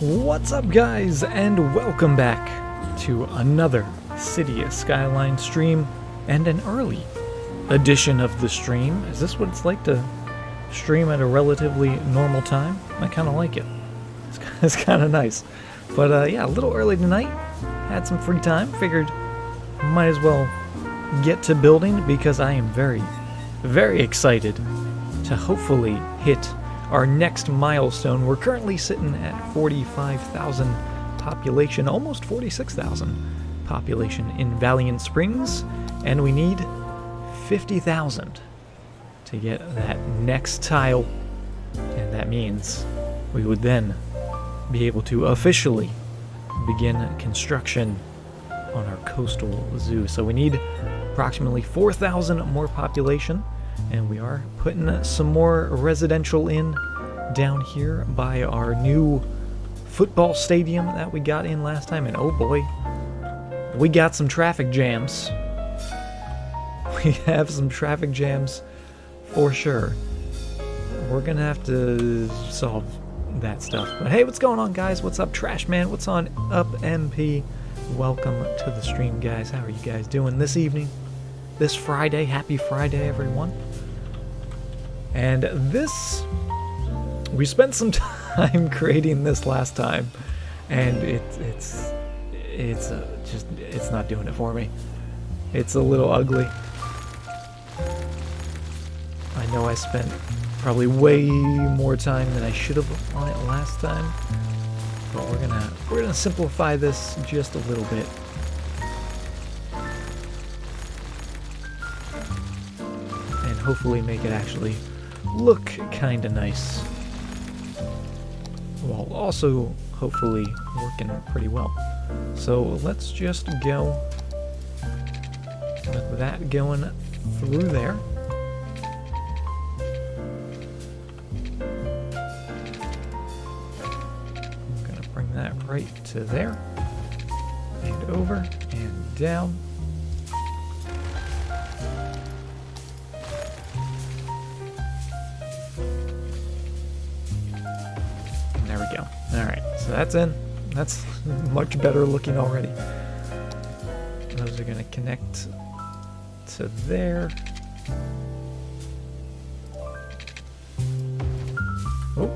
What's up, guys, and welcome back to another City Skyline stream and an early edition of the stream. Is this what it's like to stream at a relatively normal time? I kind of like it. It's kind of nice. But yeah, a little early tonight. Had some free time. Figured might as well get to building because I am very, very excited to hopefully hit our next milestone. We're currently sitting at 45,000 population, almost 46,000 population in Valiant Springs, and we need 50,000 to get that next tile, and that means we would then be able to officially begin construction on our coastal zoo. So we need approximately 4,000 more population, and we are putting some more residential in down here by our new football stadium that we got in last time. And oh boy, we got some traffic jams. We have some traffic jams for sure. We're gonna have to solve that stuff. But hey, what's going on, guys? What's up, Trash Man? What's on up, MP? Welcome to the stream, guys. How are you guys doing this evening? This Friday? Happy Friday, everyone. And this, we spent some time creating this last time, and it's not doing it for me. It's a little ugly. I know I spent probably way more time than I should have on it last time, but we're gonna simplify this just a little bit. And hopefully make it actually look kinda nice, while also hopefully working pretty well. So let's just go with that going through there. I'm gonna bring that right to there, and over and down. There we go. Alright, so that's in. That's much better looking already. Those are going to connect to there. Oh.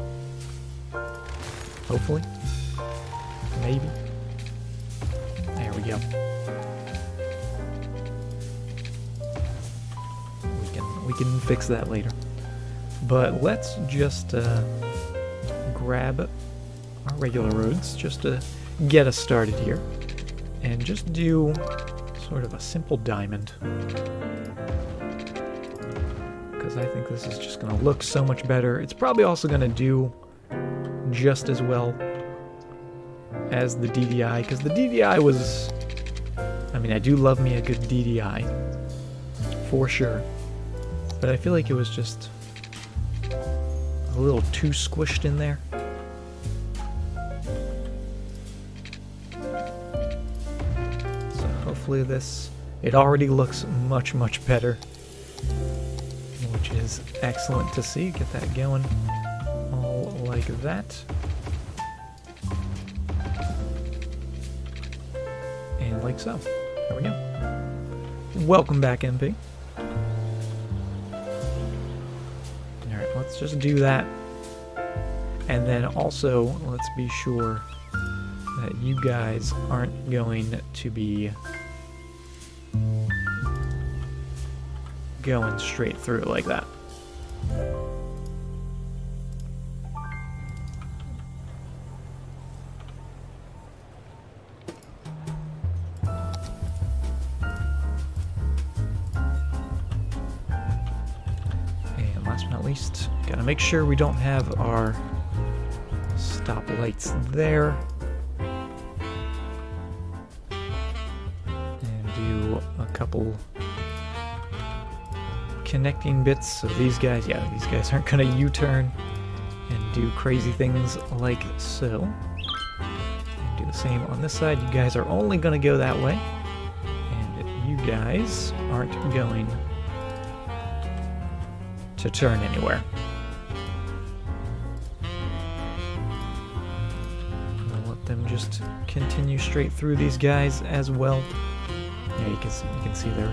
Hopefully. Maybe. There we go. We can fix that later. But let's just grab our regular roads just to get us started here, and just do sort of a simple diamond, because I think this is just going to look so much better. It's probably also going to do just as well as the DDI, because the DDI was, I mean, I do love me a good DDI for sure, but I feel like it was just a little too squished in there. So hopefully this, it already looks much, much better, which is excellent to see. Get that going all like that. And like so. There we go. Welcome back, MP. Let's just do that, and then also let's be sure that you guys aren't going to be going straight through like that. Last but not least, gotta make sure we don't have our stoplights there. And do a couple connecting bits so these guys, yeah, these guys aren't gonna U-turn and do crazy things like so. And do the same on this side. You guys are only gonna go that way, and you guys aren't going to turn anywhere. just continue straight through these guys as well. Yeah, you can see they're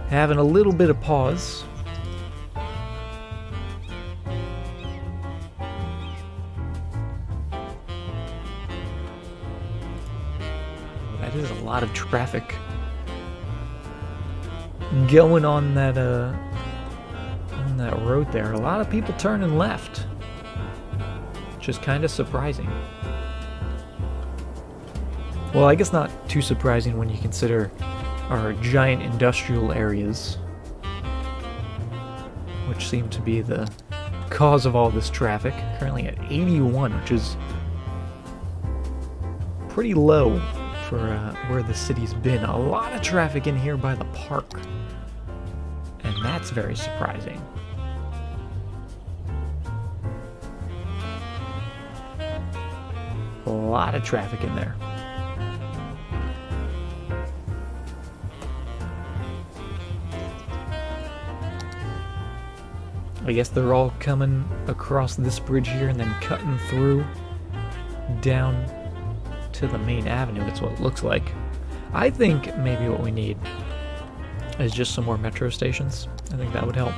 having a little bit of pause. That is a lot of traffic going on that road there. A lot of people turning left, which is kind of surprising. Well, I guess not too surprising when you consider our giant industrial areas, which seem to be the cause of all this traffic. Currently at 81, which is pretty low for where the city's been. A lot of traffic in here by the park, and that's very surprising. A lot of traffic in there. I guess they're all coming across this bridge here and then cutting through down to the main avenue. That's what it looks like. I think maybe what we need is just some more metro stations. I think that would help.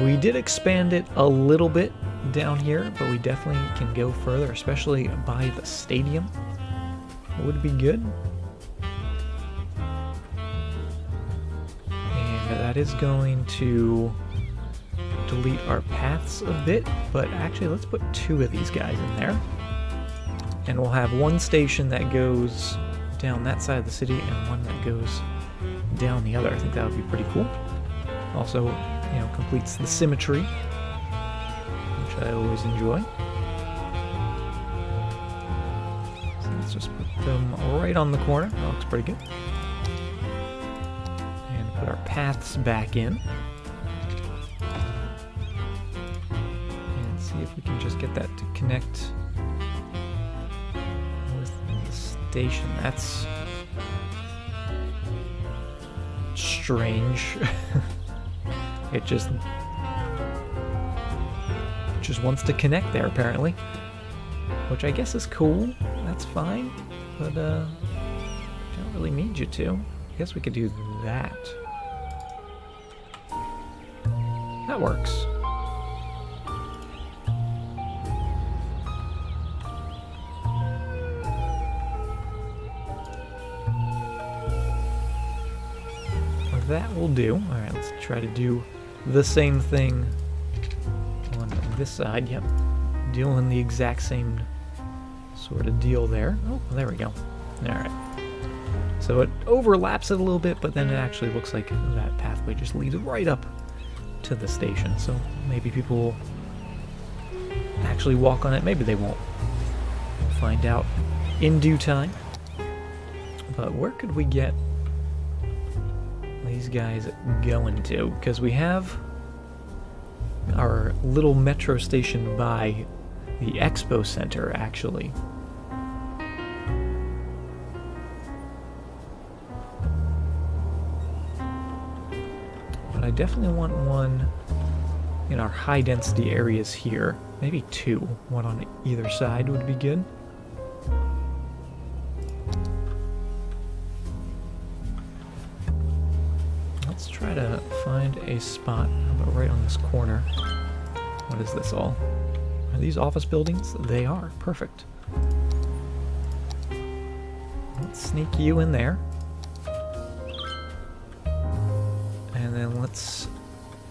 We did expand it a little bit down here, but we definitely can go further, especially by the stadium. It would be good. That is going to delete our paths a bit, but actually let's put 2 of these guys in there. And we'll have one station that goes down that side of the city and one that goes down the other. I think that would be pretty cool. Also, you know, completes the symmetry, which I always enjoy. So let's just put them right on the corner. That looks pretty good. Put our paths back in. And see if we can just get that to connect with the station. That's strange. It just wants to connect there, apparently. Which I guess is cool. That's fine. But don't really need you to. I guess we could do that. That works. That will do. Alright, let's try to do the same thing on this side. Yep. Doing the exact same sort of deal there. Oh, there we go. Alright. So it overlaps it a little bit, but then it actually looks like that pathway just leads right up to the station, so maybe people will actually walk on it. Maybe they won't. We'll find out in due time. But where could we get these guys going to? Because we have our little metro station by the Expo Center, actually. I definitely want one in our high density areas here. Maybe 2. One on either side would be good. Let's try to find a spot. How about right on this corner? What is this all? Are these office buildings? They are. Perfect. Let's sneak you in there. And then let's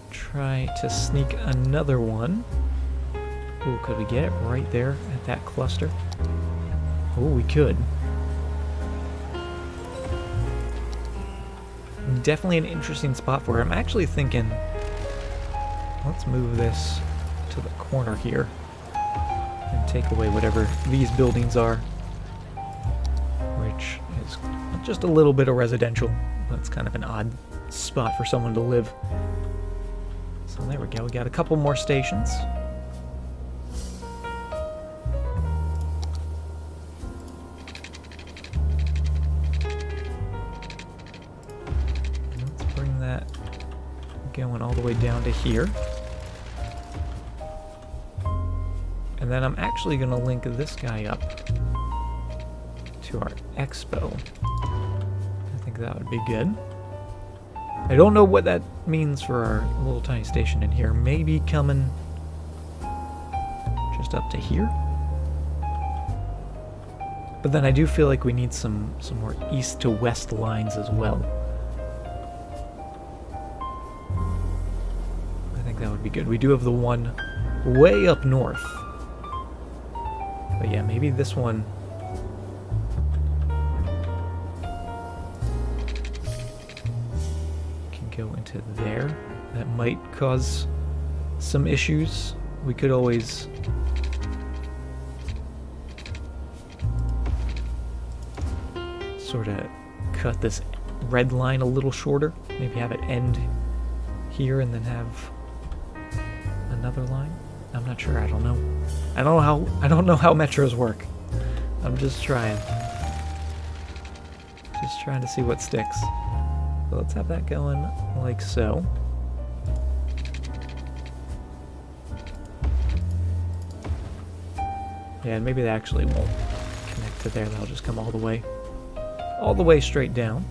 try to sneak another one. Ooh, could we get it right there at that cluster? Oh, we could. Definitely an interesting spot for it. I'm actually thinking, let's move this to the corner here and take away whatever these buildings are, which is just a little bit of residential. That's kind of an odd spot for someone to live. So there we go. We got a couple more stations. Let's bring that going all the way down to here. And then I'm actually going to link this guy up to our expo. I think that would be good. I don't know what that means for our little tiny station in here. Maybe coming just up to here. But then I do feel like we need some more east to west lines as well. I think that would be good. We do have the one way up north. But yeah, maybe this one... can go into there. That might cause some issues. We could always... sort of cut this red line a little shorter. Maybe have it end here and then have another line. I'm not sure. I don't know. I don't know how metros work. I'm just trying. Just trying to see what sticks. So let's have that going like so. Yeah, and maybe they actually won't connect to there. They'll just come all the way straight down.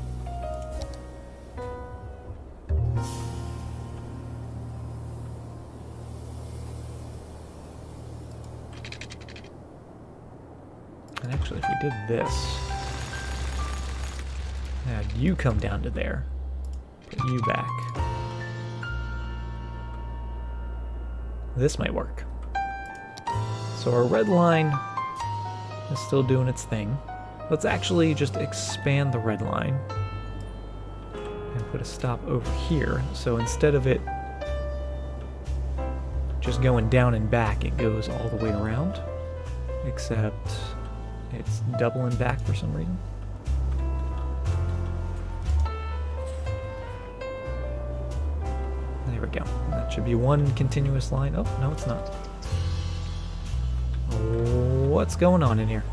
And actually, if we did this, and you come down to there, put you back, this might work. So our red line is still doing its thing. Let's actually just expand the red line and put a stop over here. So instead of it just going down and back, it goes all the way around, except it's doubling back for some reason. There we go. That should be one continuous line. Oh, no, it's not. What's going on in here?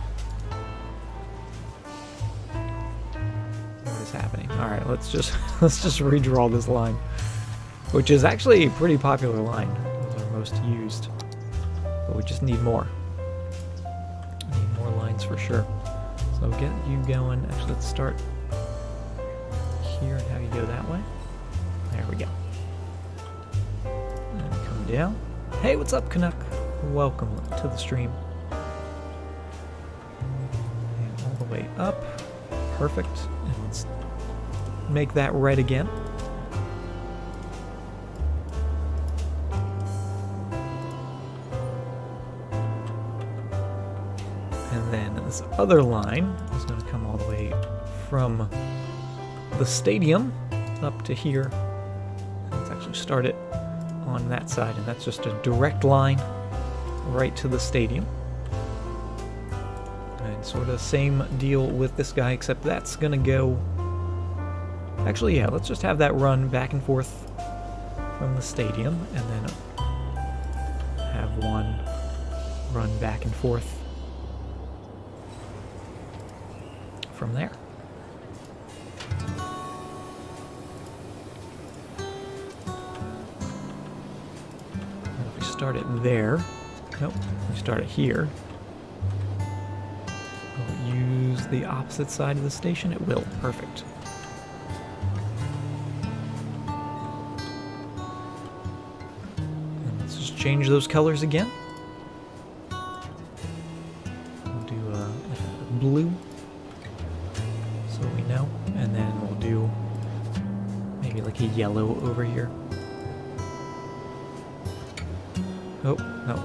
Happening. All right, let's just redraw this line, which is actually a pretty popular line. Those are most used, but we just need more. Need more lines for sure. So get you going. Actually, let's start here and have you go that way. There we go. And come down. Hey, what's up, Canuck? Welcome to the stream. And all the way up. Perfect. And let's make that red again. And then this other line is going to come all the way from the stadium up to here. Let's actually start it on that side, and that's just a direct line right to the stadium. And sort of same deal with this guy, except that's going to go... Actually, yeah, let's just have that run back and forth from the stadium, and then have one run back and forth from there. And if we start it there, nope, we start it here. Will it use the opposite side of the station? It will. Perfect. Change those colors again. We'll do a blue, so we know, and then we'll do maybe like a yellow over here. Oh, no,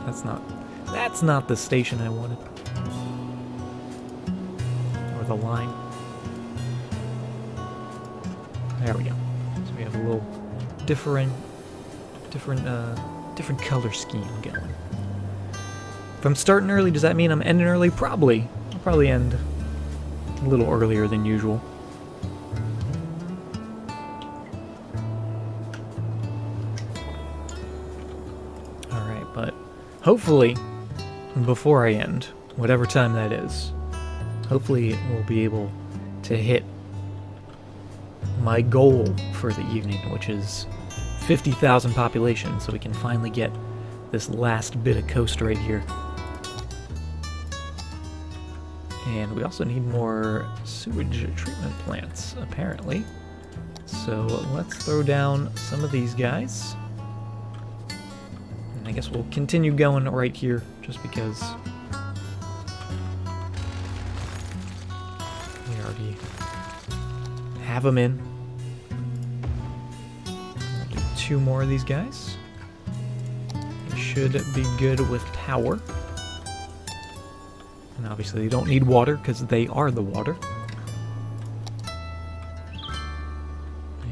that's not the station I wanted. Or the line. There we go. So we have a little different color scheme going. If I'm starting early, does that mean I'm ending early? Probably. I'll probably end a little earlier than usual. Alright, but hopefully, before I end, whatever time that is, hopefully we'll be able to hit my goal for the evening, which is 50,000 population, so we can finally get this last bit of coast right here And we also need more sewage treatment plants, apparently. So let's throw down some of these guys. And I guess we'll continue going right here, just because we already have them in. We'll do 2 more of these guys. They should be good with power. And obviously they don't need water because they are the water.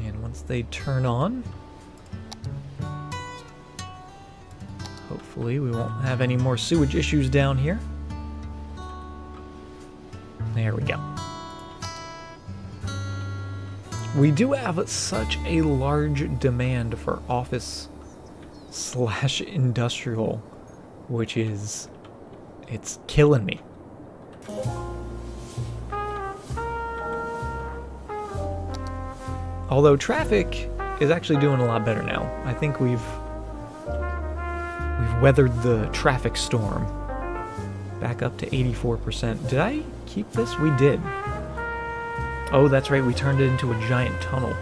And once they turn on, hopefully we won't have any more sewage issues down here. There we go. We do have such a large demand for office/industrial, which is, it's killing me. Although traffic is actually doing a lot better now. I think we've weathered the traffic storm. Back up to 84%. Did I keep this? We did. Oh, that's right, we turned it into a giant tunnel,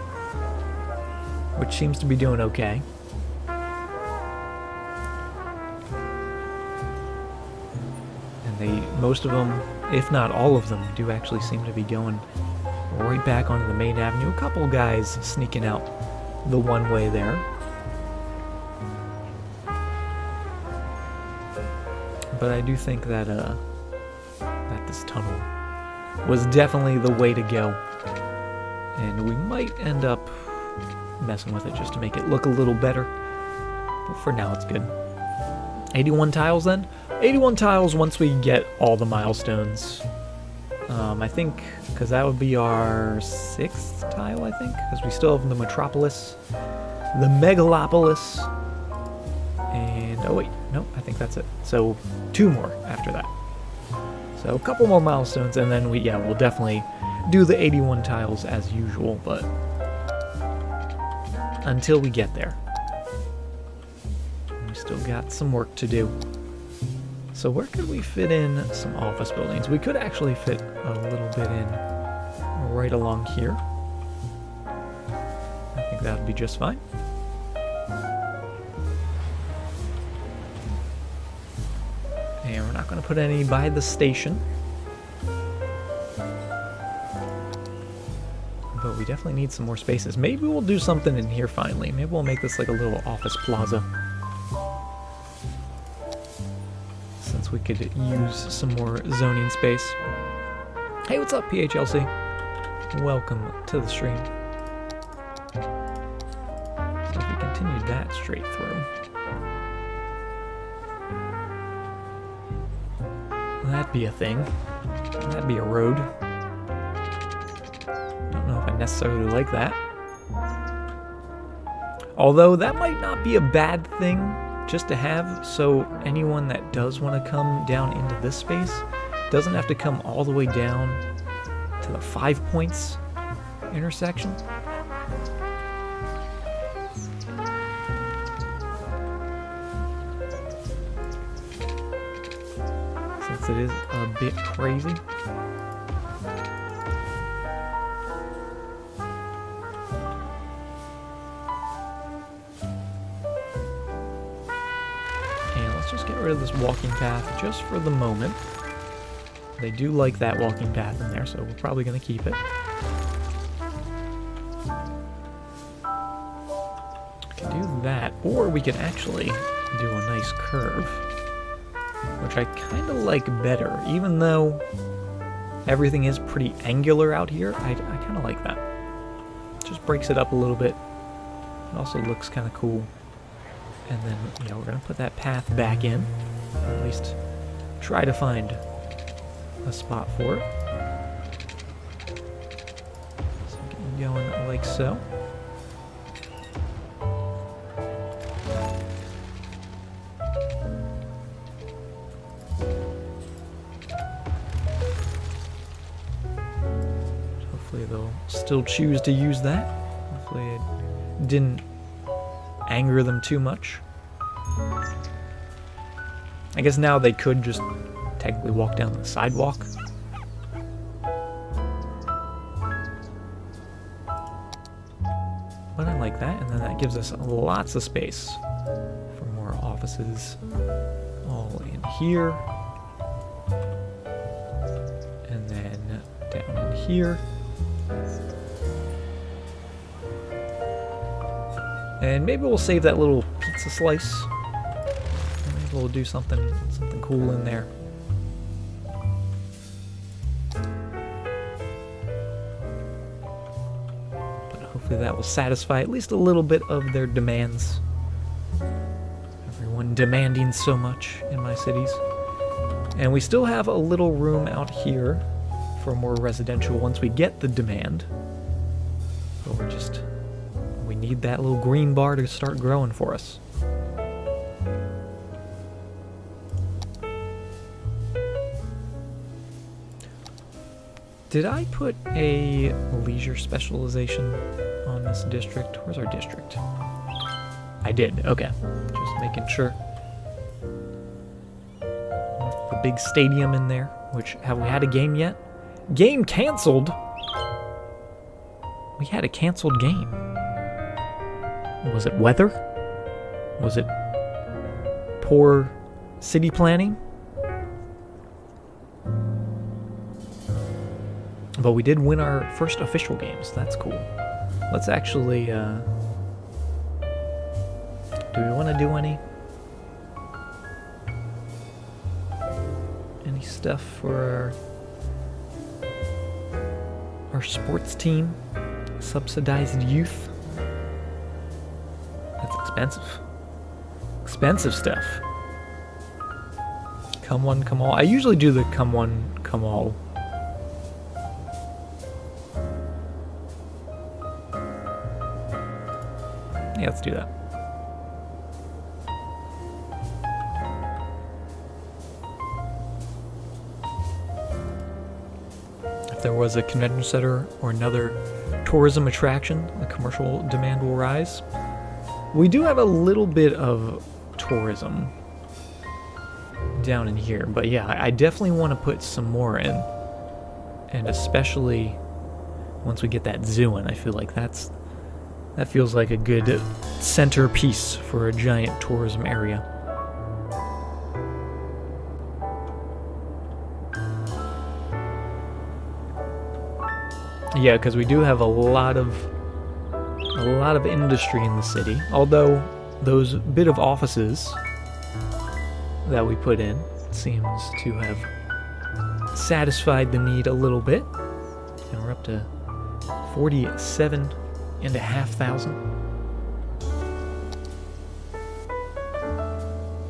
which seems to be doing okay. And most of them, if not all of them, do actually seem to be going right back onto the main avenue. A couple guys sneaking out the one way there. But I do think that that this tunnel was definitely the way to go. And we might end up messing with it just to make it look a little better. But for now, it's good. 81 tiles then? 81 tiles once we get all the milestones. I think, because that would be our 6th tile, I think. Because we still have the Metropolis, the Megalopolis, and, oh wait, nope, I think that's it. So 2 more after that. So a couple more milestones, and then we'll definitely do the 81 tiles as usual, but until we get there, we still got some work to do. So where could we fit in some office buildings? We could actually fit a little bit in right along here. I think that would be just fine. And we're not going to put any by the station. But we definitely need some more spaces. Maybe we'll do something in here finally. Maybe we'll make this like a little office plaza. Since we could use some more zoning space. Hey, what's up, PHLC? Welcome to the stream. So if we continue that straight through, that'd be a thing. That'd be a road. Don't know if I necessarily like that. Although that might not be a bad thing just to have, so anyone that does want to come down into this space doesn't have to come all the way down to the 5 Points intersection. Since it is a bit crazy. Just get rid of this walking path just for the moment. They do like that walking path in there, so we're probably going to keep it. We can do that, or we can actually do a nice curve, which I kind of like better. Even though everything is pretty angular out here, I kind of like that. Just breaks it up a little bit. It also looks kind of cool. And then, we're going to put that path back in. At least try to find a spot for it. So get going like so. Hopefully they'll still choose to use that. Hopefully it didn't anger them too much. I guess now they could just technically walk down the sidewalk, but I like that. And then that gives us lots of space for more offices all in here. And then down in here. And maybe we'll save that little pizza slice. Maybe we'll do something cool in there. But hopefully that will satisfy at least a little bit of their demands. Everyone demanding so much in my cities. And we still have a little room out here for more residential once we get the demand. But we need that little green bar to start growing for us. Did I put a leisure specialization on this district? Where's our district? I did, okay. Just making sure. The big stadium in there, which, have we had a game yet? Game canceled? We had a canceled game. Was it weather? Was it poor city planning? But we did win our first official games. That's cool. Let's actually, do we want to do any stuff for our sports team? Subsidized youth? That's expensive. Expensive stuff. Come one, come all. I usually do the come one, come all. Yeah, let's do that. If there was a convention center or another tourism attraction, the commercial demand will rise. We do have a little bit of tourism down in here, but yeah, I definitely want to put some more in. And especially once we get that zoo in, I feel like that feels like a good centerpiece for a giant tourism area. Yeah, because we do have a lot of industry in the city. Although those bit of offices that we put in seems to have satisfied the need a little bit. And we're up to 47,500.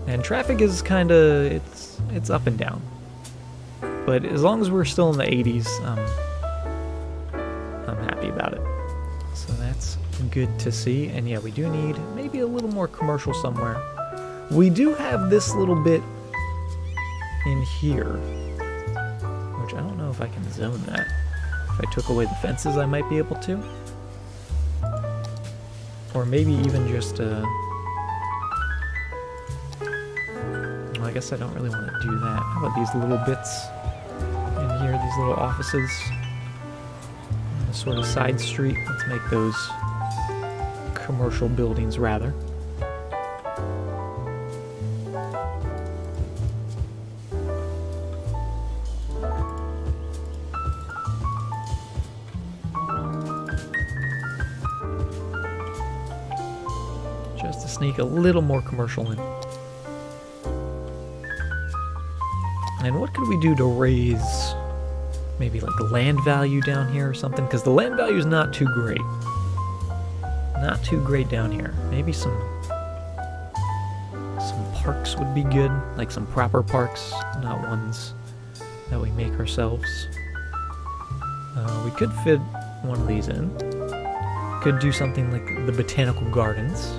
And traffic is kind of, it's up and down. But as long as we're still in the 80s, I'm happy about it. So that's good to see. And yeah, we do need maybe a little more commercial somewhere. We do have this little bit in here, which I don't know if I can zone that. If I took away the fences, I might be able to. Or maybe even just, well, I guess I don't really want to do that. How about these little bits in here, these little offices? On a sort of side street. Let's make those commercial buildings, rather. Just to sneak a little more commercial in. And what could we do to raise maybe like the land value down here or something? Because the land value is not too great. Not too great down here. Maybe some parks would be good. Like some proper parks, not ones that we make ourselves. We could fit one of these in. Could do something like the botanical gardens.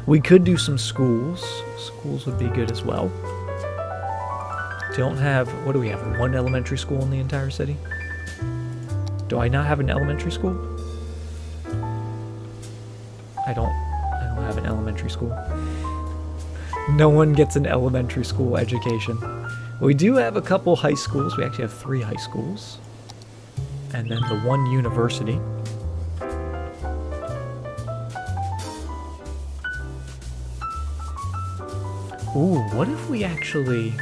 We could do some schools. Schools would be good as well. Don't have, what do we have, one elementary school in the entire city? Do I not have an elementary school? I don't have an elementary school. No one gets an elementary school education. We do have a couple high schools. We actually have 3 high schools. And then the one university. Ooh, what if we actually...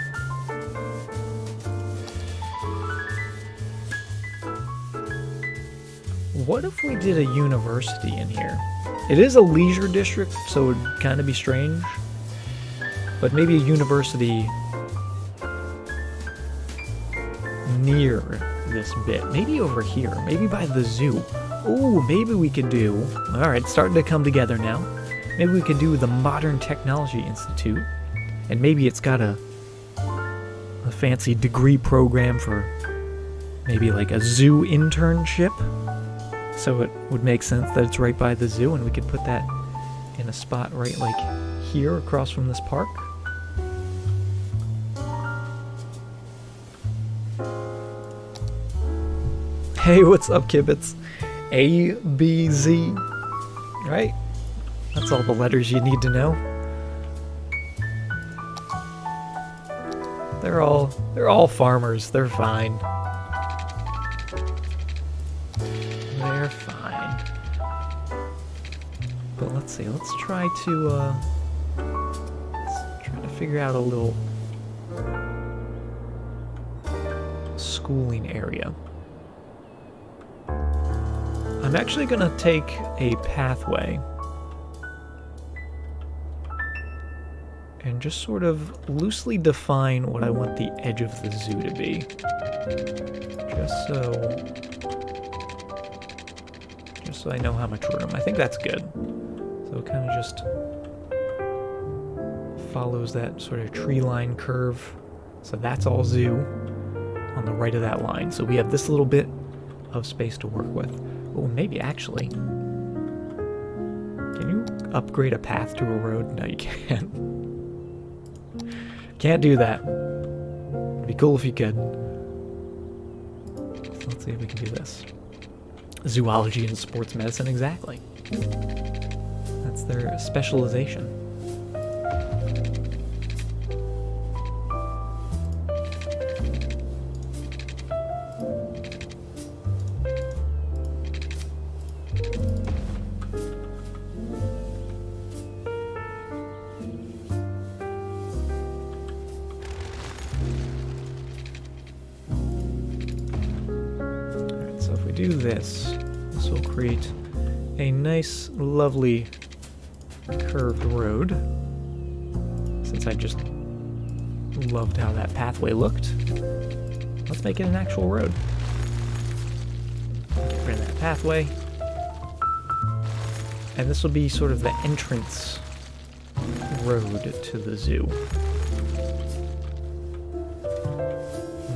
What if we did a university in here? It is a leisure district, so it would kind of be strange. But maybe a university near this bit. Maybe over here. Maybe by the zoo. Ooh, maybe we could do... Alright, starting to come together now. Maybe we could do the Modern Technology Institute. And maybe it's got a fancy degree program for maybe like a zoo internship. So it would make sense that it's right by the zoo, and we could put that in a spot right like here across from this park. Hey, what's up, Kibitz? A, B, Z, right? That's all the letters you need to know. They're all farmers. They're fine. They're fine. But let's see. Let's try to figure out a little schooling area. I'm actually gonna take a pathway and just sort of loosely define what I want the edge of the zoo to be. Just so I know how much room. I think that's good. So it kind of just follows that sort of tree line curve. So that's all zoo on the right of that line. So we have this little bit of space to work with. Oh, maybe actually. Can you upgrade a path to a road? No, you can't. Can't do that. It'd be cool if you could. So let's see if we can do this. Zoology and sports medicine, exactly. That's their specialization. Do this will create a nice, lovely curved road. Since I just loved how that pathway looked, let's make it an actual road. Get rid of that pathway. And this will be sort of the entrance road to the zoo,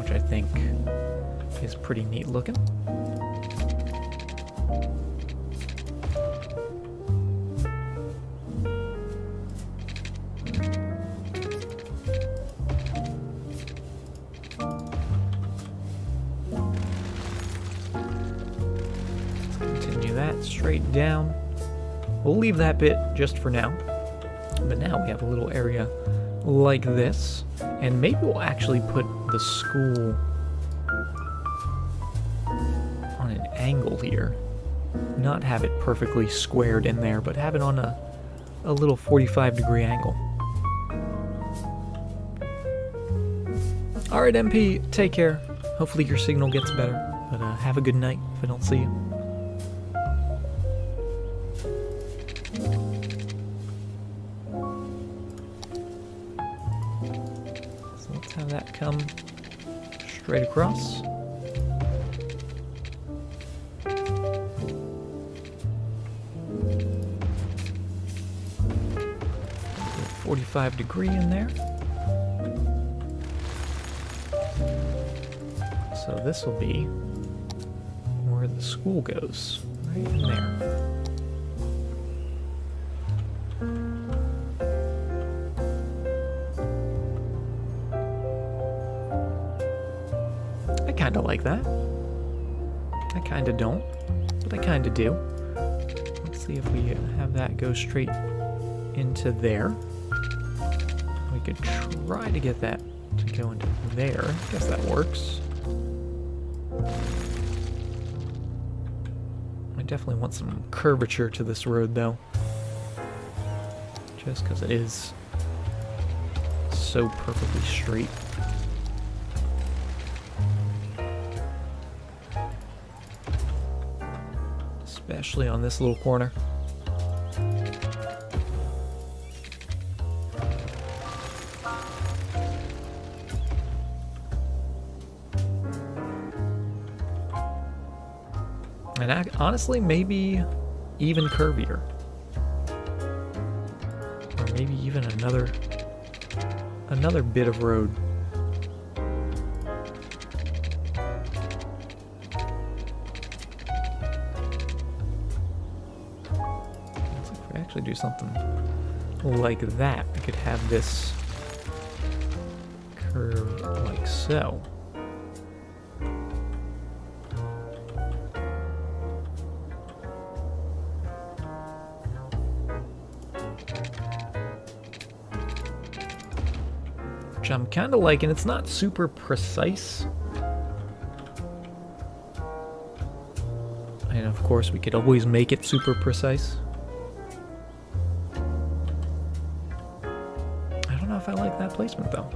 which I think is pretty neat looking. Straight down. We'll leave that bit just for now. But now we have a little area like this. And maybe we'll actually put the school on an angle here. Not have it perfectly squared in there, but have it on a little 45-degree angle. Alright, MP, take care. Hopefully your signal gets better. But have a good night if I don't see you. Have that come straight across. Put 45 degree in there. So this will be where the school goes, right in there. I kinda like that. I kinda don't, but I kinda do. Let's see if we have that go straight into there. We could try to get that to go into there. I guess that works. I definitely want some curvature to this road, though. Just because it is so perfectly straight. Especially on this little corner. And honestly, maybe even curvier. Or maybe even another bit of road. Looks like if we actually do something like that, we could have this curve like so. Which I'm kind of liking. It's not super precise. And of course, we could always make it super precise. I don't know if I like that placement, though.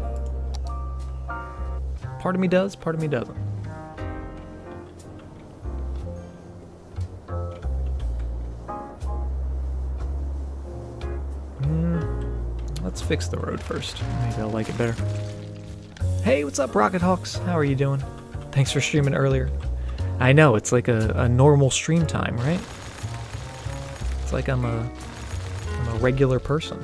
Part of me does, part of me doesn't. Let's fix the road first. Maybe I'll like it better. Hey, what's up, Rocket Hawks? How are you doing? Thanks for streaming earlier. I know, it's like a normal stream time, right? It's like I'm a regular person.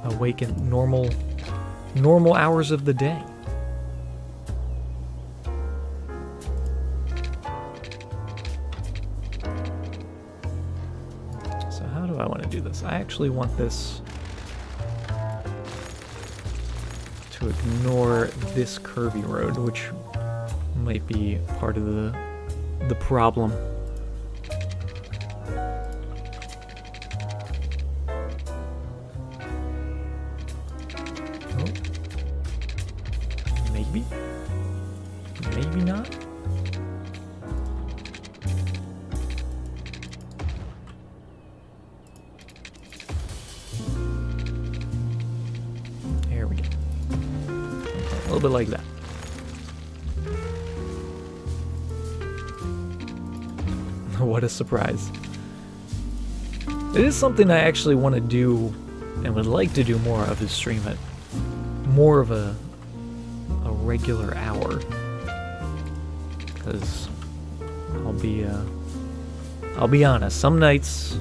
Awake in normal hours of the day. I want to do this. I actually want this to ignore this curvy road, which might be part of the problem. Oh. Maybe? Maybe not? A little bit like that. What a surprise. It is something I actually want to do and would like to do more of, is stream at more of a regular hour. Because I'll be honest, some nights,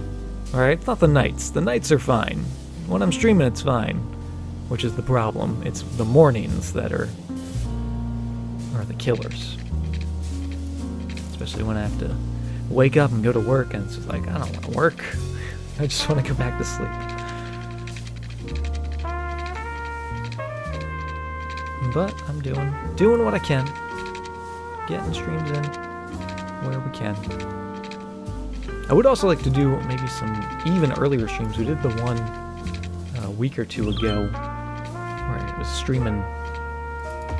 alright, it's not the nights. The nights are fine. When I'm streaming, it's fine. Which is the problem. It's the mornings that are the killers. Especially when I have to wake up and go to work, and it's just like, I don't want to work. I just want to go back to sleep. But I'm doing what I can. Getting streams in where we can. I would also like to do maybe some even earlier streams. We did the one a week or two ago where it was streaming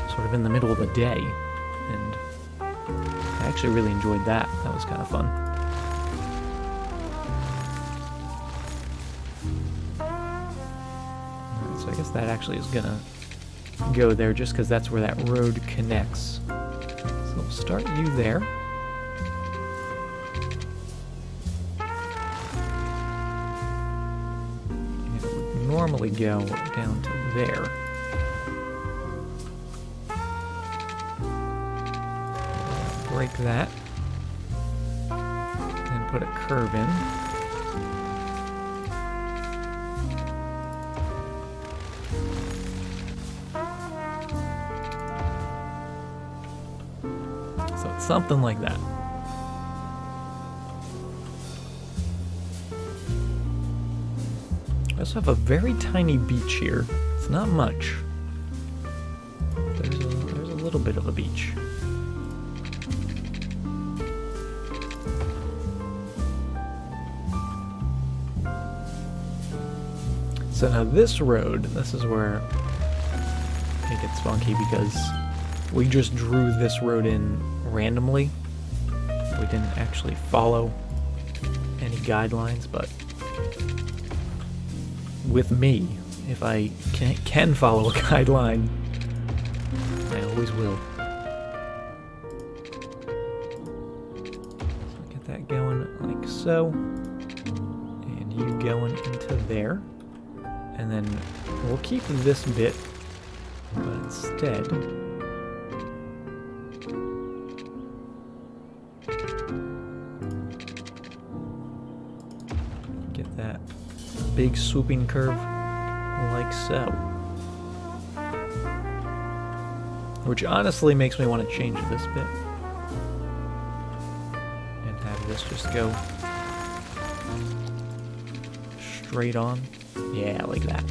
sort of in the middle of the day, and I actually really enjoyed that. That was kind of fun. Alright, so I guess that actually is gonna go there just because that's where that road connects. So we'll start you there. And it would normally go down to there. Break that, and put a curve in. So it's something like that. I also have a very tiny beach here. It's not much. There's a little bit of a beach. So now this road, this is where it gets funky because we just drew this road in randomly. We didn't actually follow any guidelines, but with me. If I can follow a guideline, I always will. So get that going like so. And you going into there. And then we'll keep this bit, but instead, get that big swooping curve like so. Which honestly makes me want to change this bit. And have this just go straight on. Yeah, like that.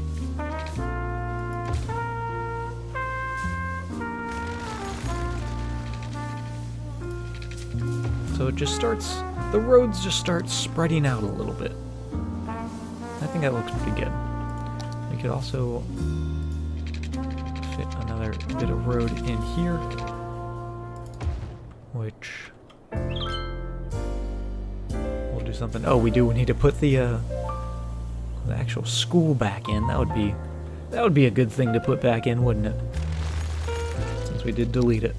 So it just starts, the roads just start spreading out a little bit. I think that looks pretty good. We could also fit another bit of road in here, which we'll do something. Oh, we need to put the actual school back in. That would be a good thing to put back in, wouldn't it? Since we did delete it.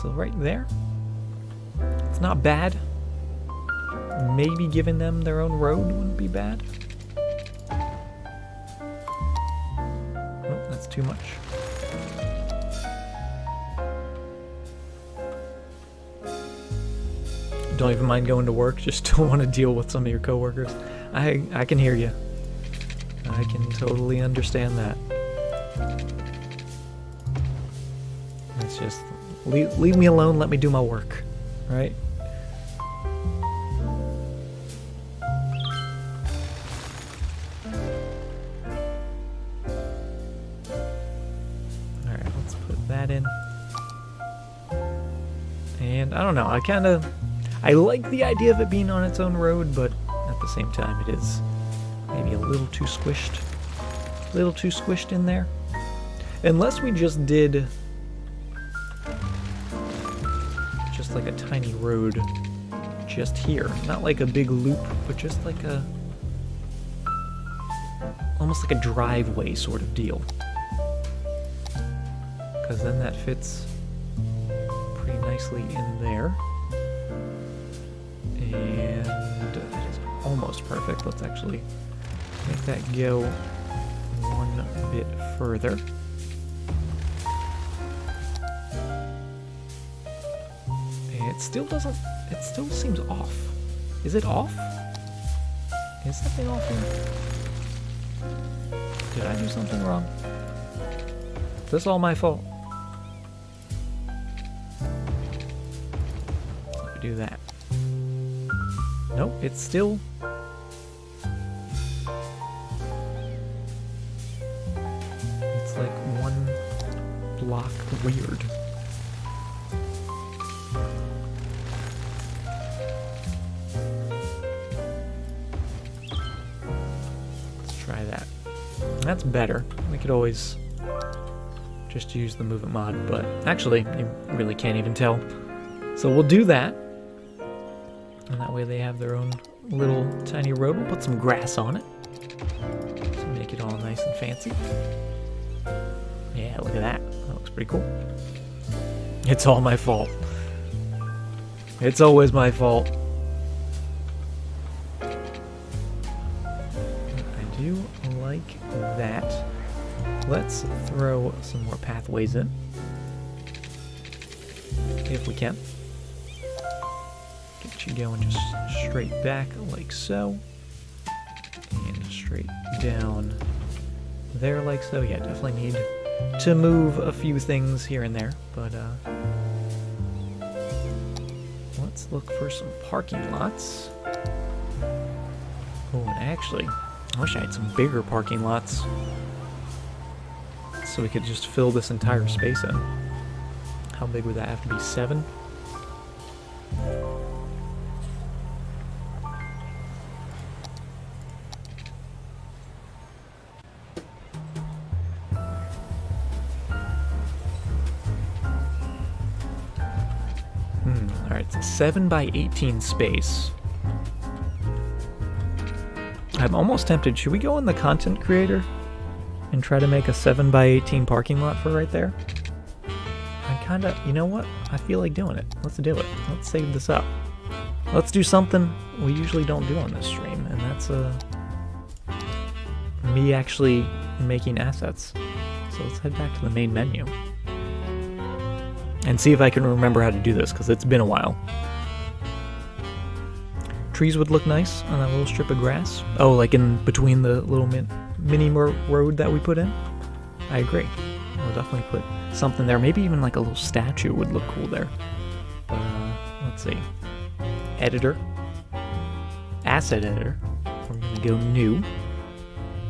So right there. It's not bad. Maybe giving them their own road wouldn't be bad. Oh, that's too much. Don't even mind going to work, just don't want to deal with some of your coworkers. I can hear you. I can totally understand that. It's just, leave me alone, let me do my work, right? Alright, let's put that in. And I don't know, I like the idea of it being on its own road, but at the same time it is maybe a little too squished. A little too squished in there. Unless we just did just like a tiny road just here. Not like a big loop, but just like a, almost like a driveway sort of deal. Because then that fits pretty nicely in there. And it is almost perfect. Let's actually make that go one bit further. And it still doesn't, it still seems off. Is it off? Is something off here? Did I do something wrong? Is this all my fault? Let me do that. Nope, it's still... It's like one block weird. Let's try that. That's better. We could always just use the movement mod, but actually, you really can't even tell. So we'll do that. And that way they have their own little tiny road. We'll put some grass on it to make it all nice and fancy. Yeah, look at that. That looks pretty cool. It's all my fault. It's always my fault. I do like that. Let's throw some more pathways in. If we can. Get you going just straight back like so. And straight down there like so. Yeah, definitely need to move a few things here and there, but let's look for some parking lots. Oh, and actually, I wish I had some bigger parking lots so we could just fill this entire space in. How big would that have to be? 7? Alright, it's a 7 by 18 space. I'm almost tempted. Should we go in the content creator and try to make a 7x18 parking lot for right there? I kind of, you know what? I feel like doing it. Let's do it. Let's save this up. Let's do something we usually don't do on this stream, and that's me actually making assets. So let's head back to the main menu and see if I can remember how to do this, because it's been a while. Trees would look nice on that little strip of grass. Oh, like in between the little mini road that we put in? I agree. We'll definitely put something there. Maybe even like a little statue would look cool there. Let's see. Editor. Asset editor. We're going to go new.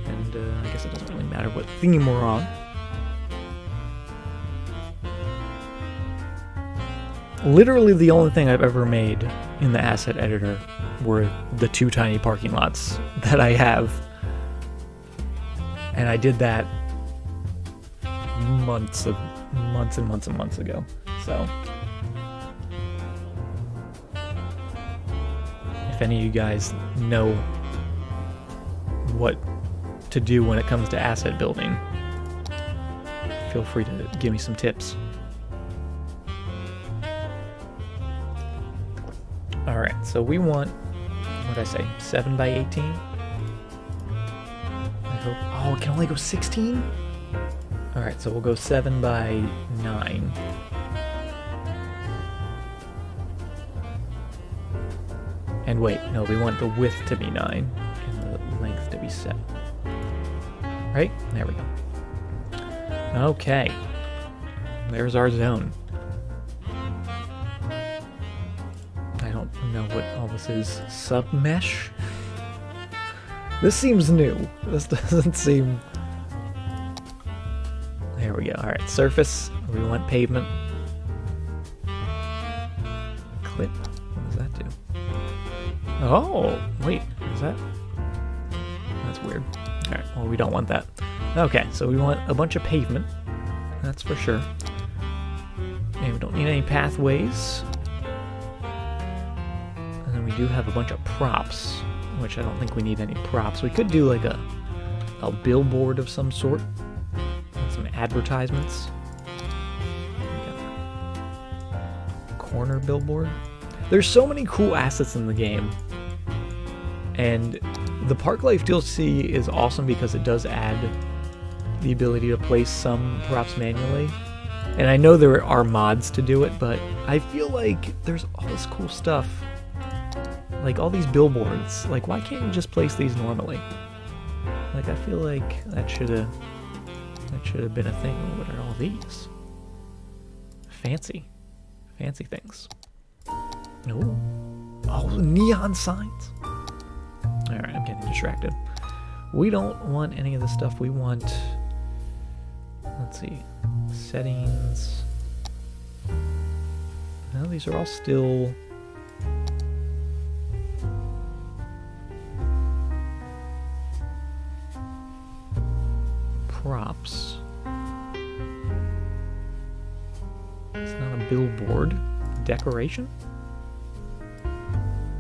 And I guess it doesn't really matter what theme we're on. Literally the only thing I've ever made in the asset editor were the 2 tiny parking lots that I have. And I did that months and months ago. So if any of you guys know what to do when it comes to asset building, feel free to give me some tips. Alright, so we want, what did I say, 7x18? I hope, oh, it can only go 16? Alright, so we'll go 7x9. And wait, no, we want the width to be 9 and the length to be 7. Right? There we go. Okay. There's our zone. I don't know what all this is. Submesh? This seems new. This doesn't seem... There we go. Alright, surface. We want pavement. Clip. What does that do? Oh, wait. Is that... That's weird. Alright, well, we don't want that. Okay, so we want a bunch of pavement. That's for sure. And we don't need any pathways. And then we do have a bunch of props, which I don't think we need any props. We could do like a billboard of some sort. Some advertisements. Corner billboard. There's so many cool assets in the game. And the Park Life DLC is awesome because it does add the ability to place some props manually. And I know there are mods to do it, but I feel like there's all this cool stuff. Like all these billboards. Like, why can't you just place these normally? Like, I feel like that should have been a thing. What are all these? Fancy things. No. Oh, neon signs. Alright, I'm getting distracted. We don't want any of this stuff. We want... Let's see. Settings. No, these are all still... props. It's not a billboard. Decoration?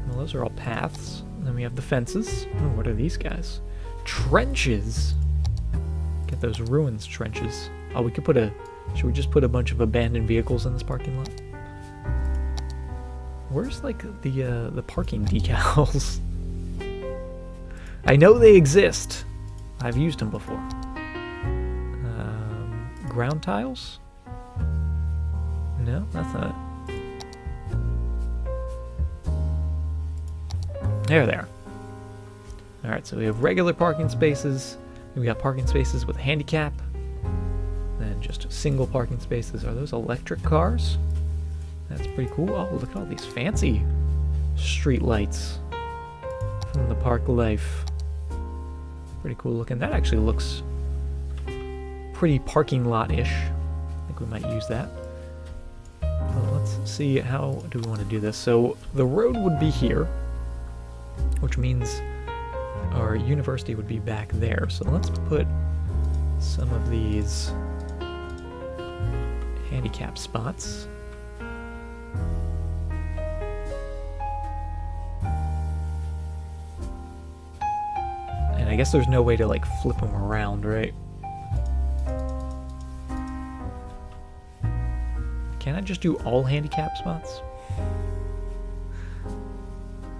Well, those are all paths. And then we have the fences. Oh, what are these guys? Trenches! Get those ruins trenches. Oh, we could put a... Should we just put a bunch of abandoned vehicles in this parking lot? Where's, like, the parking decals? I know they exist. I've used them before. Ground tiles? No, that's not it. There they are. Alright, so we have regular parking spaces. We got parking spaces with handicap. Then just single parking spaces. Are those electric cars? That's pretty cool. Oh, look at all these fancy street lights from the Park Life. Pretty cool looking. That actually looks pretty parking lot-ish. I think we might use that. Well, let's see, how do we want to do this? So the road would be here, which means our university would be back there. So let's put some of these handicap spots. I guess there's no way to like flip them around, right? Can I just do all handicap spots?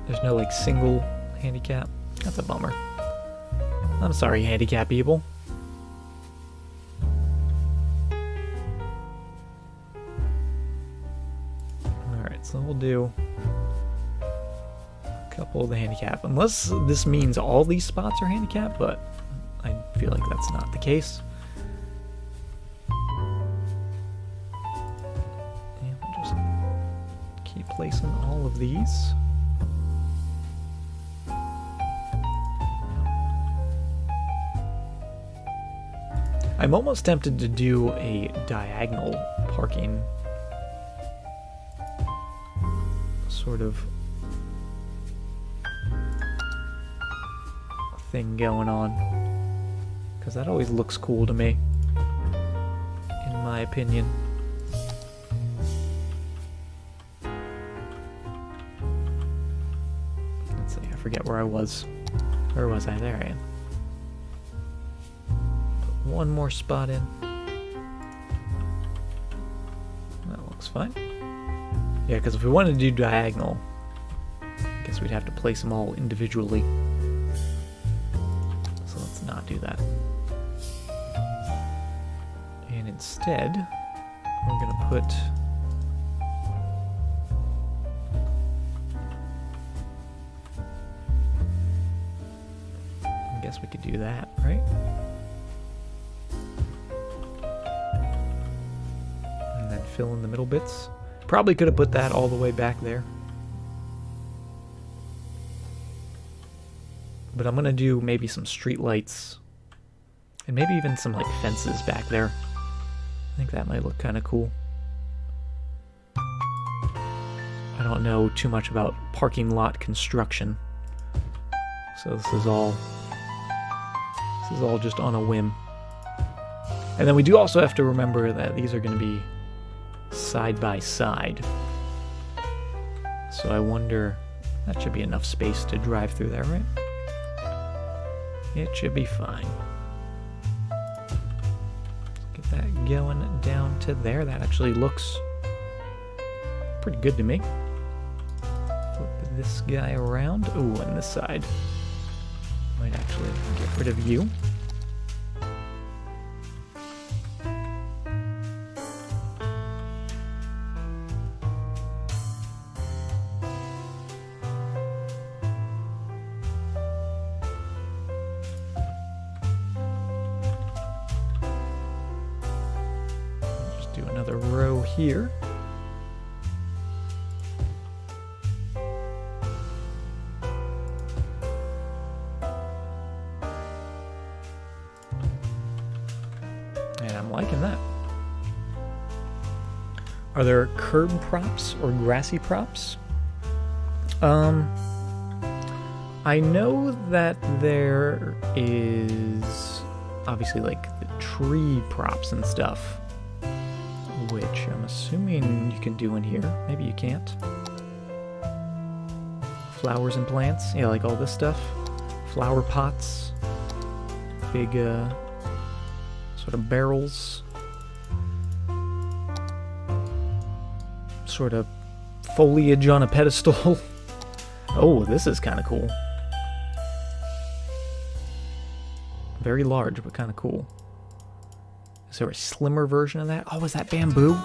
There's no like single handicap. That's a bummer. I'm sorry, handicap people. Alright, so we'll do a couple of the handicap. Unless this means all these spots are handicapped, but I feel like that's not the case. And we'll just keep placing all of these. I'm almost tempted to do a diagonal parking sort of thing going on, because that always looks cool to me, in my opinion. Let's see, I forget where I was. Where was I? There I am. One more spot in. That looks fine. Yeah, because if we wanted to do diagonal, I guess we'd have to place them all individually. So let's not do that. And instead, we're going to put I guess we could do that, right? Fill in the middle bits. Probably could have put that all the way back there. But I'm gonna do maybe some street lights and maybe even some like fences back there. I think that might look kind of cool. I don't know too much about parking lot construction, so this is all just on a whim. And then we do also have to remember that these are going to be side by side. So I wonder, that should be enough space to drive through there, right? It should be fine. Get that going down to there. That actually looks pretty good to me. Flip this guy around. Ooh, on this side. Might actually get rid of you. Another row here. And I'm liking that. Are there curb props or grassy props? I know that there is obviously like the tree props and stuff, which I'm assuming you can do in here. Maybe you can't. Flowers and plants. Yeah, like all this stuff. Flower pots. Big, sort of barrels. Sort of foliage on a pedestal. Oh, this is kind of cool. Very large, but kind of cool. Is there a slimmer version of that? Oh, is that bamboo?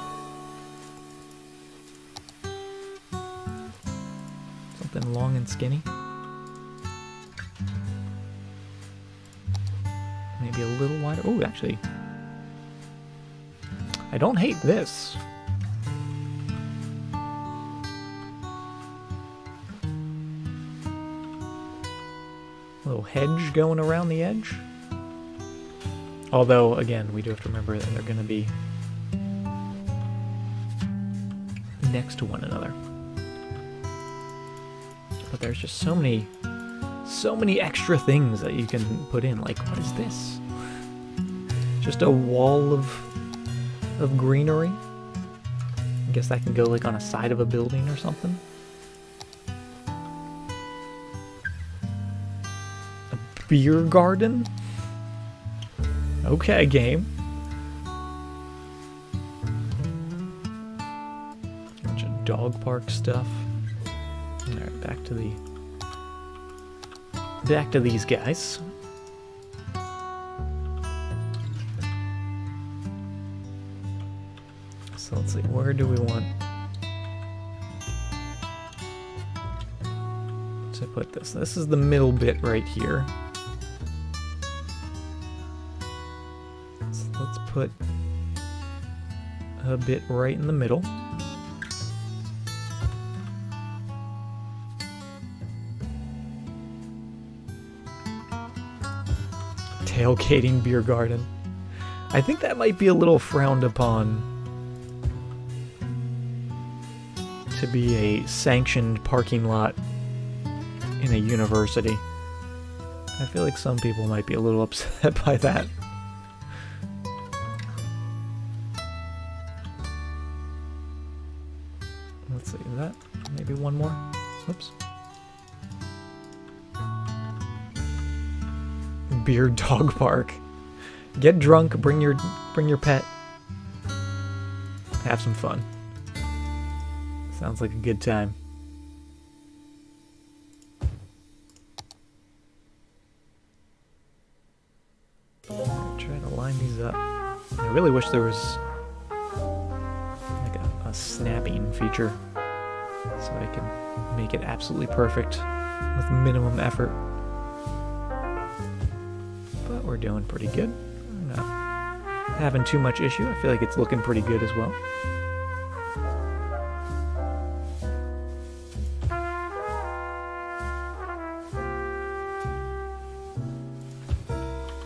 Something long and skinny? Maybe a little wider? Oh, actually. I don't hate this. Little hedge going around the edge. Although, again, we do have to remember that they're going to be next to one another. But there's just so many extra things that you can put in. Like, what is this? Just a wall of greenery? I guess that can go like on a side of a building or something. beer garden? Okay, game. Bunch of dog park stuff. Alright, back to these guys. So let's see, where do we want to put this? This is the middle bit right here. So let's put a bit right in the middle. Tailgating beer garden. I think that might be a little frowned upon to be a sanctioned parking lot in a university. I feel like some people might be a little upset by that. Let's see, that maybe one more. Oops. Beer dog park. Get drunk, bring your pet. Have some fun. Sounds like a good time. Try to line these up. I really wish there was like a snapping feature so I can make it absolutely perfect with minimum effort. But we're doing pretty good. I'm not having too much issue. I feel like it's looking pretty good as well.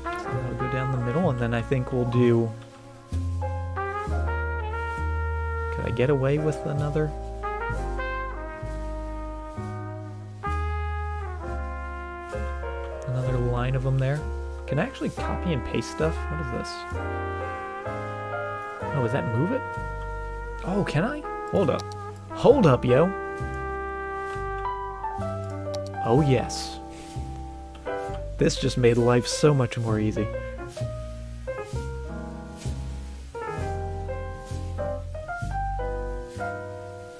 So that'll go down the middle, and then I think we'll do... Could I get away with another? Another line of them there? Can I actually copy and paste stuff? What is this? Oh, is that move it? Oh, can I? Hold up. Hold up, yo. Oh, yes. This just made life so much more easy.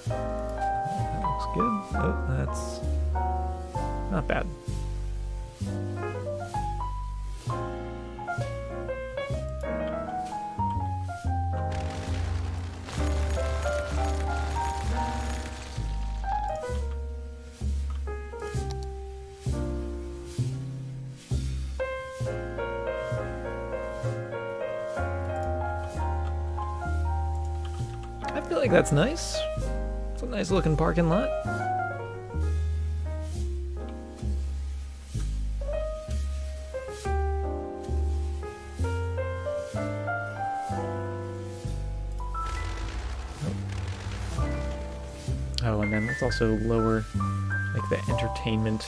That looks good. Oh, that's not bad. I feel like that's nice. It's a nice looking parking lot. Oh, and then let's also lower like the entertainment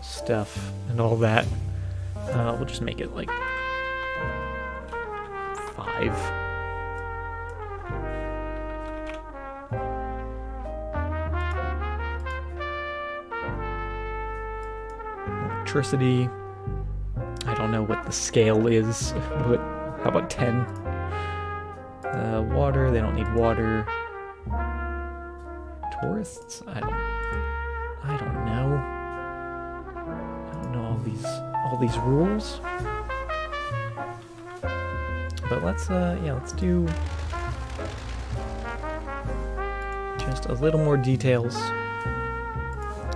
stuff and all that. We'll just make it like 5. Electricity. I don't know what the scale is, but how about 10? Water, they don't need water. Tourists? I don't know. I don't know all these rules. But let's let's do just a little more details.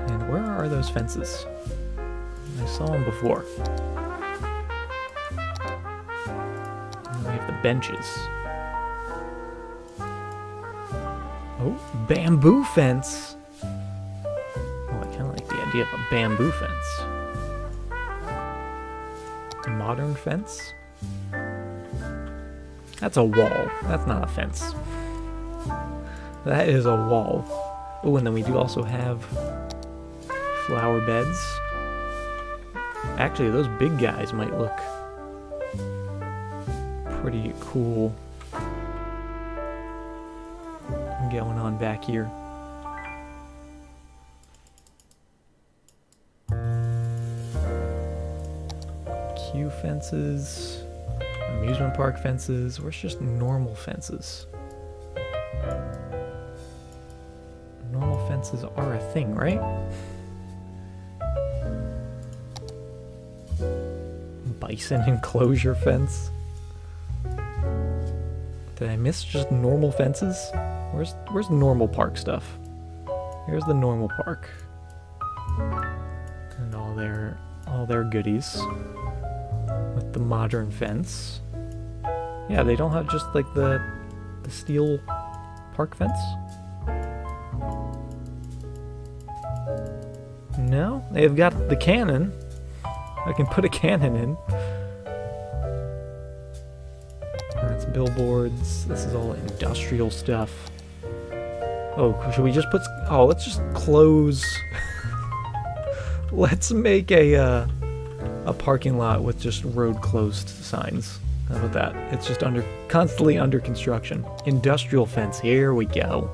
And where are those fences? I saw them before. And we have the benches. Oh, bamboo fence. Oh, I kind of like the idea of a bamboo fence. A modern fence? That's a wall. That's not a fence. That is a wall. Oh, and then we do also have flower beds. Actually, those big guys might look pretty cool going on back here. few fences. Amusement park fences. Where's just normal fences? Normal fences are a thing, right? Bison enclosure fence. Did I miss just normal fences? Where's normal park stuff? Here's the normal park. And all their goodies. With the modern fence. Yeah, they don't have just like the steel park fence? No, they've got the cannon. I can put a cannon in. That's billboards. This is all industrial stuff. Oh, should we just put... Oh, let's just close... Let's make a parking lot with just road closed signs. How about that? It's just constantly under construction. Industrial fence. Here we go.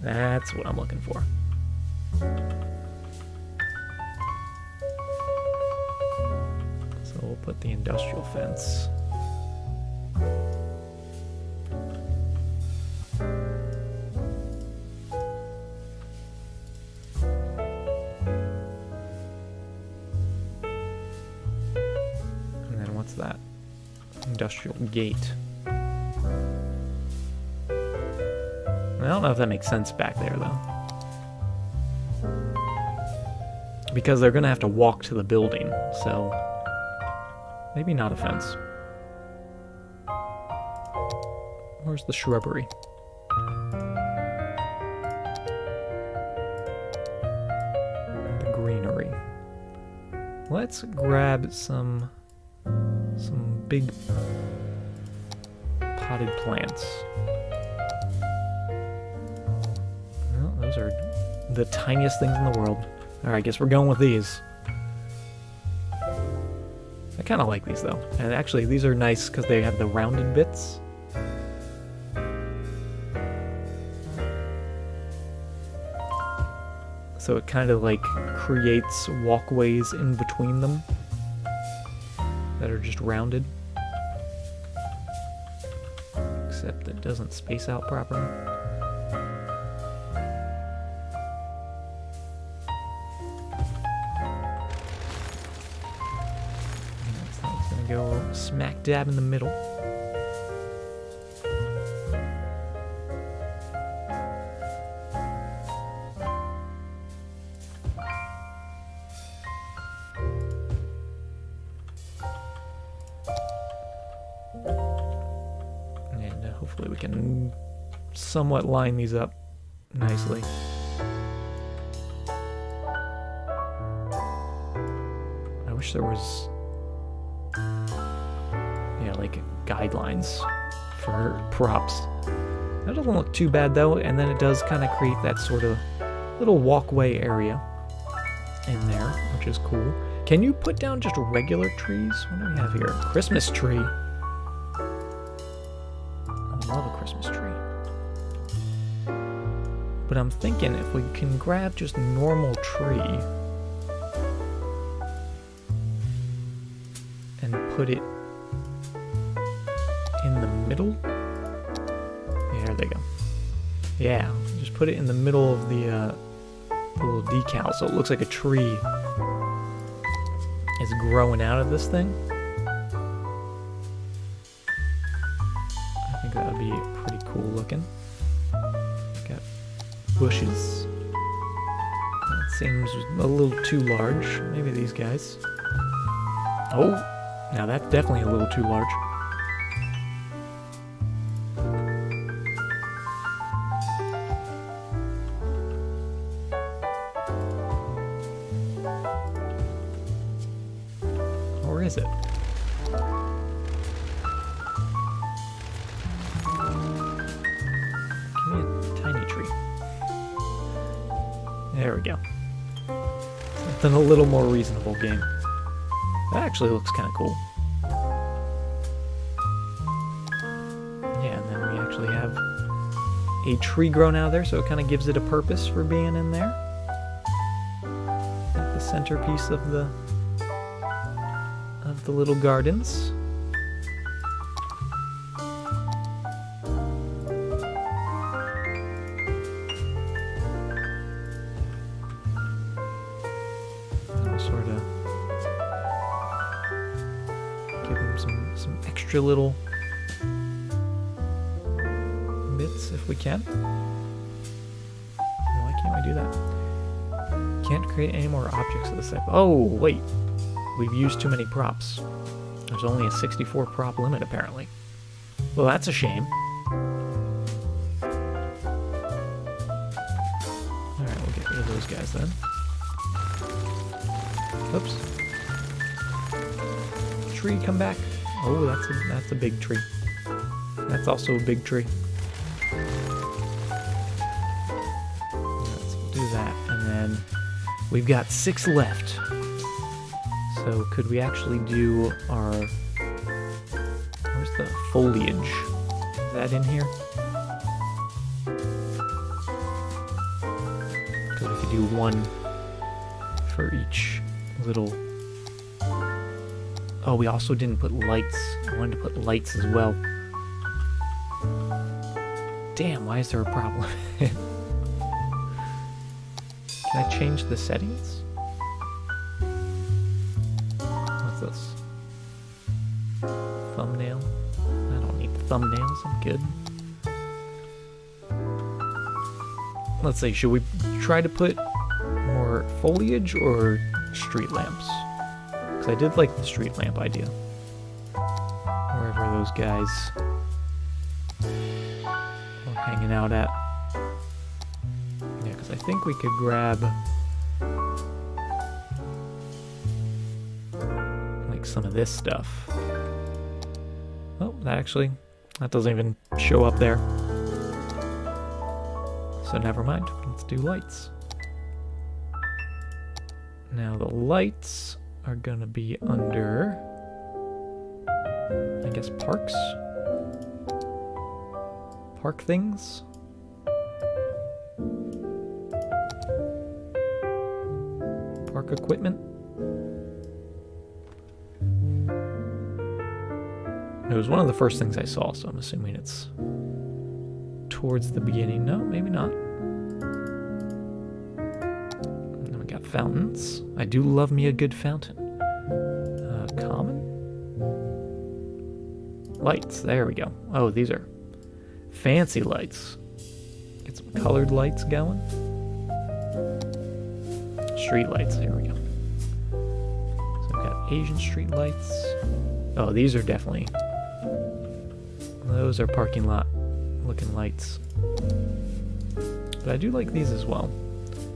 That's what I'm looking for. So we'll put the industrial fence. That industrial gate. I don't know if that makes sense back there though, because they're gonna have to walk to the building, so maybe not a fence. Where's the shrubbery? The greenery. Let's grab some big potted plants. Well, those are the tiniest things in the world. Alright, I guess we're going with these. I kind of like these though. And actually these are nice because they have the rounded bits. So it kind of like creates walkways in between them that are just rounded. Except it doesn't space out properly. It's gonna go smack dab in the middle. Hopefully we can somewhat line these up nicely. I wish there was, yeah, like guidelines for props. That doesn't look too bad though, and then it does kind of create that sort of little walkway area in there, which is cool. Can you put down just regular trees? What do we have here? Christmas tree. Love a Christmas tree. But I'm thinking if we can grab just normal tree and put it in the middle. Yeah, there they go. Yeah, just put it in the middle of the little decal so it looks like a tree is growing out of this thing. That would be pretty cool looking. Got bushes. That seems a little too large. Maybe these guys. Oh, now that's definitely a little too large. Or is it? There we go. Something a little more reasonable game. That actually looks kind of cool. Yeah, and then we actually have a tree grown out of there, so it kind of gives it a purpose for being in there. Like the centerpiece of of the little gardens. I'll sort of give them some extra little bits if we can. Why can't we do that? Can't create any more objects of this type. Oh, wait. We've used too many props. There's only a 64 prop limit, apparently. Well, that's a shame. Alright, we'll get rid of those guys then. Oops. Tree, come back. Oh, that's a big tree. That's also a big tree. Let's do that, and then we've got 6 left. So could we actually do our... Where's the foliage? Is that in here? Because we could do one for each little... Oh, we also didn't put lights. I wanted to put lights as well. Damn, why is there a problem? Can I change the settings? What's this? Thumbnail? I don't need the thumbnails, I'm good. Let's see, should we try to put more foliage or street lamps? Because I did like the street lamp idea. Wherever those guys are hanging out at. Yeah, because I think we could grab like some of this stuff. Oh, that doesn't even show up there. So never mind, let's do lights. Now the lights are gonna be under, I guess, parks? Park things? Park equipment? It was one of the first things I saw, so I'm assuming it's towards the beginning. No, maybe not. And then we got fountains. I do love me a good fountain. Common? Lights, there we go. Oh, these are fancy lights. Get some colored lights going. Street lights, there we go. So we've got Asian street lights. Oh, these are definitely... Those are parking lot looking lights. But I do like these as well.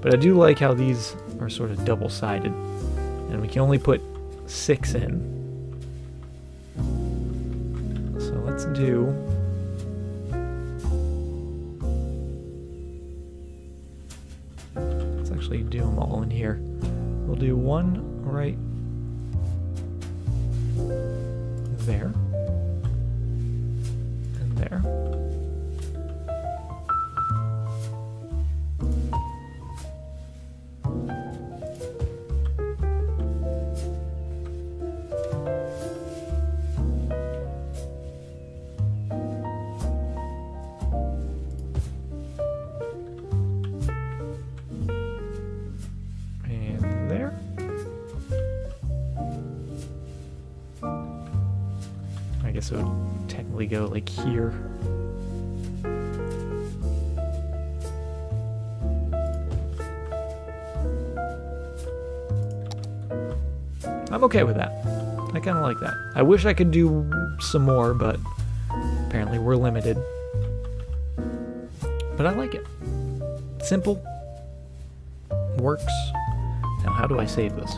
But I do like how these are sort of double-sided. And we can only put 6 in. So let's do... Let's actually do them all in here. We'll do one right there. And there. I guess it would technically go like here. I'm okay with that. I kind of like that. I wish I could do some more, but apparently we're limited. But I like it. Simple. Works. Now, how do I save this?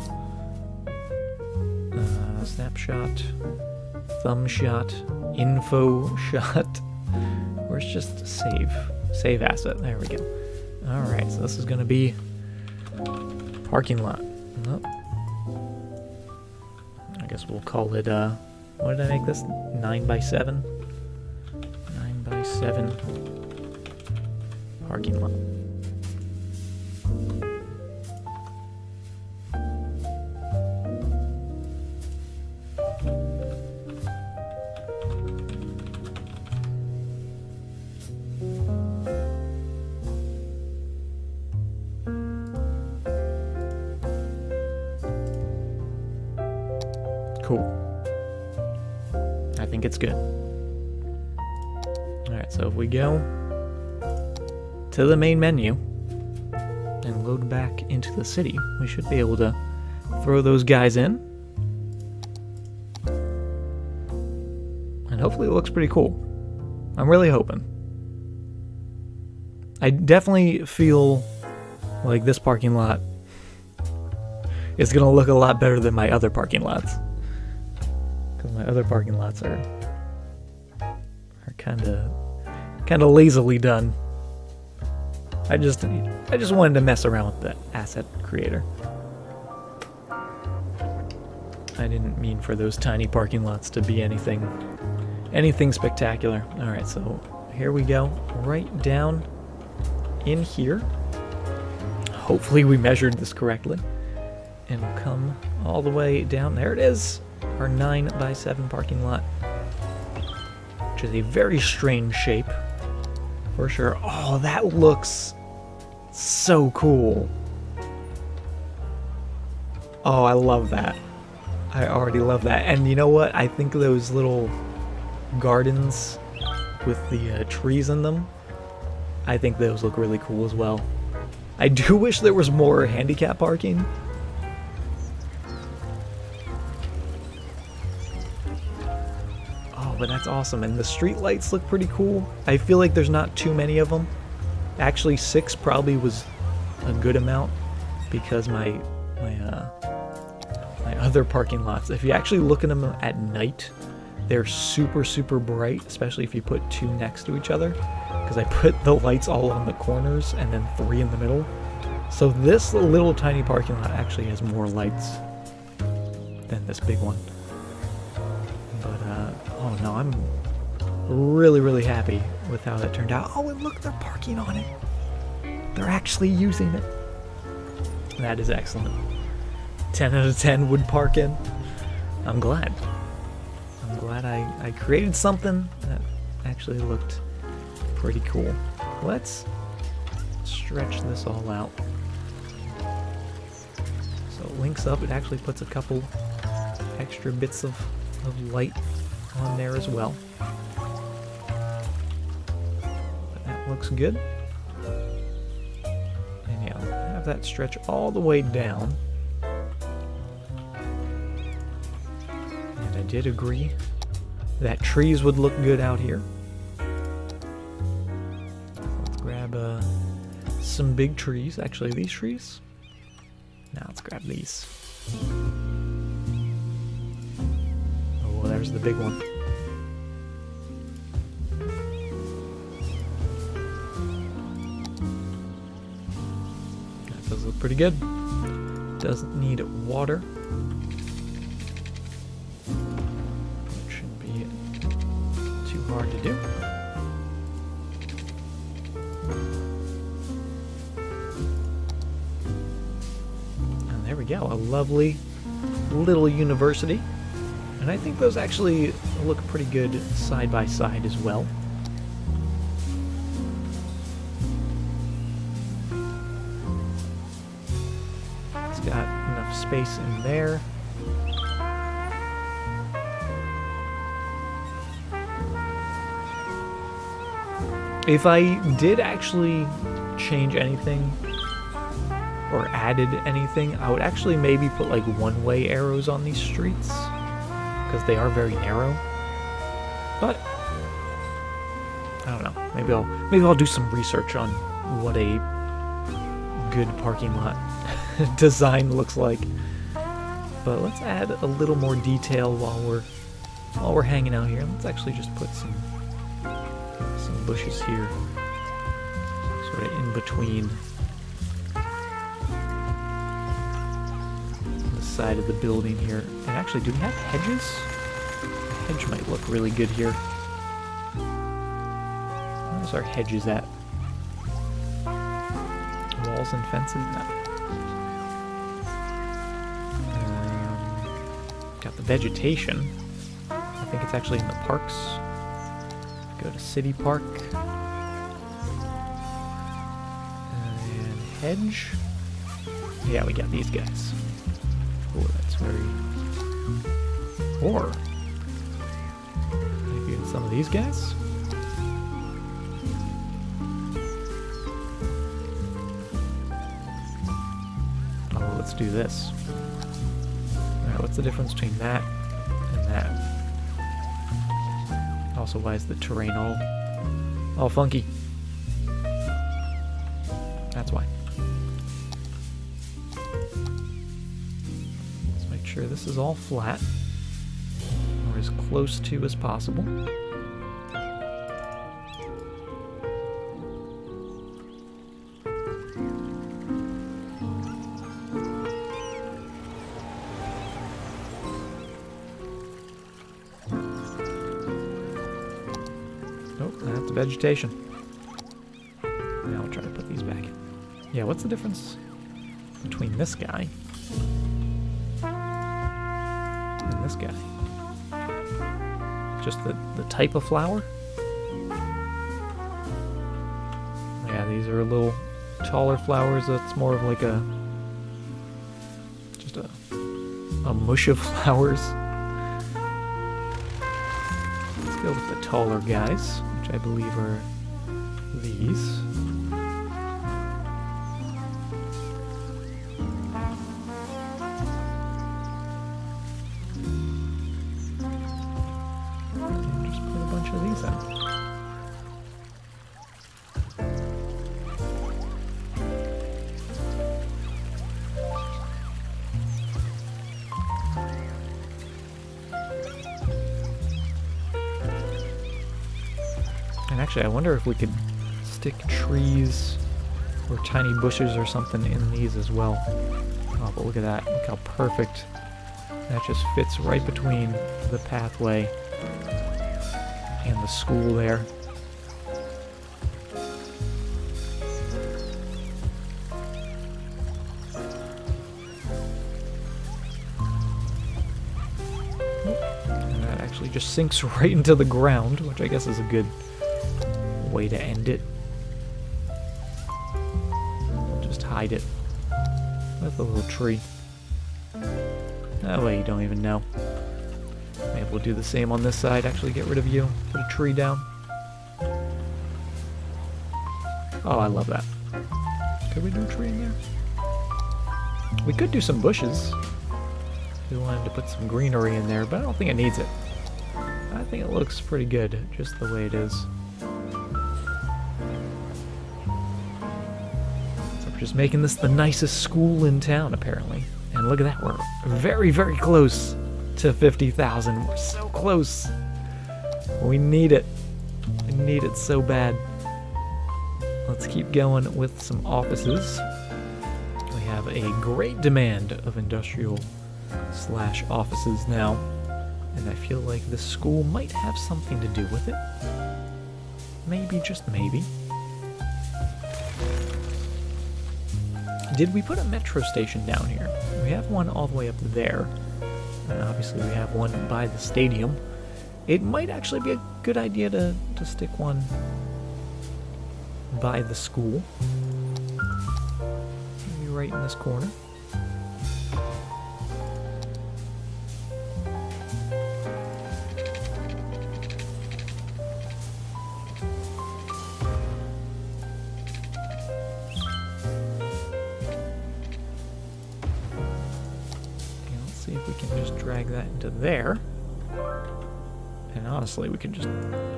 Snapshot. Thumb shot. Info shot. Where's just save? Save asset. There we go. Alright, so this is going to be parking lot. Oh. I guess we'll call it, what did I make this? 9x7? 9x7 parking lot. Cool. I think it's good. Alright, so if we go to the main menu and load back into the city, we should be able to throw those guys in. And hopefully it looks pretty cool. I'm really hoping. I definitely feel like this parking lot is going to look a lot better than my other parking lots. Because my other parking lots are kind of lazily done. I just wanted to mess around with the asset creator. I didn't mean for those tiny parking lots to be anything spectacular. All right, so here we go, right down in here. Hopefully we measured this correctly, and we'll come all the way down. There it is, our 9x7 parking lot, which is a very strange shape for sure. Oh, that looks so cool. Oh, I love that. I already love that. And you know what? I think those little gardens with the trees in them, I think those look really cool as well. I do wish there was more handicap parking. Oh, but that's awesome. And the street lights look pretty cool. I feel like there's not too many of them. Actually, 6 probably was a good amount, because my other parking lots, if you actually look at them at night, they're super, super bright, especially if you put 2 next to each other, because I put the lights all on the corners and then 3 in the middle. So this little tiny parking lot actually has more lights than this big one. But, oh no, I'm really, really happy with how that turned out. Oh, and look, they're parking on it. They're actually using it. That is excellent. 10 out of 10 would park in. I'm glad. I'm glad I created something that actually looked pretty cool. Let's stretch this all out. So it links up. It actually puts a couple extra bits of light on there as well. But that looks good. And yeah, I'll have that stretch all the way down. I did agree that trees would look good out here. Let's grab some big trees. Actually, these trees. Now let's grab these. Oh, well, there's the big one. That does look pretty good. Doesn't need water. Hard to do. And there we go, a lovely little university. And I think those actually look pretty good side by side as well. It's got enough space in there. If I did actually change anything or added anything, I would actually maybe put like one-way arrows on these streets, because they are very narrow. But I don't know. Maybe I'll do some research on what a good parking lot design looks like. But let's add a little more detail while we're hanging out here. Let's actually just put some bushes here, sort of in between the side of the building here. And actually, do we have hedges? The hedge might look really good here. Where's our hedges at? Walls and fences? No. Got the vegetation. I think it's actually in the parks. Go to City Park. And hedge. Yeah, we got these guys. Oh, that's Or maybe some of these guys? Oh, let's do this. Alright, what's the difference between that and that? Also, why is the terrain all funky? That's why. Let's make sure this is all flat, or as close to as possible. Nope, that's vegetation. Now I'll try to put these back in. Yeah, what's the difference between this guy and this guy? Just the type of flower? Yeah, these are a little taller flowers. That's more of like just a mush of flowers. Let's go with the taller guys, which I believe are these. And actually, I wonder if we could stick trees or tiny bushes or something in these as well. Oh, but look at that. Look how perfect. That just fits right between the pathway and the school there. And that actually just sinks right into the ground, which I guess is a good way to end it. We'll just hide it with a little tree. That way you don't even know. Maybe we'll do the same on this side. Actually get rid of you. Put a tree down. Oh, I love that. Could we do a tree in there? We could do some bushes. We wanted to put some greenery in there, but I don't think it needs it. I think it looks pretty good, just the way it is. So we're just making this the nicest school in town, apparently. And look at that, we're very, very close to 50,000. We're so close. We need it. We need it so bad. Let's keep going with some offices. We have a great demand of industrial/offices now. And I feel like this school might have something to do with it. Maybe, just maybe. Did we put a metro station down here? We have one all the way up there. And obviously we have one by the stadium. It might actually be a good idea to stick one by the school. Maybe right in this corner. See if we can just drag that into there. And honestly, we can just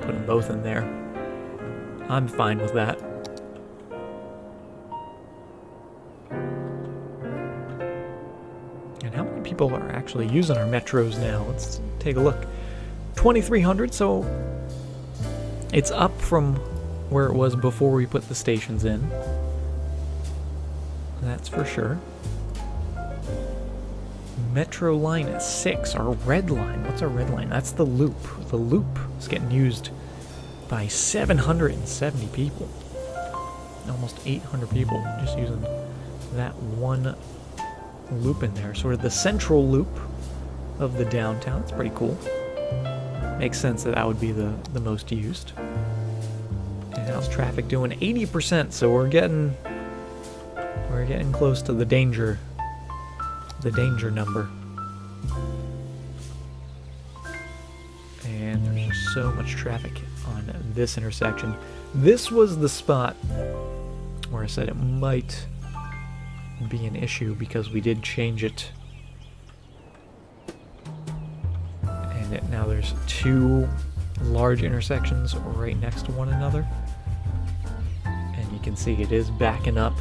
put them both in there. I'm fine with that. And how many people are actually using our metros now? Let's take a look. 2,300, so it's up from where it was before we put the stations in. That's for sure. Metro line at 6. Our red line. What's our red line? That's the loop. The loop is getting used by 770 people. Almost 800 people just using that one loop in there. Sort of the central loop of the downtown. It's pretty cool. Makes sense that that would be the most used. And how's traffic doing? 80%. So we're getting close to the danger number. so much traffic on this intersection. This was the spot where I said it might be an issue because we did change it. And now there's two large intersections right next to one another. And you can see it is backing up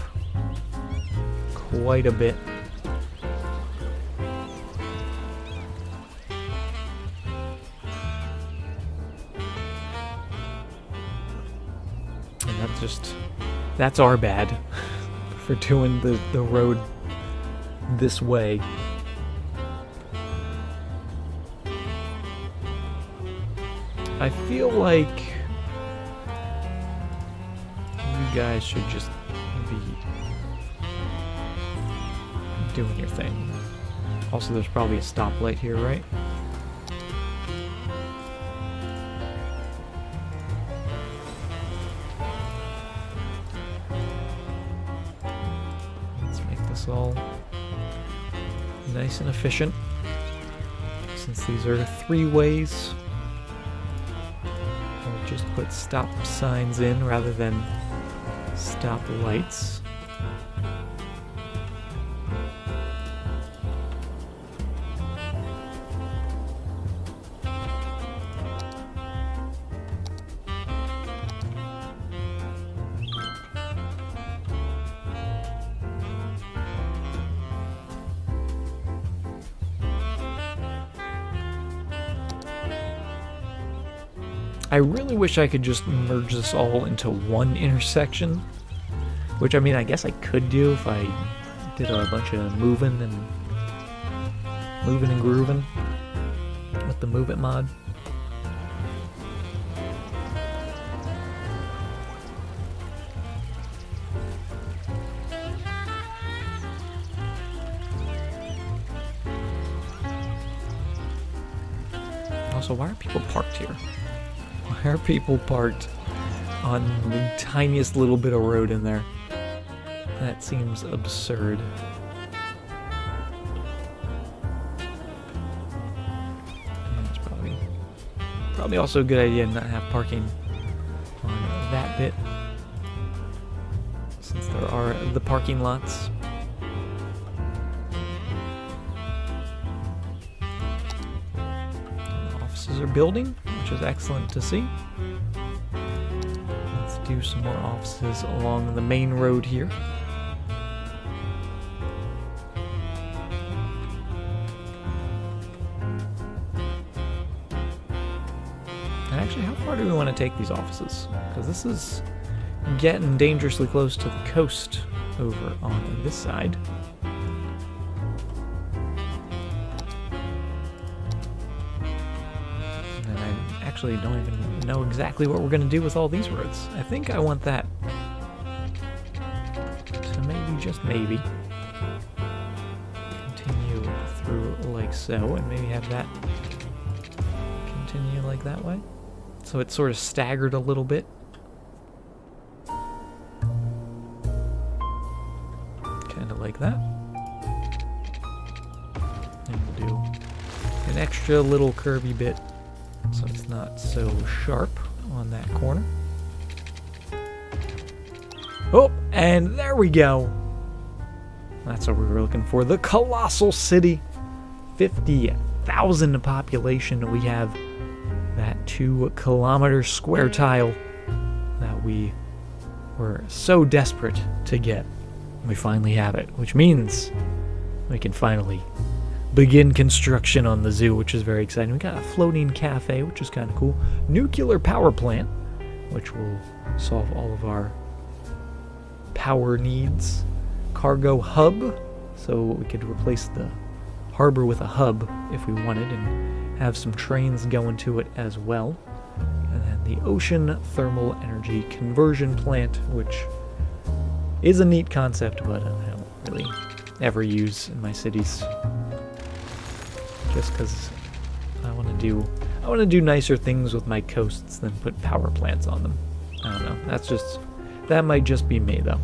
quite a bit. That's our bad for doing the road this way. I feel like you guys should just be doing your thing. Also, there's probably a stoplight here, right? All nice and efficient, since these are three ways. I'll just put stop signs in rather than stop lights. I really wish I could just merge this all into one intersection, which, I mean, I guess I could do if I did a bunch of moving and grooving with the Move It mod. Also, why are people parked here? Why are people parked on the tiniest little bit of road in there? That seems absurd. And it's probably also a good idea to not have parking on that bit, since there are the parking lots. Offices are building, which is excellent to see. Let's do some more offices along the main road here. And actually, how far do we want to take these offices? Because this is getting dangerously close to the coast over on this side. Actually don't even know exactly what we're going to do with all these roads. I think I want that to maybe, just maybe, continue through like so, and maybe have that continue like that way. So it's sort of staggered a little bit. Kind of like that. And we'll do an extra little curvy bit so it's not so sharp on that corner. Oh, and there we go. That's what we were looking for. The Colossal City. 50,000 population. We have that 2-kilometer square tile that we were so desperate to get. We finally have it, which means we can finally begin construction on the zoo, which is very exciting. We got a floating cafe, which is kind of cool. Nuclear power plant, which will solve all of our power needs. Cargo hub, so we could replace the harbor with a hub if we wanted, and have some trains going to it as well. And then the ocean thermal energy conversion plant, which is a neat concept, but I don't really ever use in my cities. Just because I want to do nicer things with my coasts than put power plants on them. I don't know. That might just be me, though.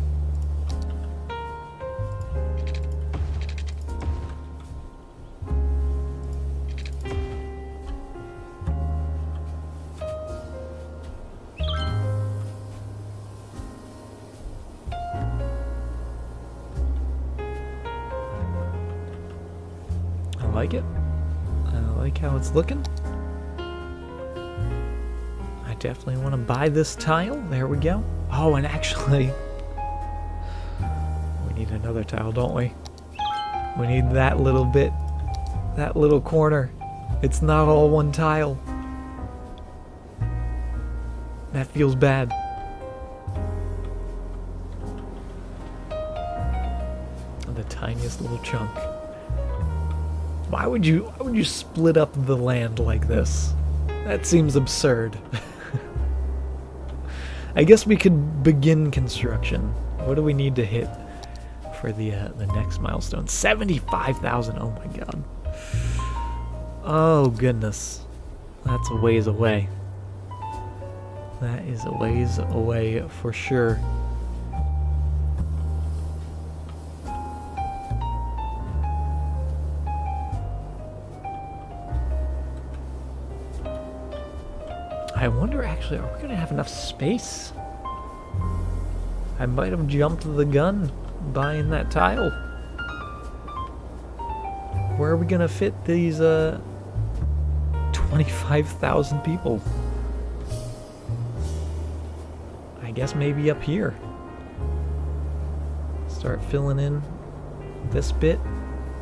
like it. I like how it's looking. I definitely want to buy this tile. There we go. Oh, and actually, we need another tile, don't we? We need that little bit, that little corner. It's not all one tile. That feels bad. The tiniest little chunk. Why would you split up the land like this? That seems absurd. I guess we could begin construction. What do we need to hit for the next milestone? 75,000. Oh my god. Oh goodness. That's a ways away. That is a ways away for sure. I wonder actually, are we going to have enough space? I might have jumped the gun buying that tile. Where are we going to fit these 25,000 people? I guess maybe up here. Start filling in this bit.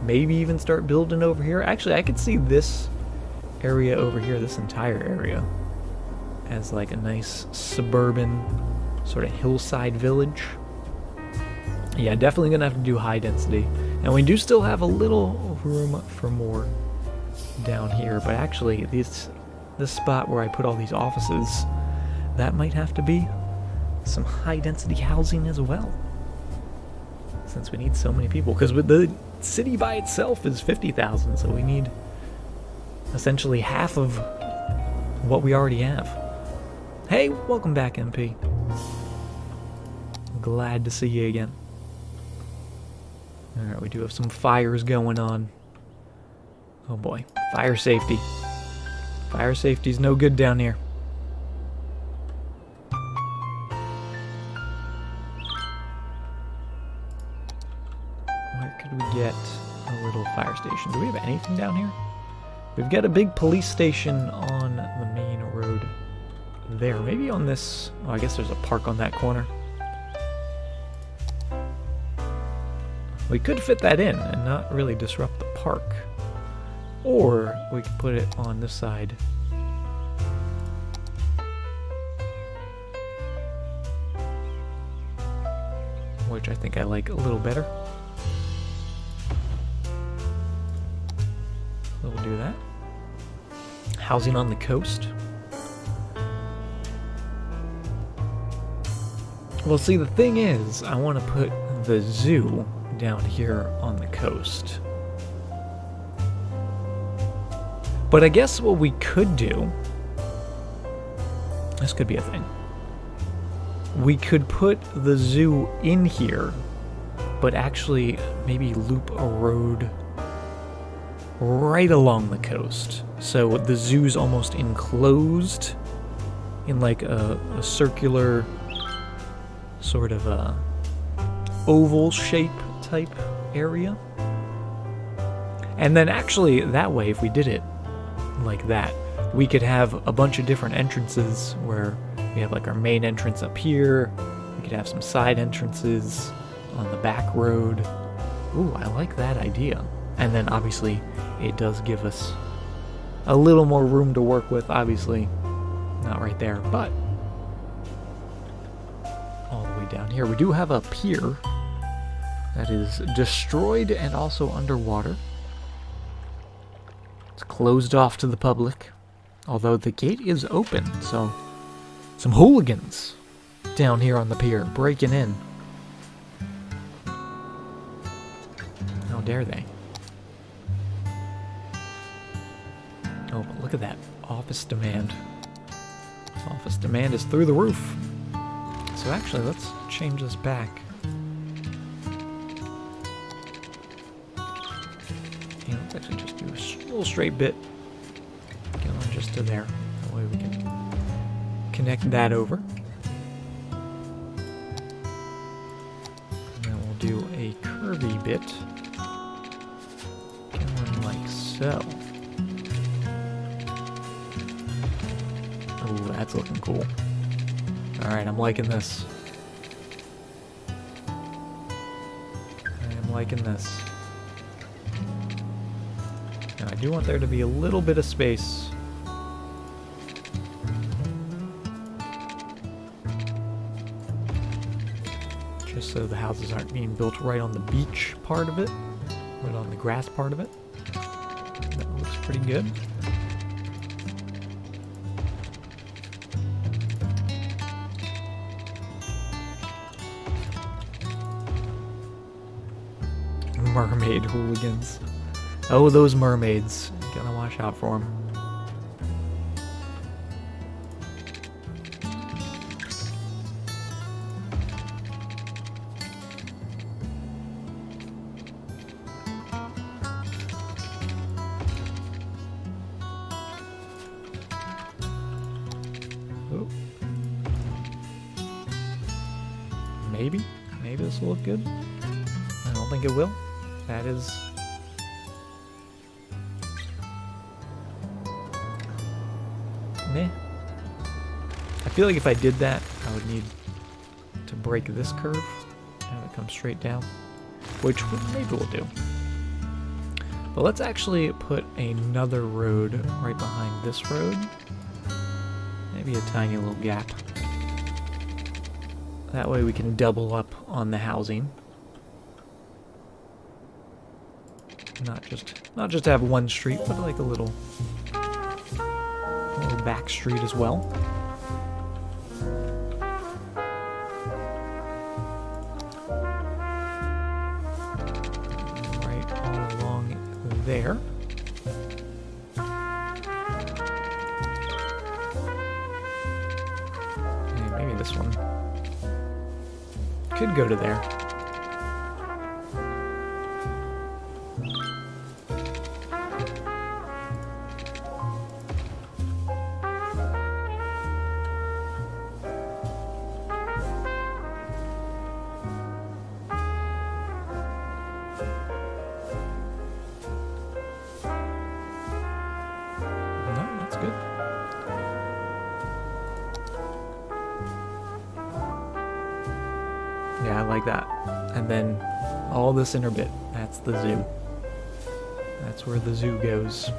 Maybe even start building over here. Actually, I could see this area over here, this entire area, as like a nice suburban sort of hillside village. Yeah, definitely gonna have to do high density. And we do still have a little room for more down here, but actually this spot where I put all these offices, that might have to be some high density housing as well, since we need so many people, because with the city by itself is 50,000, so we need essentially half of what we already have. Hey, welcome back, MP. Glad to see you again. Alright, we do have some fires going on. Oh boy, fire safety. Fire safety's no good down here. Where could we get a little fire station? Do we have anything down here? We've got a big police station on the main road there. Maybe on this... Oh, I guess there's a park on that corner. We could fit that in and not really disrupt the park. Or we could put it on this side. Which I think I like a little better. So we'll do that. Housing on the coast. Well, see, the thing is, I want to put the zoo down here on the coast. But I guess what we could do, this could be a thing. We could put the zoo in here, but actually maybe loop a road right along the coast. So the zoo's almost enclosed in like a circular sort of a oval shape type area. And then actually that way, if we did it like that, we could have a bunch of different entrances where we have like our main entrance up here. We could have some side entrances on the back road. Ooh, I like that idea. And then obviously it does give us a little more room to work with. Obviously not right there, but all the way down here. We do have a pier that is destroyed and also underwater. It's closed off to the public, although the gate is open, so some hooligans down here on the pier breaking in. How dare they? Oh, but look at that. Office demand. Office demand is through the roof. So actually, let's change this back. Yeah, let's actually just do a little straight bit. Get on just to there. That way we can connect that over. And then we'll do a curvy bit. Going like So. Ooh, that's looking cool. Alright, I'm liking this. I'm liking this. Now, I do want there to be a little bit of space. Just so the houses aren't being built right on the beach part of it, right on the grass part of it. That looks pretty good. Mermaid hooligans. Oh, those mermaids. Gotta watch out for them. Oh. Maybe this will look good. I don't think it will. That is... meh. I feel like if I did that, I would need to break this curve, have it come straight down, which maybe we'll do. But let's actually put another road right behind this road. Maybe a tiny little gap. That way we can double up on the housing. Not just have one street, but like a little back street as well. Right all along there. And maybe this one could go to there. Good. Yeah, I like that. And then all this inner bit, that's the zoo. That's where the zoo goes.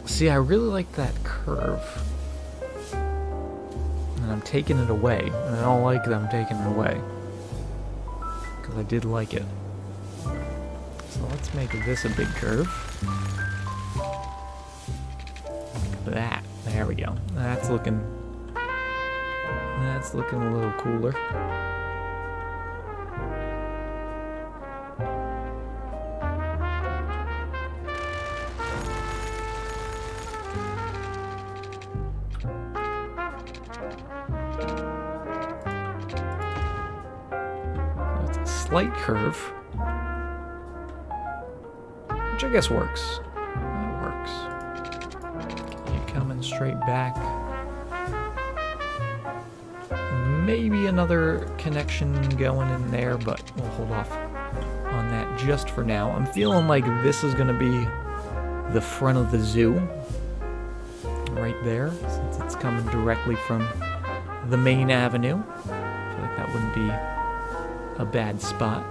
See, I really like that curve. And I'm taking it away. And I don't like that I'm taking it away. Because I did like it. So let's make this a big curve. Like that. There we go. That's looking a little cooler. Slight curve, which I guess works. That works. You coming straight back. Maybe another connection going in there, but we'll hold off on that just for now. I'm feeling like this is going to be the front of the zoo, right there, since it's coming directly from the main avenue. I feel like that wouldn't be a bad spot.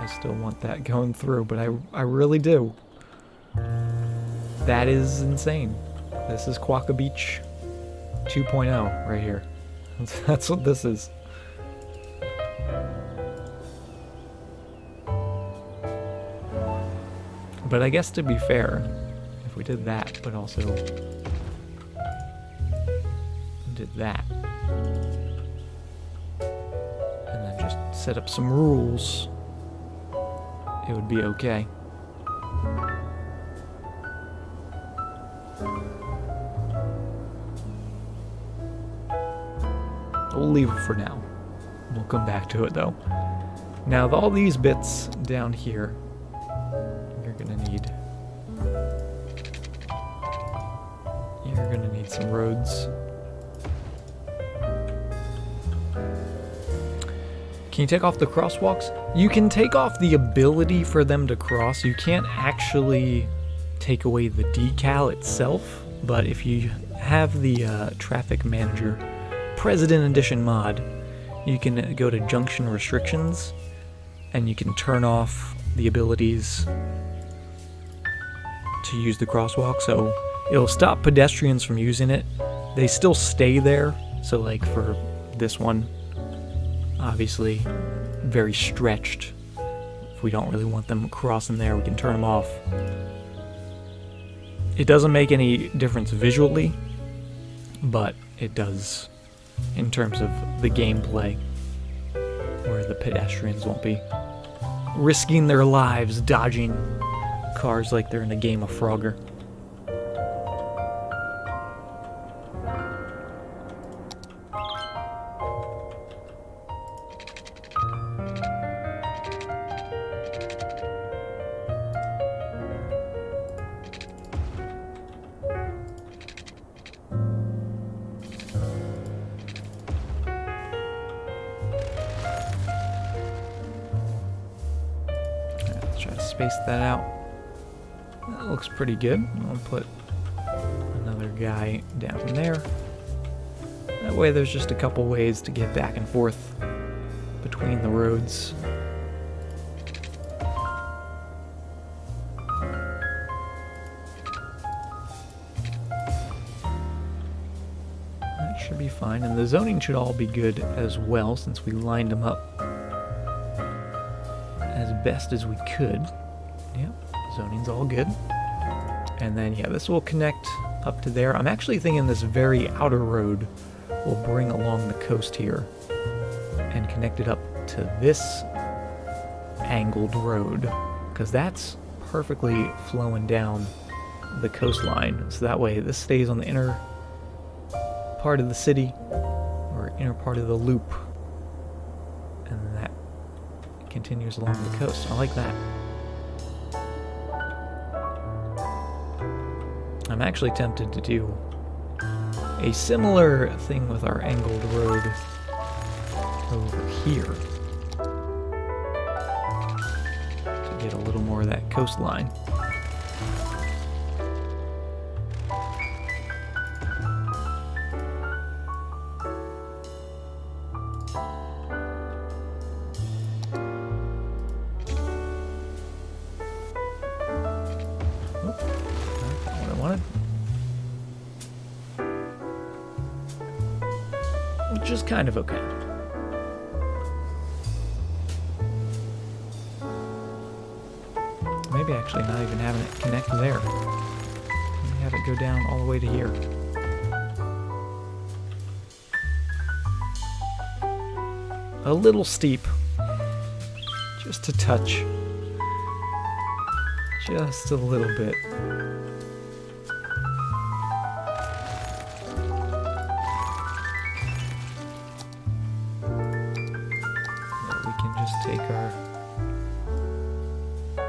I still want that going through, but I really do. That is insane. This is Quokka Beach 2.0 right here. That's what this is. But I guess to be fair, if we did that, but also did that, and then just set up some rules, it would be okay. We'll leave it for now. We'll come back to it though. Now, with all these bits down here, you're gonna need some roads. Can you take off the crosswalks? You can take off the ability for them to cross. You can't actually take away the decal itself, but if you have the traffic manager President Edition mod, you can go to junction restrictions and you can turn off the abilities to use the crosswalk, so it'll stop pedestrians from using it. They still stay there, so like for this one, obviously very stretched. If we don't really want them crossing there, we can turn them off. It doesn't make any difference visually, but it does in terms of the gameplay, where the pedestrians won't be risking their lives dodging cars like they're in a game of Frogger. Space that out. That looks pretty good. I'll put another guy down there. That way there's just a couple ways to get back and forth between the roads. That should be fine, and the zoning should all be good as well, since we lined them up as best as we could. Yep, zoning's all good. And then, yeah, this will connect up to there. I'm actually thinking this very outer road will bring along the coast here and connect it up to this angled road, because that's perfectly flowing down the coastline. So that way this stays on the inner part of the city, or inner part of the loop, and then that continues along the coast. I like that. I'm actually tempted to do a similar thing with our angled road over here to get a little more of that coastline. Which is kind of okay. Maybe actually not even having it connect there. Maybe have it go down all the way to here. A little steep. Just a touch. Just a little bit. Take our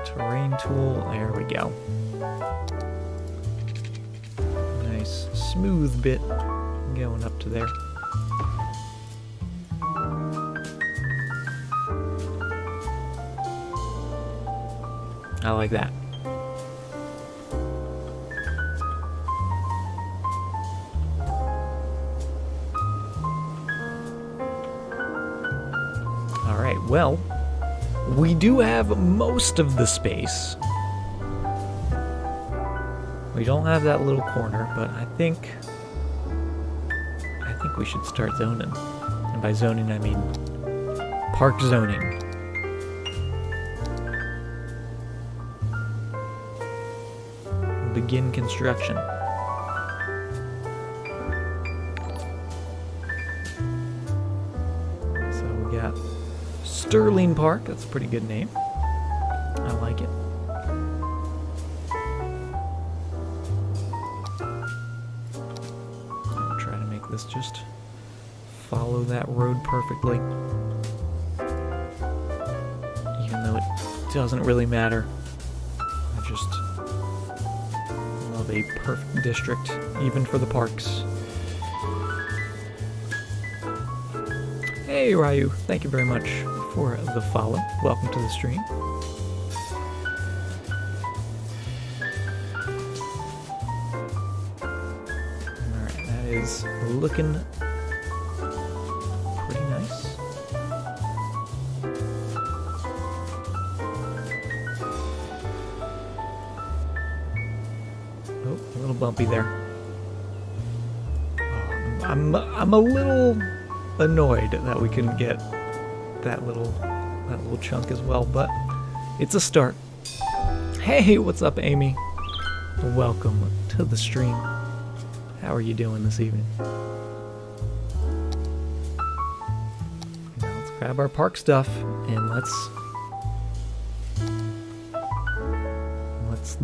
terrain tool, there we go. Nice smooth bit going up to there. I like that. Alright, well, We do have most of the space. We don't have that little corner, but I think we should start zoning. And by zoning, I mean park zoning. Begin construction. So we got Sterling Park. That's a pretty good name. I like it. I'll try to make this just follow that road perfectly. Even though it doesn't really matter. I just love a perfect district, even for the parks. Hey Ryu, thank you very much for the follow. Welcome to the stream. Alright, that is looking pretty nice. Oh, a little bumpy there. Oh, I'm a little annoyed that we couldn't get that little chunk as well, but it's a start. Hey, what's up, Amy? Welcome to the stream. How are you doing this evening? Now let's grab our park stuff and let's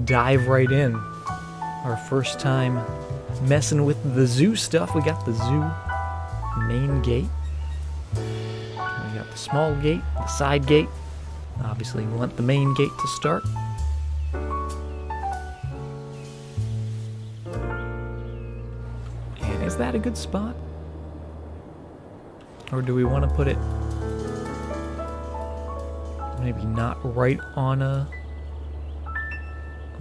dive right in. Our first time messing with the zoo stuff. We got the zoo main gate. We got the small gate, the side gate. Obviously, we want the main gate to start. And is that a good spot? Or do we want to put it maybe not right on a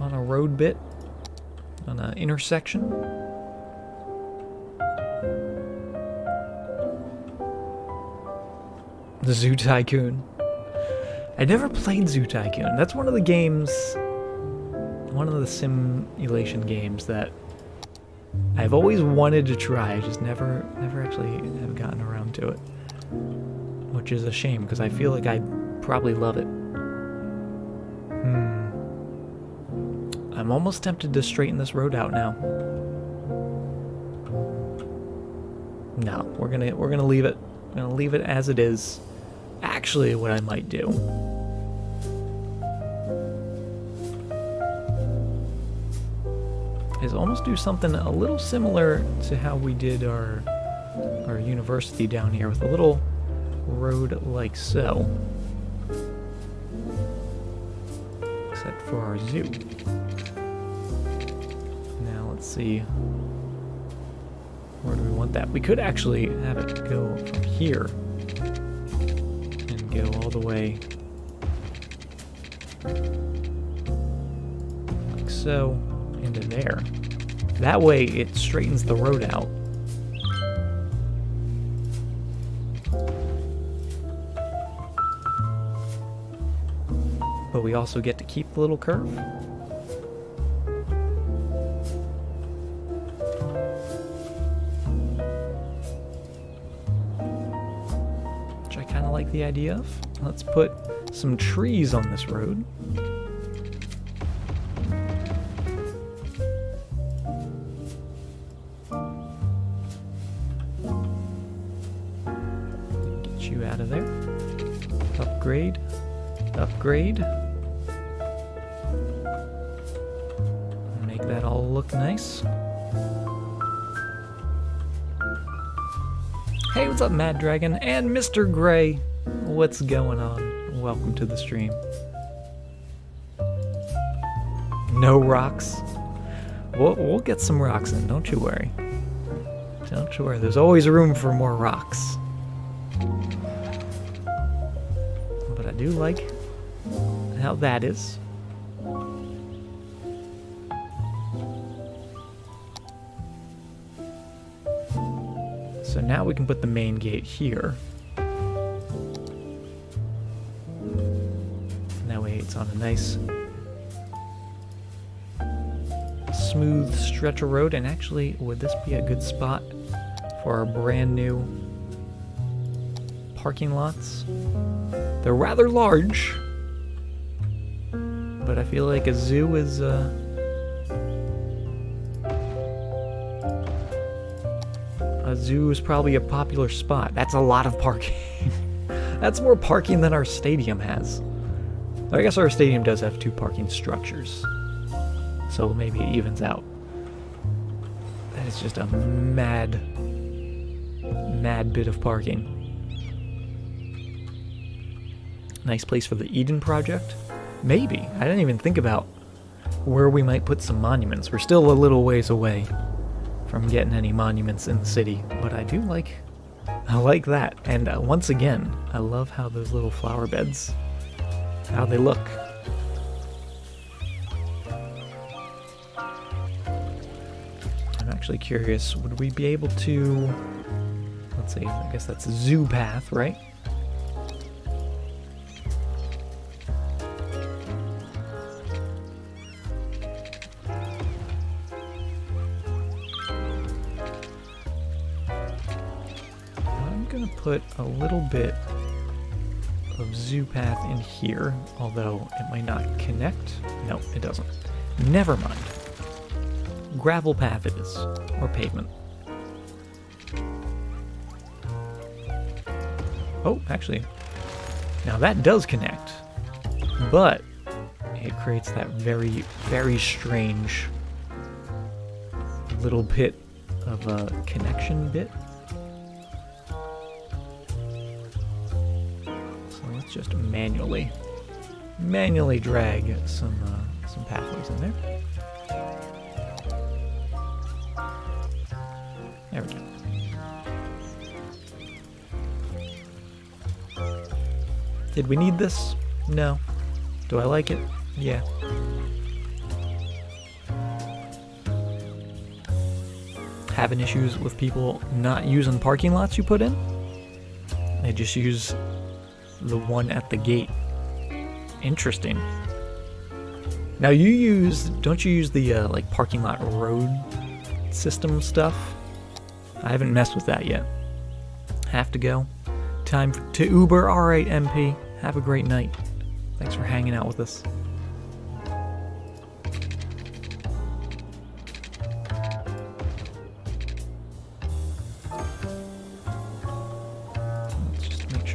road bit, on an intersection? The Zoo Tycoon. I never played Zoo Tycoon. That's one of the games, one of the simulation games that I've always wanted to try. I just never actually have gotten around to it, which is a shame because I feel like I'd probably love it. I'm almost tempted to straighten this road out now. No, we're gonna leave it. We're gonna leave it as it is. Actually, what I might do is almost do something a little similar to how we did our university down here, with a little road like so, except for our zoo. Now let's see, where do we want that? We could actually have it go from here and go all the way like so into there. That way it straightens the road out. But we also get to keep the little curve. Which I kind of like the idea of. Let's put some trees on this road. Get you out of there. Upgrade. Upgrade. Make that all look nice. Hey, what's up, Mad Dragon? And Mr. Gray. What's going on? Welcome to the stream. No rocks? We'll get some rocks in, don't you worry. Don't you worry, there's always room for more rocks. But I do like how that is. So now we can put the main gate here. on a nice smooth stretch of road. And actually, would this be a good spot for our brand new parking lots? They're rather large, but I feel like a zoo is probably a popular spot. That's a lot of parking. That's more parking than our stadium has. I guess our stadium does have 2 parking structures, so maybe it evens out. That is just a mad bit of parking. Nice place for the Eden project? Maybe. I didn't even think about where we might put some monuments. We're still a little ways away from getting any monuments in the city, but I like that. And once again, I love how those little flower beds, how they look. I'm actually curious, would we be able to, let's see, I guess that's a zoo path, right? Put a little bit of zoo path in here, although it might not connect. No, it doesn't. Never mind. Gravel path it is, or pavement. Oh, actually, now that does connect, but it creates that very, very strange little bit of a connection bit. Just manually drag some pathways in there. There we go. Did we need this? No. Do I like it? Yeah. Having issues with people not using parking lots you put in? They just use the one at the gate. Interesting. Now don't you use the like parking lot road system stuff? I haven't messed with that yet. Have to go. Time to Uber. All right, MP. Have a great night. Thanks for hanging out with us.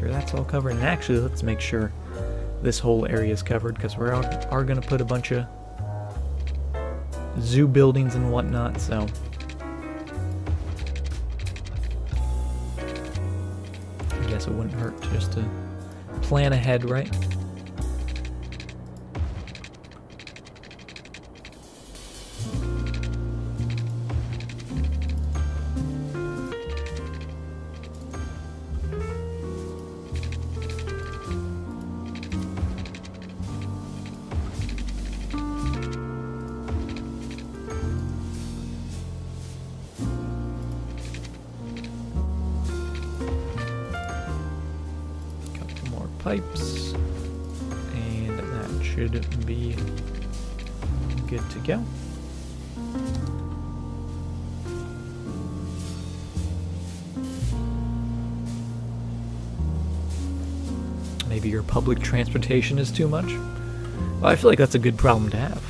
That's all covered, and actually let's make sure this whole area is covered, because we are going to put a bunch of zoo buildings and whatnot, so I guess it wouldn't hurt just to plan ahead, right? Pipes, and that should be good to go. Maybe your public transportation is too much? Well, I feel like that's a good problem to have.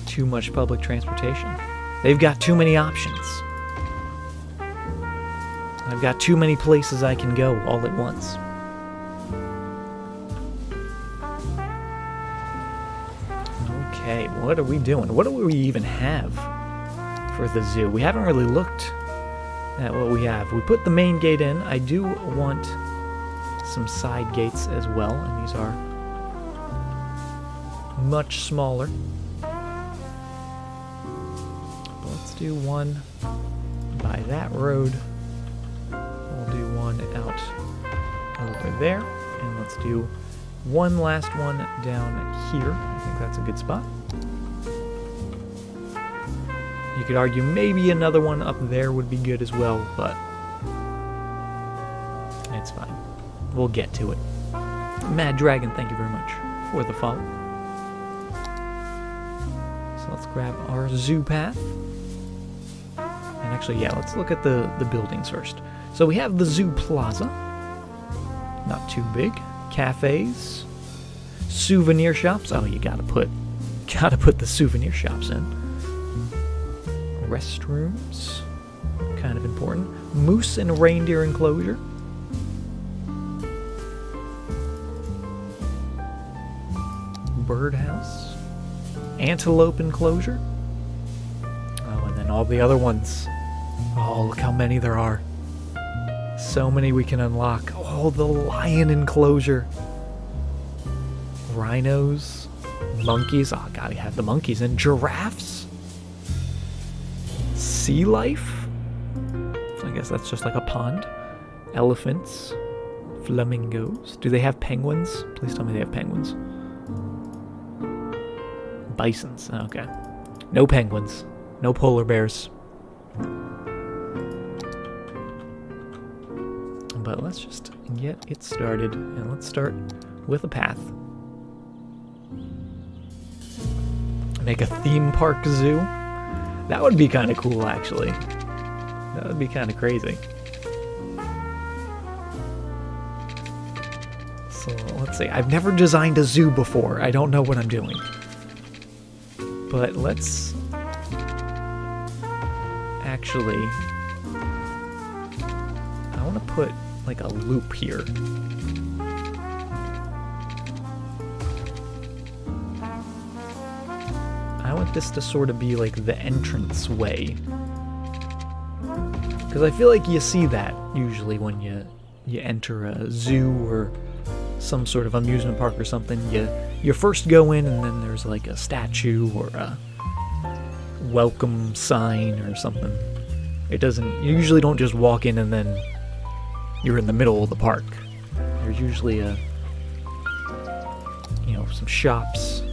Too much public transportation. They've got too many options. I've got too many places I can go all at once. Okay, what are we doing? What do we even have for the zoo? We haven't really looked at what we have. We put the main gate in. I do want some side gates as well, and these are much smaller. But let's do one by that road. Do one out over there, and let's do one last one down here. I think that's a good spot. You could argue maybe another one up there would be good as well, but it's fine. We'll get to it. Mad Dragon, thank you very much for the follow. So let's grab our zoo path. And actually, yeah, let's look at the buildings first. So we have the Zoo Plaza. Not too big. Cafes. Souvenir shops. Oh, you gotta put the souvenir shops in. Restrooms. Kind of important. Moose and reindeer enclosure. Birdhouse. Antelope enclosure. Oh, and then all the other ones. Oh, look how many there are. So many we can unlock. Oh, the lion enclosure. Rhinos. Monkeys. Oh, gotta have the monkeys. And giraffes. Sea life. I guess that's just like a pond. Elephants. Flamingos. Do they have penguins? Please tell me they have penguins. Bisons. Okay. No penguins. No polar bears. But let's just get it started, and let's start with a path. Make a theme park zoo. That would be kind of cool, actually. That would be kind of crazy. So let's see. I've never designed a zoo before. I don't know what I'm doing. But let's actually... I want to put like a loop here. I want this to sort of be like the entrance way. Because I feel like you see that usually when you enter a zoo or some sort of amusement park or something. You first go in and then there's like a statue or a welcome sign or something. It doesn't, you usually don't just walk in and then you're in the middle of the park. There's usually some shops,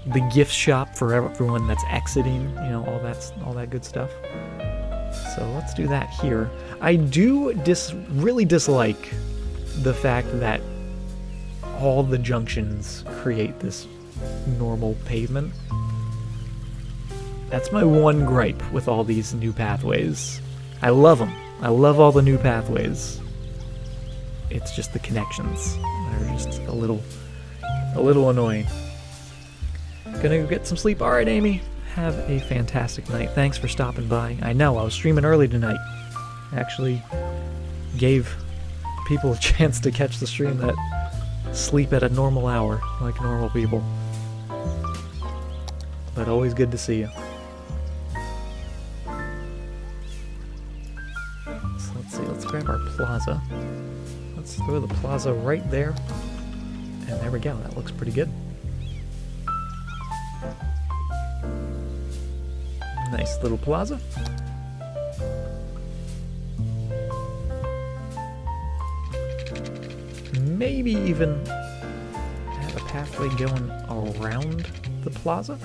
the gift shop for everyone that's exiting, all that good stuff. So let's do that here. I do really dislike the fact that all the junctions create this normal pavement. That's my one gripe with all these new pathways. I love them. I love all the new pathways. It's just the connections. They're just a little annoying. Gonna go get some sleep. All right, Amy. Have a fantastic night. Thanks for stopping by. I know, I was streaming early tonight. Actually gave people a chance to catch the stream that sleep at a normal hour, like normal people. But always good to see you. So let's see, let's grab our plaza. Let's throw the plaza right there. And there we go, that looks pretty good. Nice little plaza. Maybe even have a pathway going around the plaza.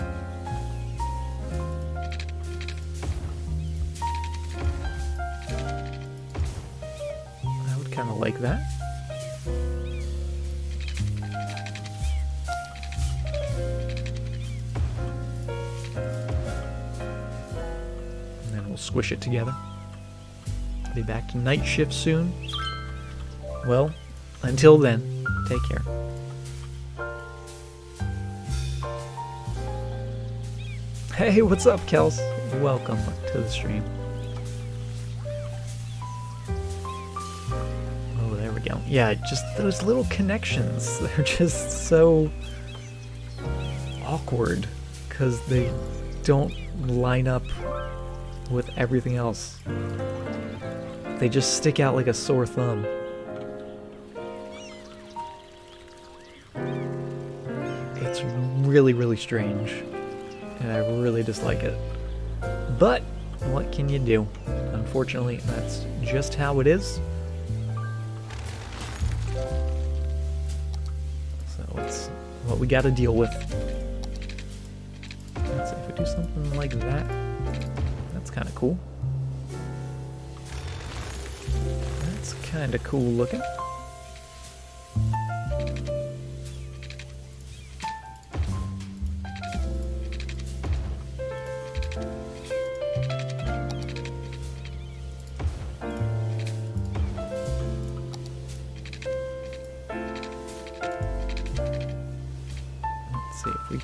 I would kind of like that. Squish it together. Be back to night shift soon. Well, until then, take care. Hey, what's up, Kels? Welcome to the stream. Oh, there we go. Yeah, just those little connections. They're just so awkward because they don't line up with everything else. They just stick out like a sore thumb. It's really, really strange, and I really dislike it. But what can you do? Unfortunately, that's just how it is. So it's what we gotta deal with. Let's see if we do something like that. Kind of cool. That's kind of cool looking.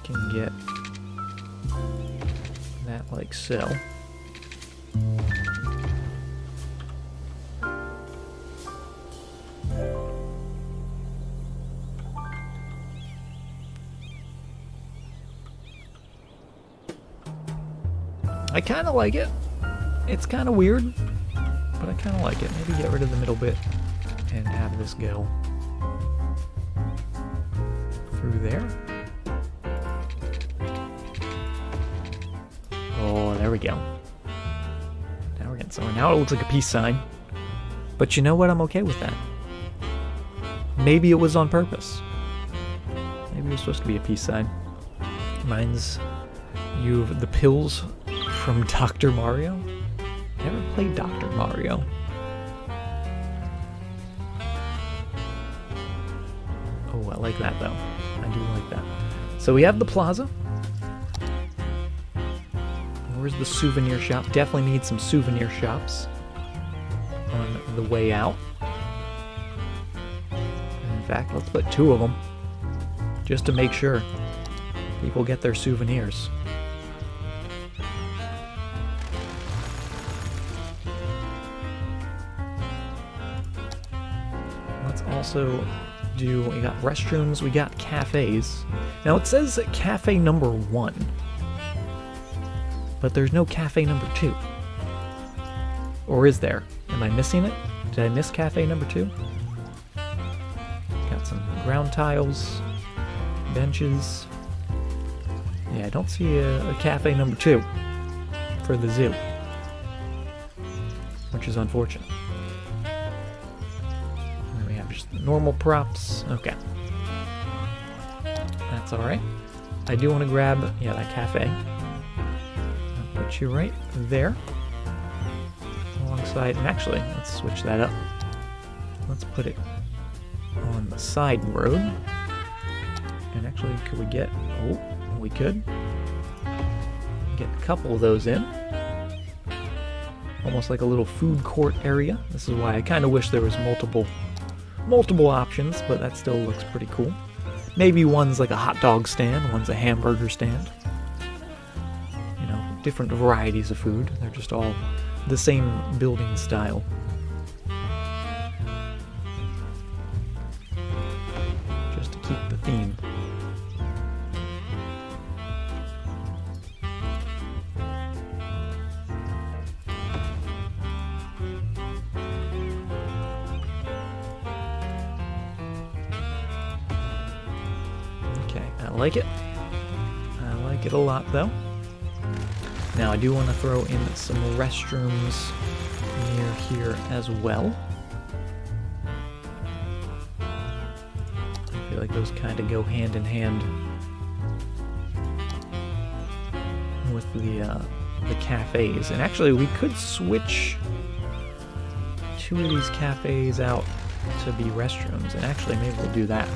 can get that like so. I kind of like it. It's kind of weird, but I kind of like it. Maybe get rid of the middle bit and have this go through there. Oh, there we go. Now we're getting somewhere. Now it looks like a peace sign. But you know what? I'm okay with that. Maybe it was on purpose. Maybe it was supposed to be a peace sign. Reminds you of the pills from Dr. Mario. Never played Dr. Mario. Oh, I like that though. I do like that. So we have the plaza. Where's the souvenir shop? Definitely need some souvenir shops on the way out. In fact, let's put 2 of them just to make sure people get their souvenirs. Let's also do, we got restrooms, we got cafes. Now it says cafe number 1. But there's no cafe number 2. Or is there? Am I missing it? Did I miss cafe number 2? Got some ground tiles, benches. Yeah, I don't see a cafe number 2 for the zoo, which is unfortunate. And then we have just normal props. Okay. That's alright. I do want to grab, yeah, that cafe. Put you right there alongside, and actually let's switch that up. Let's put it on the side road. And actually, could we get, oh, we could get a couple of those in, almost like a little food court area. This is why I kind of wish there was multiple options, but that still looks pretty cool. Maybe one's like a hot dog stand, one's a hamburger stand. Different varieties of food. They're just all the same building style. Just to keep the theme. Okay, I like it. I like it a lot though. Now I do want to throw in some restrooms near here as well. I feel like those kind of go hand in hand with the cafes. And actually we could switch 2 of these cafes out to be restrooms. And actually maybe we'll do that.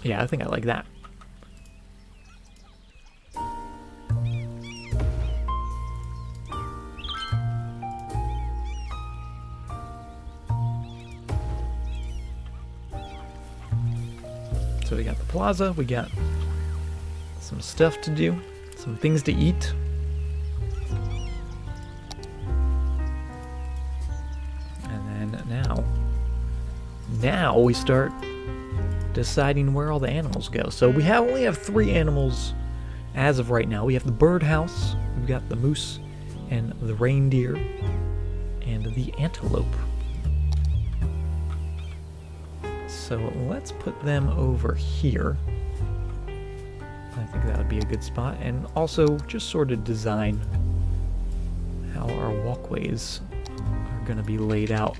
Yeah, I think I like that. So we got the plaza, we got some stuff to do, some things to eat. And then now we start deciding where all the animals go. So we only have 3 animals as of right now. We have the birdhouse, we've got the moose and the reindeer and the antelope. So let's put them over here. I think that would be a good spot. And also just sort of design how our walkways are going to be laid out.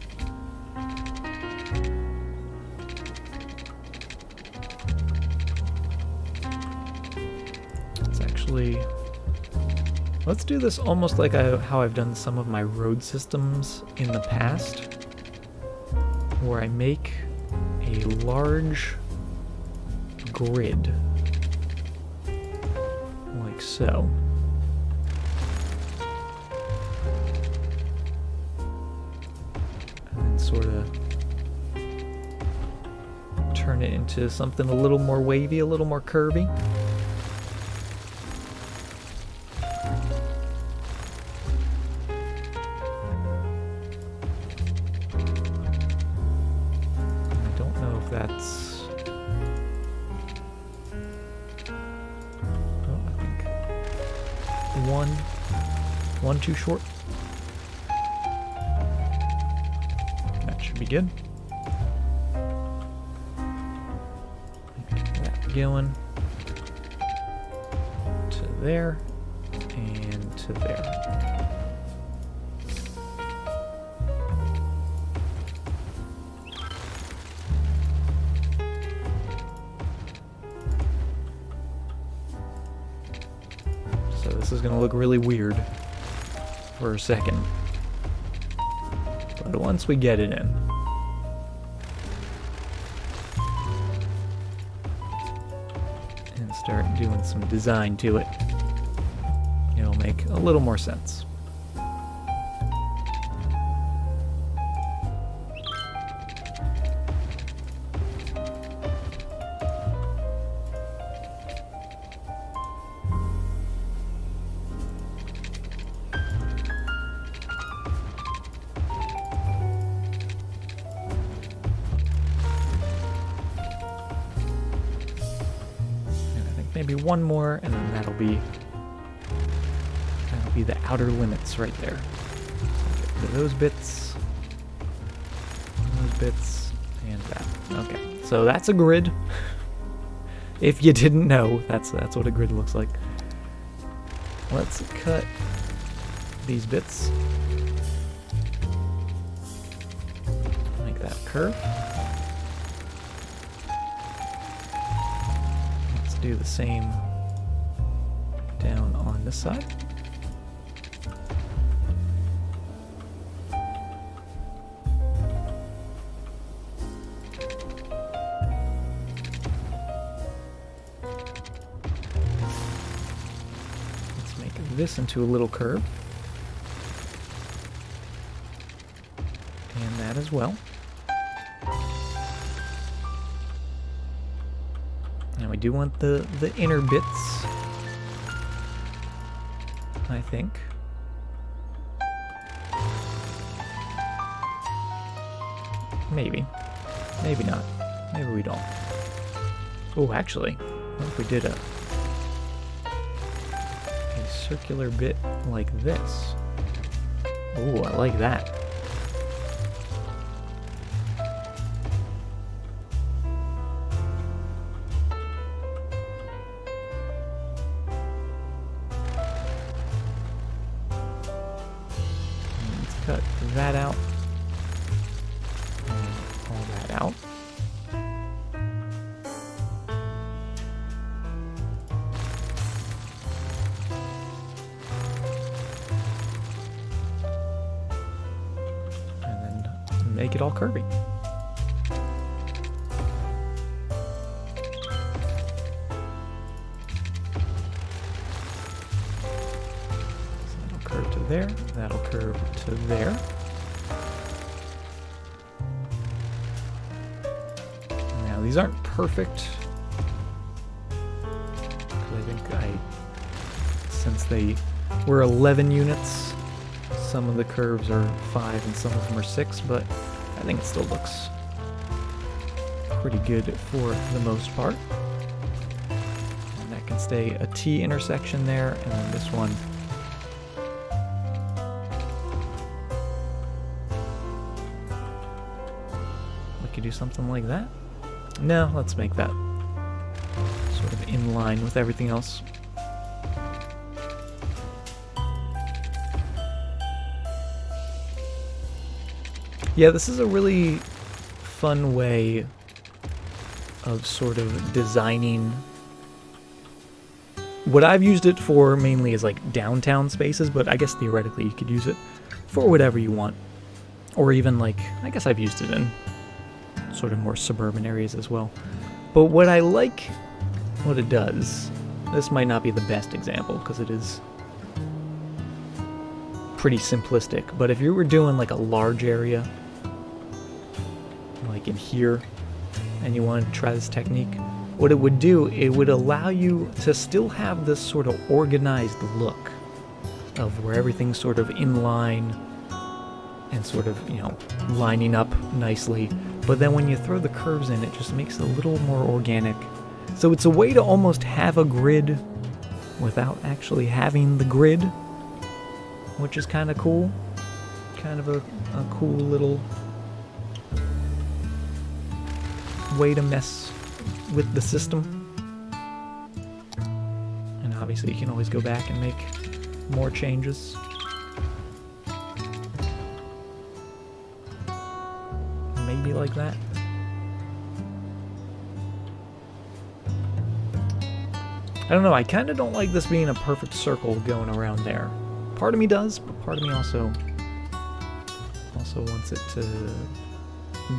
Let's do this almost like how I've done some of my road systems in the past, where I make a large grid, like so. And sort of turn it into something a little more wavy, a little more curvy. I don't know if that's... Oh, I think one too short. That should be good. Going to there and to there. So this is going to look really weird for a second, but once we get it in, start doing some design to it, it'll make a little more sense. Maybe one more, and then that'll be the outer limits right there. So get rid of those bits, and that. Okay, so that's a grid. If you didn't know, that's what a grid looks like. Let's cut these bits. Make that a curve. Do the same down on this side. Let's make this into a little curve. And that as well. And we do want the inner bits, I think. Maybe. Maybe not. Maybe we don't. Oh, actually, what if we did a circular bit like this? Oh, I like that. Cut that out, and all that out. And then make it all curvy. Curve to there, that'll curve to there. Now these aren't perfect. I think since they were 11 units, some of the curves are 5 and some of them are 6, but I think it still looks pretty good for the most part. And that can stay a T intersection there, and then this one do something like that. No, let's make that sort of in line with everything else. Yeah, this is a really fun way of sort of designing. What I've used it for mainly is like downtown spaces, but I guess theoretically you could use it for whatever you want. Or even like, I guess I've used it in sort of more suburban areas as well. But what I like, what it does, this might not be the best example because it is pretty simplistic, but if you were doing like a large area like in here, and you want to try this technique, what it would do, it would allow you to still have this sort of organized look of where everything's sort of in line and sort of, you know, lining up nicely. But then when you throw the curves in, it just makes it a little more organic. So it's a way to almost have a grid without actually having the grid, which is kind of cool. Kind of a cool little way to mess with the system. And obviously you can always go back and make more changes. Maybe like that. I don't know, I kind of don't like this being a perfect circle going around there. Part of me does, but part of me also wants it to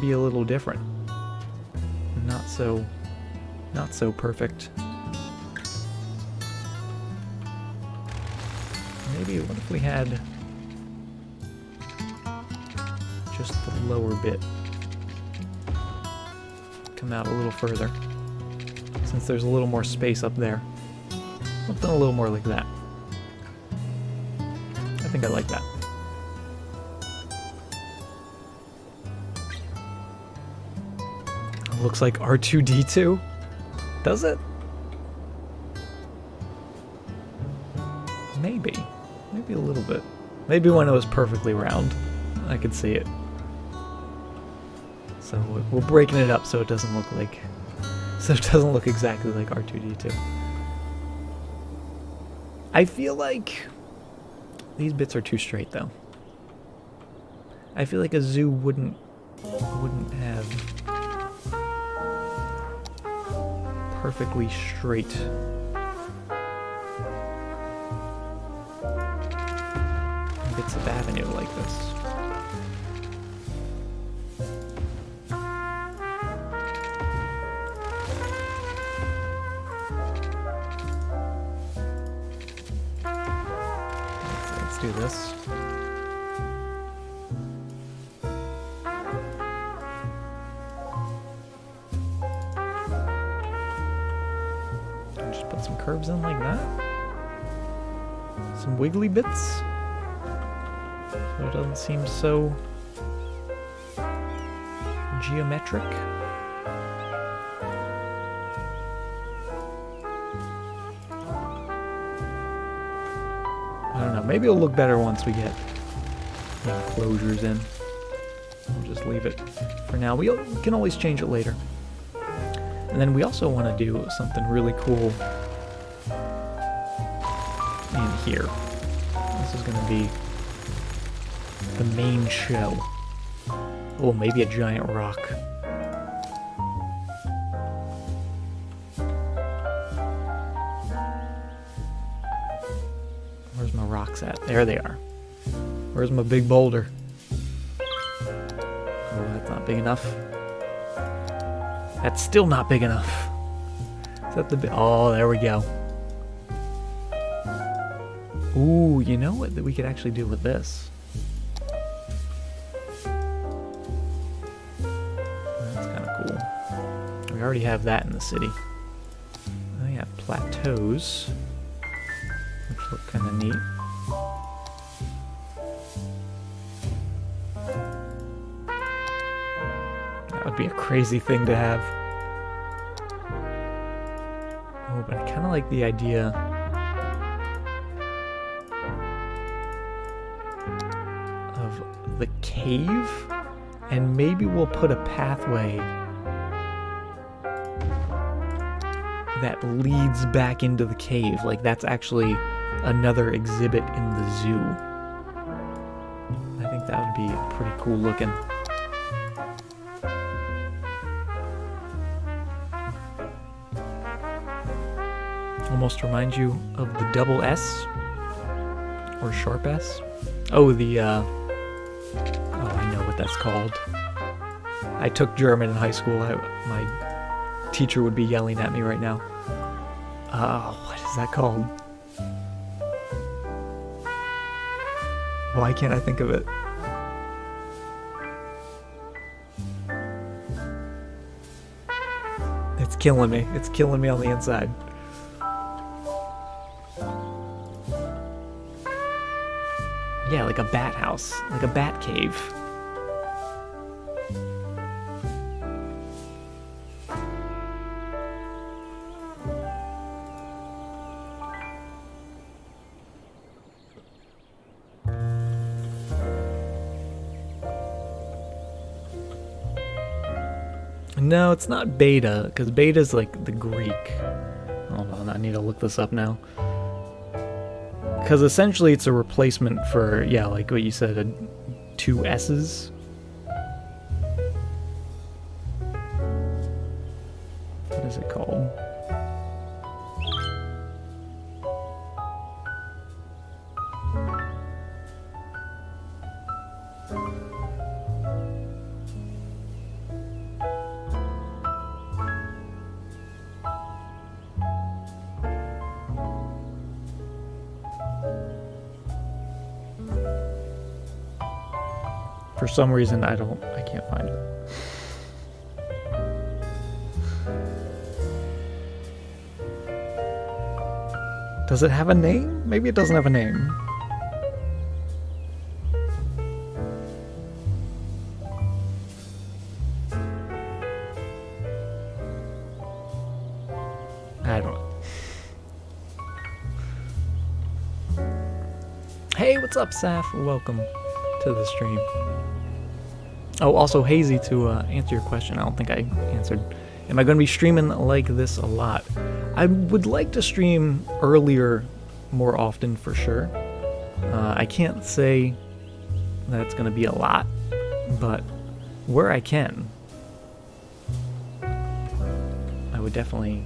be a little different. Not so perfect. Maybe what if we had just the lower bit come out a little further, since there's a little more space up there. Something a little more like that. I think I like that. Looks like R2-D2. Does it? Maybe. Maybe a little bit. Maybe when it was perfectly round, I could see it. So we're breaking it up so it doesn't look like... So it doesn't look exactly like R2-D2. I feel like these bits are too straight, though. I feel like a zoo wouldn't have perfectly straight bits of avenue like this. Let's do this. Just put some curves in like that. Some wiggly bits. So it doesn't seem so geometric. I don't know, maybe it'll look better once we get the enclosures in. We'll just leave it for now. We can always change it later. And then we also want to do something really cool in here. This is going to be the main show. Oh, maybe a giant rock. Where's my rocks at? There they are. Where's my big boulder? Oh, that's not big enough. That's still not big enough. Is that the oh, there we go. Ooh, you know what that we could actually do with this? That's kind of cool. We already have that in the city. I have plateaus, which look kind of neat. That would be a crazy thing to have. Oh, but I kind of like the idea of the cave, and maybe we'll put a pathway that leads back into the cave. Like that's actually another exhibit in the zoo. I think that would be pretty cool looking. Almost reminds you of the double S or sharp S. Oh, the oh, I know what that's called. I took German in high school. My teacher would be yelling at me right now. What is that called? Why can't I think of it? It's killing me. It's killing me on the inside. Yeah, like a bat house. Like a bat cave. No, it's not beta, because beta's like the Greek. Hold on, I need to look this up now. Because essentially it's a replacement for, yeah, like what you said, two S's. What is it called? For some reason, I can't find it. Does it have a name? Maybe it doesn't have a name. I don't know. Hey, what's up, Saf? Welcome to the stream. Oh, also, Hazy, to answer your question, I don't think I answered. Am I going to be streaming like this a lot? I would like to stream earlier more often, for sure. I can't say that it's going to be a lot, but where I can, I would definitely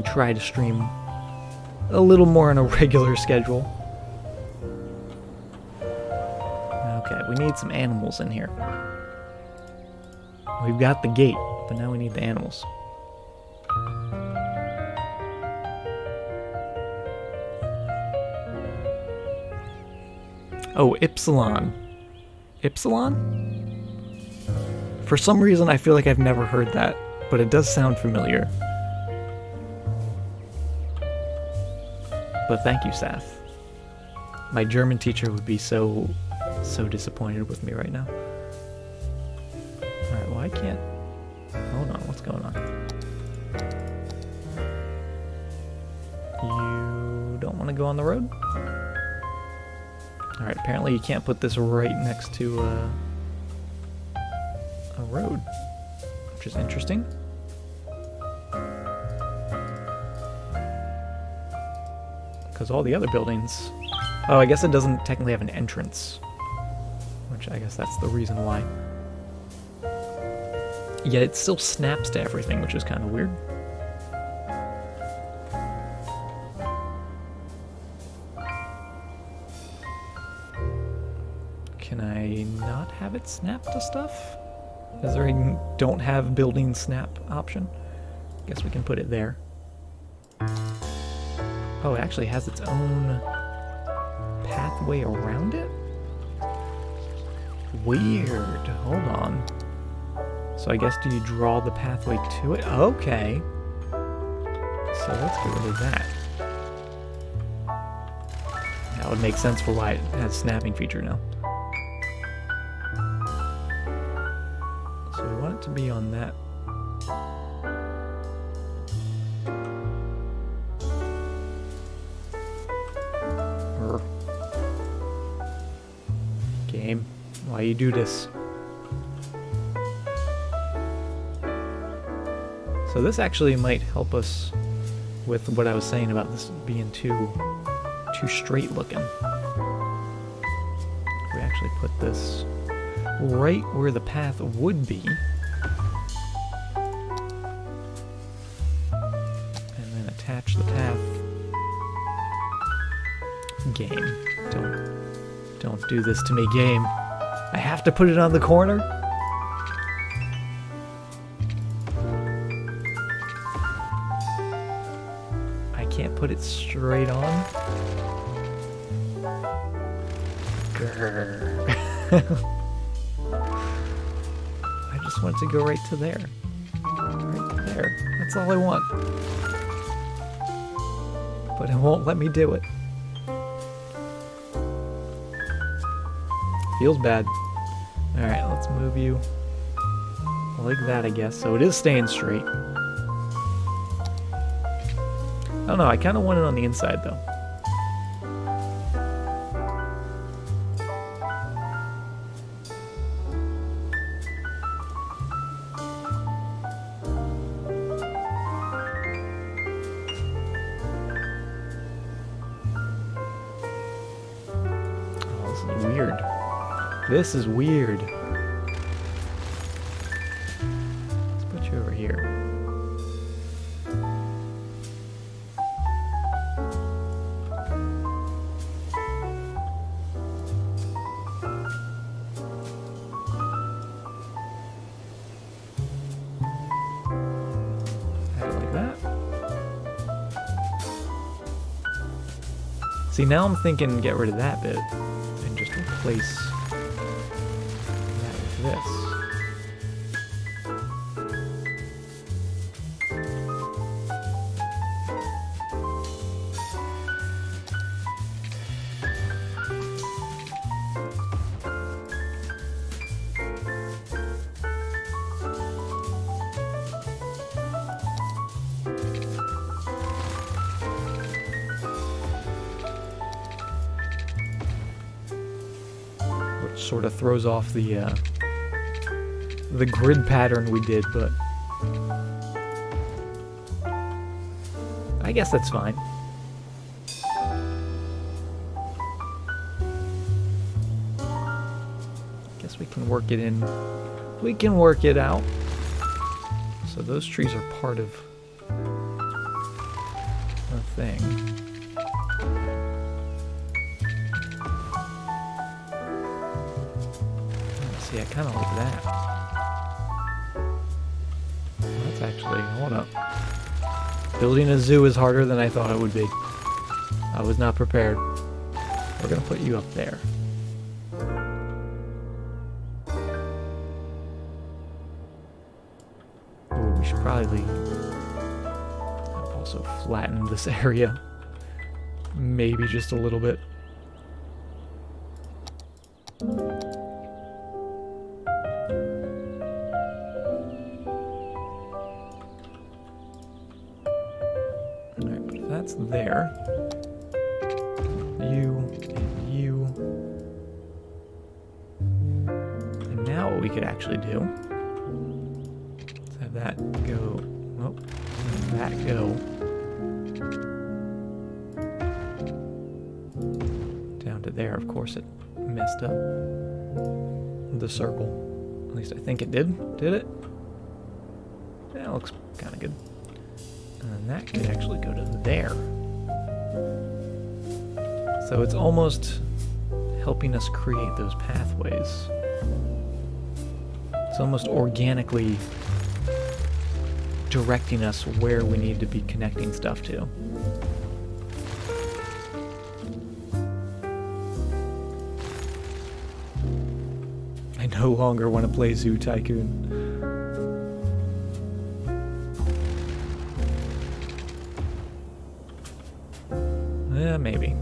try to stream a little more on a regular schedule. Okay, we need some animals in here. We've got the gate, but now we need the animals. Oh, Ypsilon. Ypsilon? For some reason, I feel like I've never heard that, but it does sound familiar. But thank you, Saf. My German teacher would be so disappointed with me right now. Alright, well I can't... Hold on, what's going on? You don't want to go on the road? Alright, apparently you can't put this right next to a road, which is interesting. Because all the other buildings... Oh, I guess it doesn't technically have an entrance. Which I guess that's the reason why. Yet it still snaps to everything, which is kind of weird. Can I not have it snap to stuff? Is there a don't have building snap option? Guess we can put it there. Oh, it actually has its own pathway around it? Weird. Hold on. So I guess do you draw the pathway to it? Okay. So let's get rid of that. That would make sense for why it has a snapping feature now. So we want it to be on that. Game. Why you do this? So this actually might help us with what I was saying about this being too straight looking. If we actually put this right where the path would be, and then attach the path. Game. Don't do this to me, game. I have to put it on the corner? I can't put it straight on? Grrr. I just want it to go right to there. Right there. That's all I want. But it won't let me do it. Feels bad. Alright, let's move you like that, I guess. So it is staying straight. I don't know, I kind of want it on the inside, though. This is weird. Let's put you over here. Add it like that. See, now I'm thinking get rid of that bit and just replace this. Which sort of throws off the grid pattern we did, but I guess that's fine. Guess we can work it in. We can work it out. So those trees are part of the thing. See, I kind of like that. Actually, hold up. Building a zoo is harder than I thought it would be. I was not prepared. We're gonna put you up there. Ooh, we should probably also flatten this area. Maybe just a little bit. That's there. You and you. And now what we could actually do is have that go. Oh, have that go down to there. Of course, it messed up the circle. At least I think it did. Did it? Yeah, it looks kind of good. And that could actually go to there. So it's almost helping us create those pathways. It's almost organically directing us where we need to be connecting stuff to. I no longer want to play Zoo Tycoon. Yeah, maybe.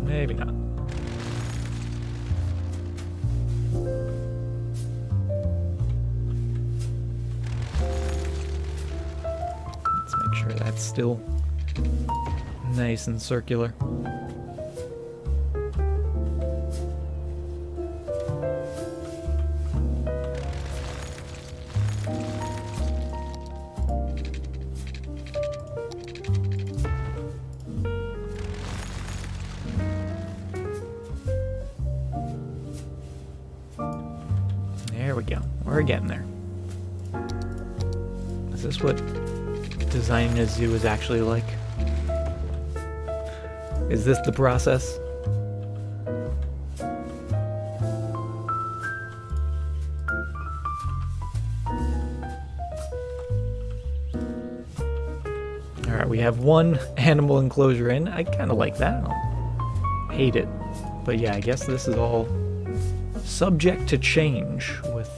Maybe not. Let's make sure that's still nice and circular. There we go. We're getting there. Is this what designing a zoo is actually like? Is this the process? Alright, we have one animal enclosure in. I kind of like that. I don't hate it. But yeah, I guess this is all subject to change with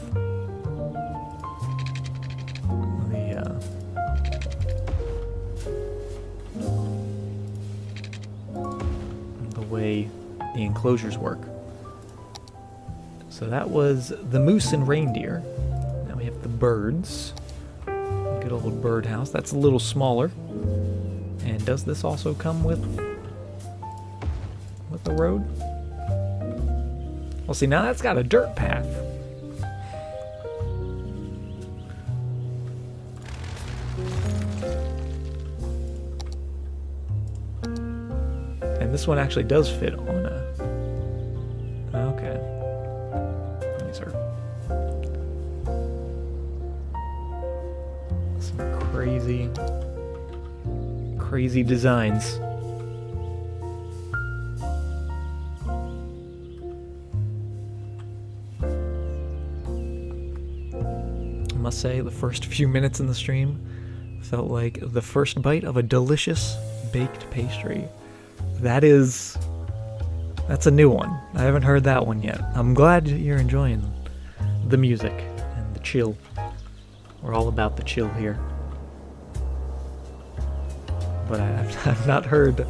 way the enclosures work. So that was the moose and reindeer. Now we have the birds. Good old birdhouse. That's a little smaller. And does this also come with a road? Well, see, now that's got a dirt path. And this one actually does fit on a... Okay. These are some crazy designs. I must say, the first few minutes in the stream felt like the first bite of a delicious baked pastry. That's a new one. I haven't heard that one yet. I'm glad you're enjoying the music and the chill. We're all about the chill here. But I've not heard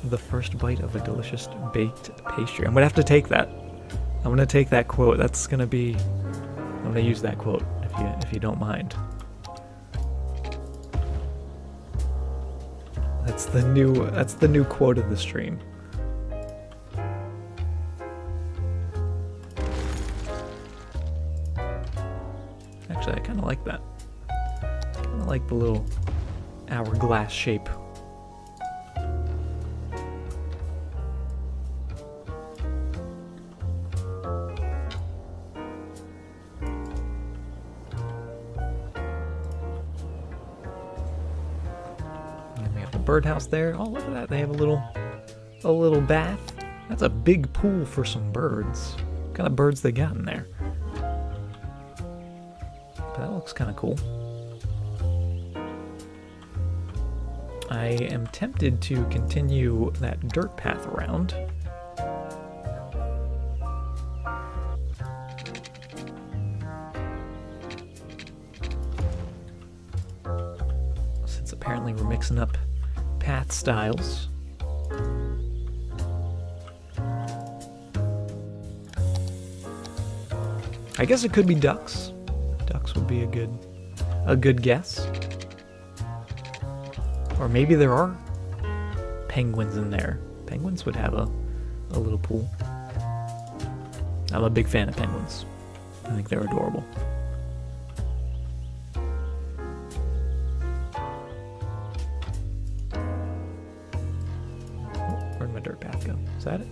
the first bite of a delicious baked pastry. I'm gonna have to take that. I'm gonna take that quote. I'm gonna use that quote if you don't mind. That's the new quote of the stream. Actually, I kind of like that. Kind of like the little hourglass shape. Birdhouse there. Oh, look at that. They have a little bath. That's a big pool for some birds. What kind of birds they got in there? But that looks kind of cool. I am tempted to continue that dirt path around. Since apparently we're mixing up path styles. I guess it could be ducks. Ducks would be a good guess. Or maybe there are penguins in there. Penguins would have a little pool. I'm a big fan of penguins. I think they're adorable. Where'd my dirt path go? Is that it?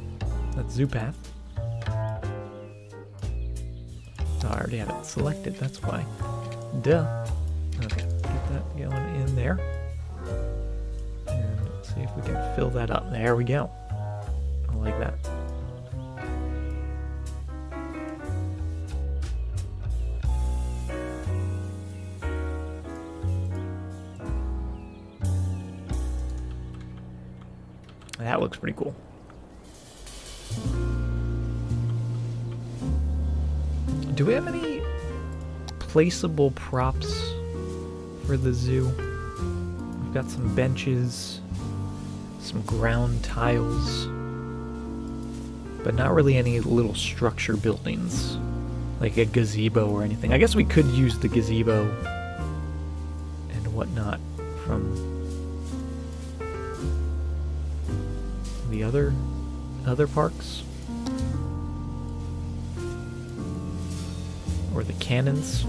That's zoo path. Oh, I already have it selected, that's why. Duh. Okay, get that going in there. And let's see if we can fill that up. There we go. I like that. That looks pretty cool. Do we have any placeable props for the zoo? We've got some benches, some ground tiles, but not really any little structure buildings, like a gazebo or anything. I guess we could use the gazebo and whatnot from the other parks. Or the cannons.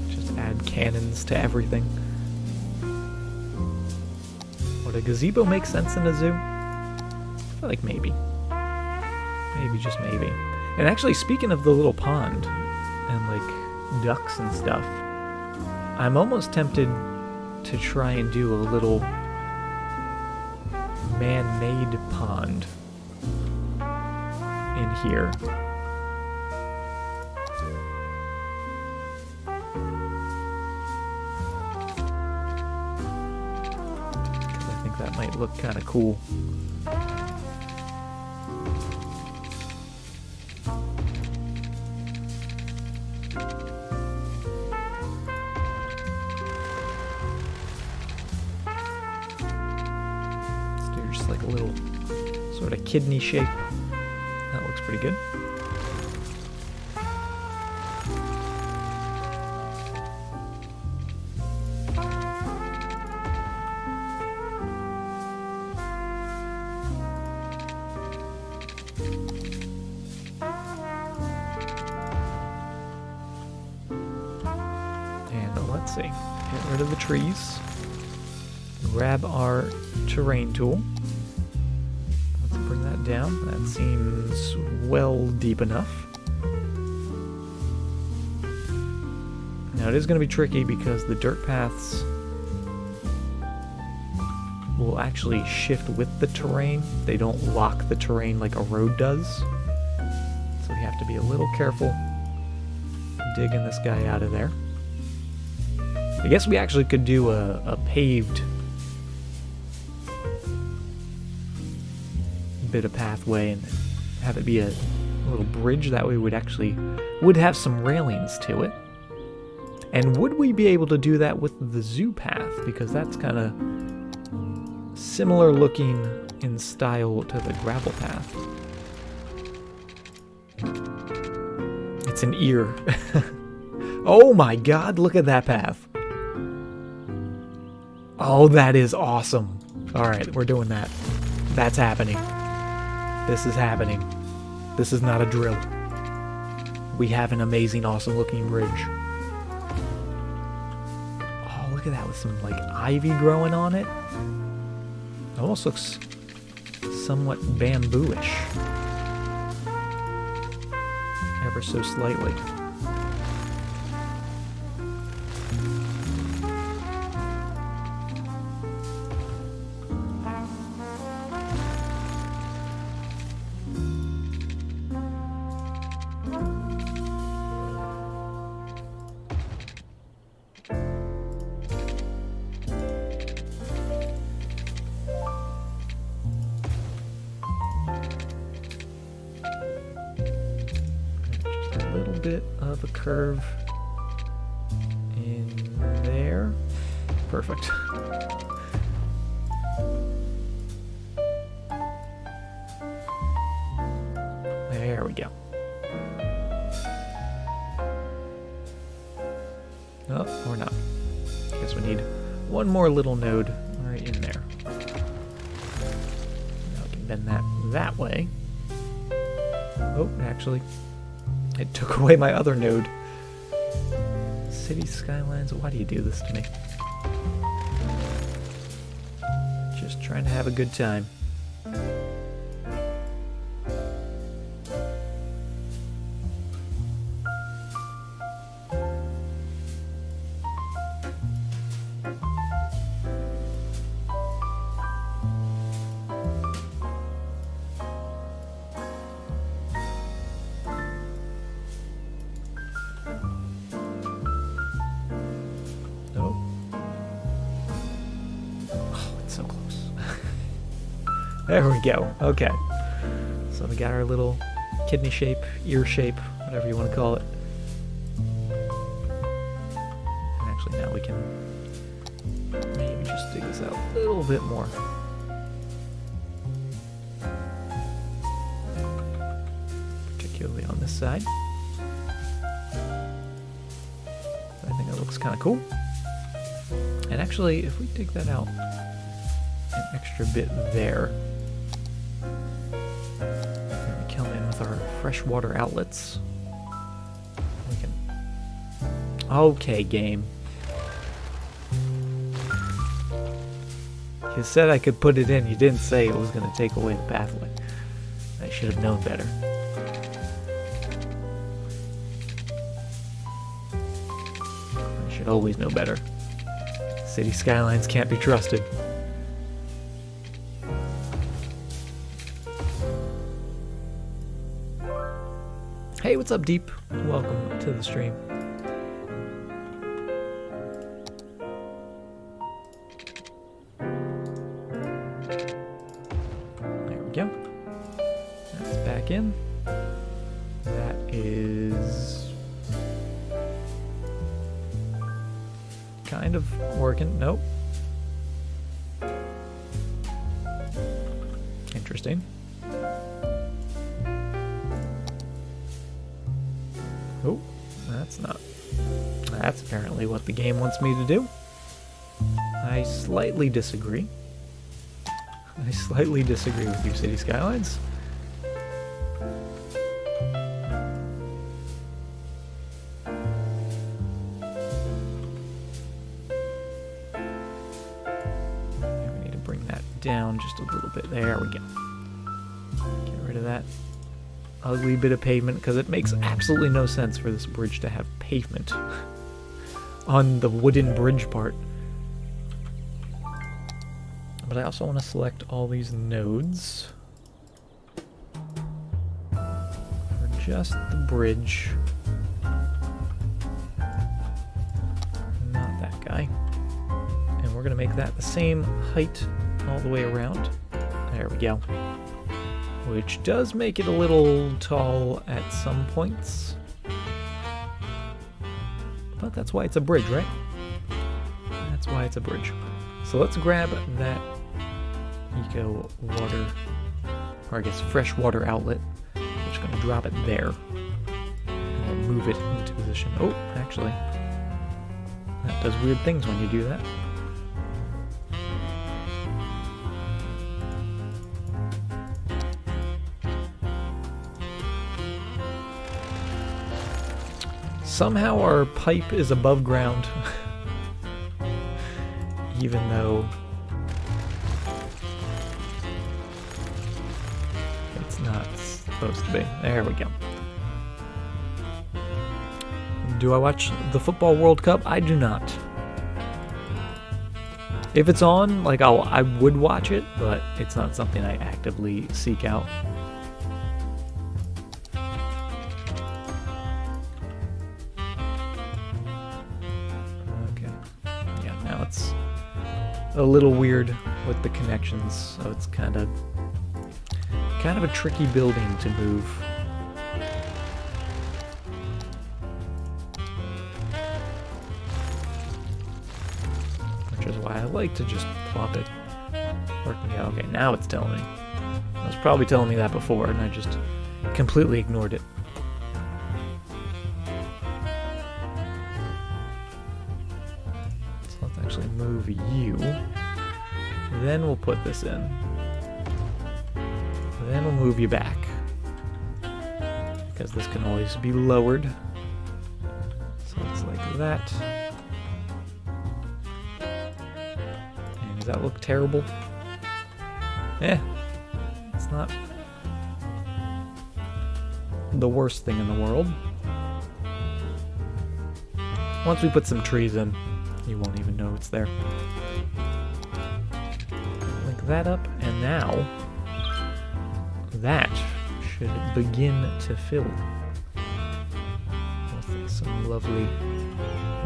Just add cannons to everything. Would a gazebo make sense in a zoo? I feel like maybe. Maybe, just maybe. And actually, speaking of the little pond and like ducks and stuff, I'm almost tempted to try and do a little man-made pond in here. That might look kind of cool. Let's do like a little sort of kidney shape. That looks pretty good. And let's see, get rid of the trees. Grab our terrain tool. Let's bring that down. That seems well deep enough. Now it is going to be tricky because the dirt paths will actually shift with the terrain. They don't lock the terrain like a road does. So we have to be a little careful digging this guy out of there. I guess we actually could do a paved bit of pathway and have it be a little bridge. That way would have some railings to it. And would we be able to do that with the zoo path? Because that's kind of similar looking in style to the gravel path. It's an ear. Oh my god, look at that path. Oh, that is awesome. Alright, we're doing that. That's happening. This is happening. This is not a drill. We have an amazing, awesome looking bridge. Oh, look at that with some like ivy growing on it. It almost looks somewhat bamboo-ish. Ever so slightly. Bit of a curve in there. Perfect. There we go. Oh, or not. I guess we need one more little node right in there. Now we can bend that way. Oh, actually, it took away my other node. City Skylines, why do you do this to me? Just trying to have a good time. So close. There we go. Okay. So we got our little kidney shape, ear shape, whatever you want to call it. And actually now we can maybe just dig this out a little bit more. Particularly on this side. I think that looks kind of cool. And actually, if we dig that out an extra bit there, and we come in with our freshwater outlets, we can... Okay, game. You said I could put it in, you didn't say it was going to take away the pathway. I should have known better. I should always know better. City Skylines can't be trusted. Hey, what's up, Deep? Welcome to the stream. There we go. That's back in. That is kind of working. Nope. interesting. Oh, that's not... That's apparently what the game wants me to do. I slightly disagree. I slightly disagree with you, City Skylines. We need to bring that down just a little bit. There we go. Get rid of that ugly bit of pavement, because it makes absolutely no sense for this bridge to have pavement on the wooden bridge part. But I also want to select all these nodes for just the bridge. Not that guy. And we're going to make that the same height all the way around. There we go. Which does make it a little tall at some points. But that's why it's a bridge, right? That's why it's a bridge. So let's grab that eco water, or I guess fresh water outlet. I'm just going to drop it there. And then move it into position. Oh, actually, that does weird things when you do that. Somehow our pipe is above ground, even though it's not supposed to be. There we go. Do I watch the Football World Cup? I do not. If it's on, like I would watch it, but it's not something I actively seek out. A little weird with the connections, so it's kind of a tricky building to move. Which is why I like to just plop it. Yeah, okay, now it's telling me. It was probably telling me that before, and I just completely ignored it. Actually move you. Then we'll put this in. Then we'll move you back. Because this can always be lowered. So it's like that. And does that look terrible? It's not the worst thing in the world. Once we put some trees in, you won't even know it's there. Link that up, and now that should begin to fill with some lovely,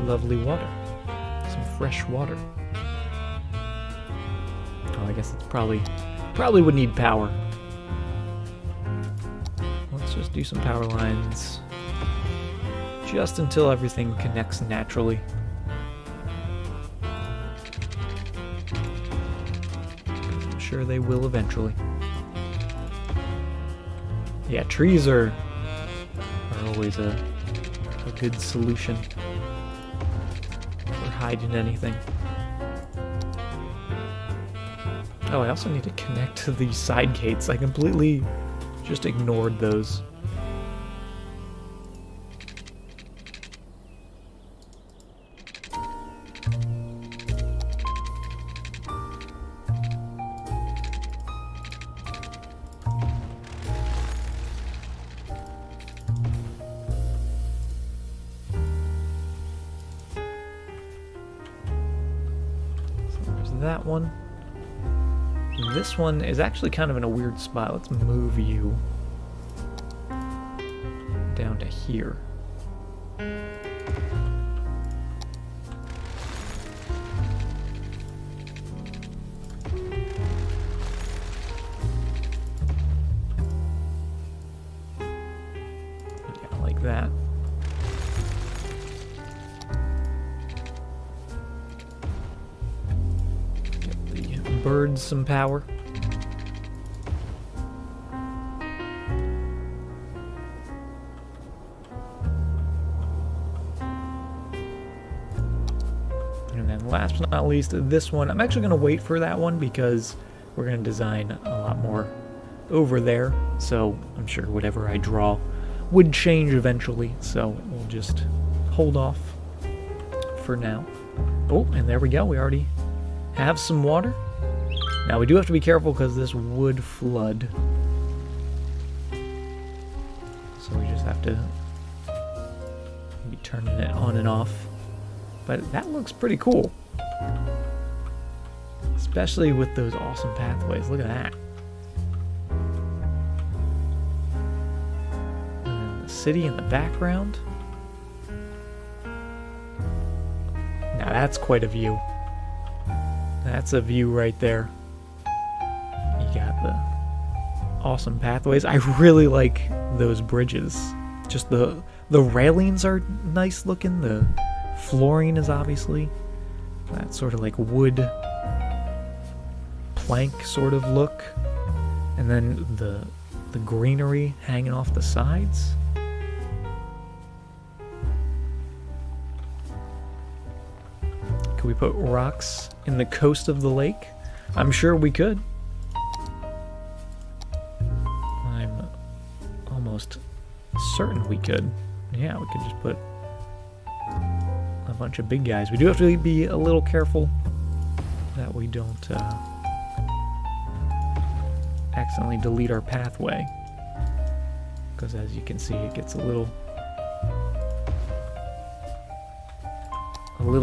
lovely water. Some fresh water. Oh, I guess it's probably would need power. Let's just do some power lines just until everything connects naturally. Sure they will eventually. Yeah, trees are always a good solution for hiding anything. Oh, I also need to connect to these side gates. I completely just ignored those. That one. This one is actually kind of in a weird spot. Let's move you down to here. Yeah, like that. Birds some power. And last but not least, this one, I'm actually going to wait for that one because we're going to design a lot more over there. So I'm sure whatever I draw would change eventually. So we'll just hold off for now. Oh, and there we go. We already have some water. Now we do have to be careful because this would flood. So we just have to be turning it on and off. But that looks pretty cool. Especially with those awesome pathways. Look at that. And then the city in the background. Now that's quite a view. That's a view right there. You got the awesome pathways. I really like those bridges. Just the railings are nice looking. The flooring is obviously that sort of like wood plank sort of look. And then the greenery hanging off the sides. Could we put rocks in the coast of the lake? I'm sure we could. I'm almost certain we could. Yeah, we could just put a bunch of big guys. We do have to be a little careful that we don't accidentally delete our pathway. Because as you can see, it gets a little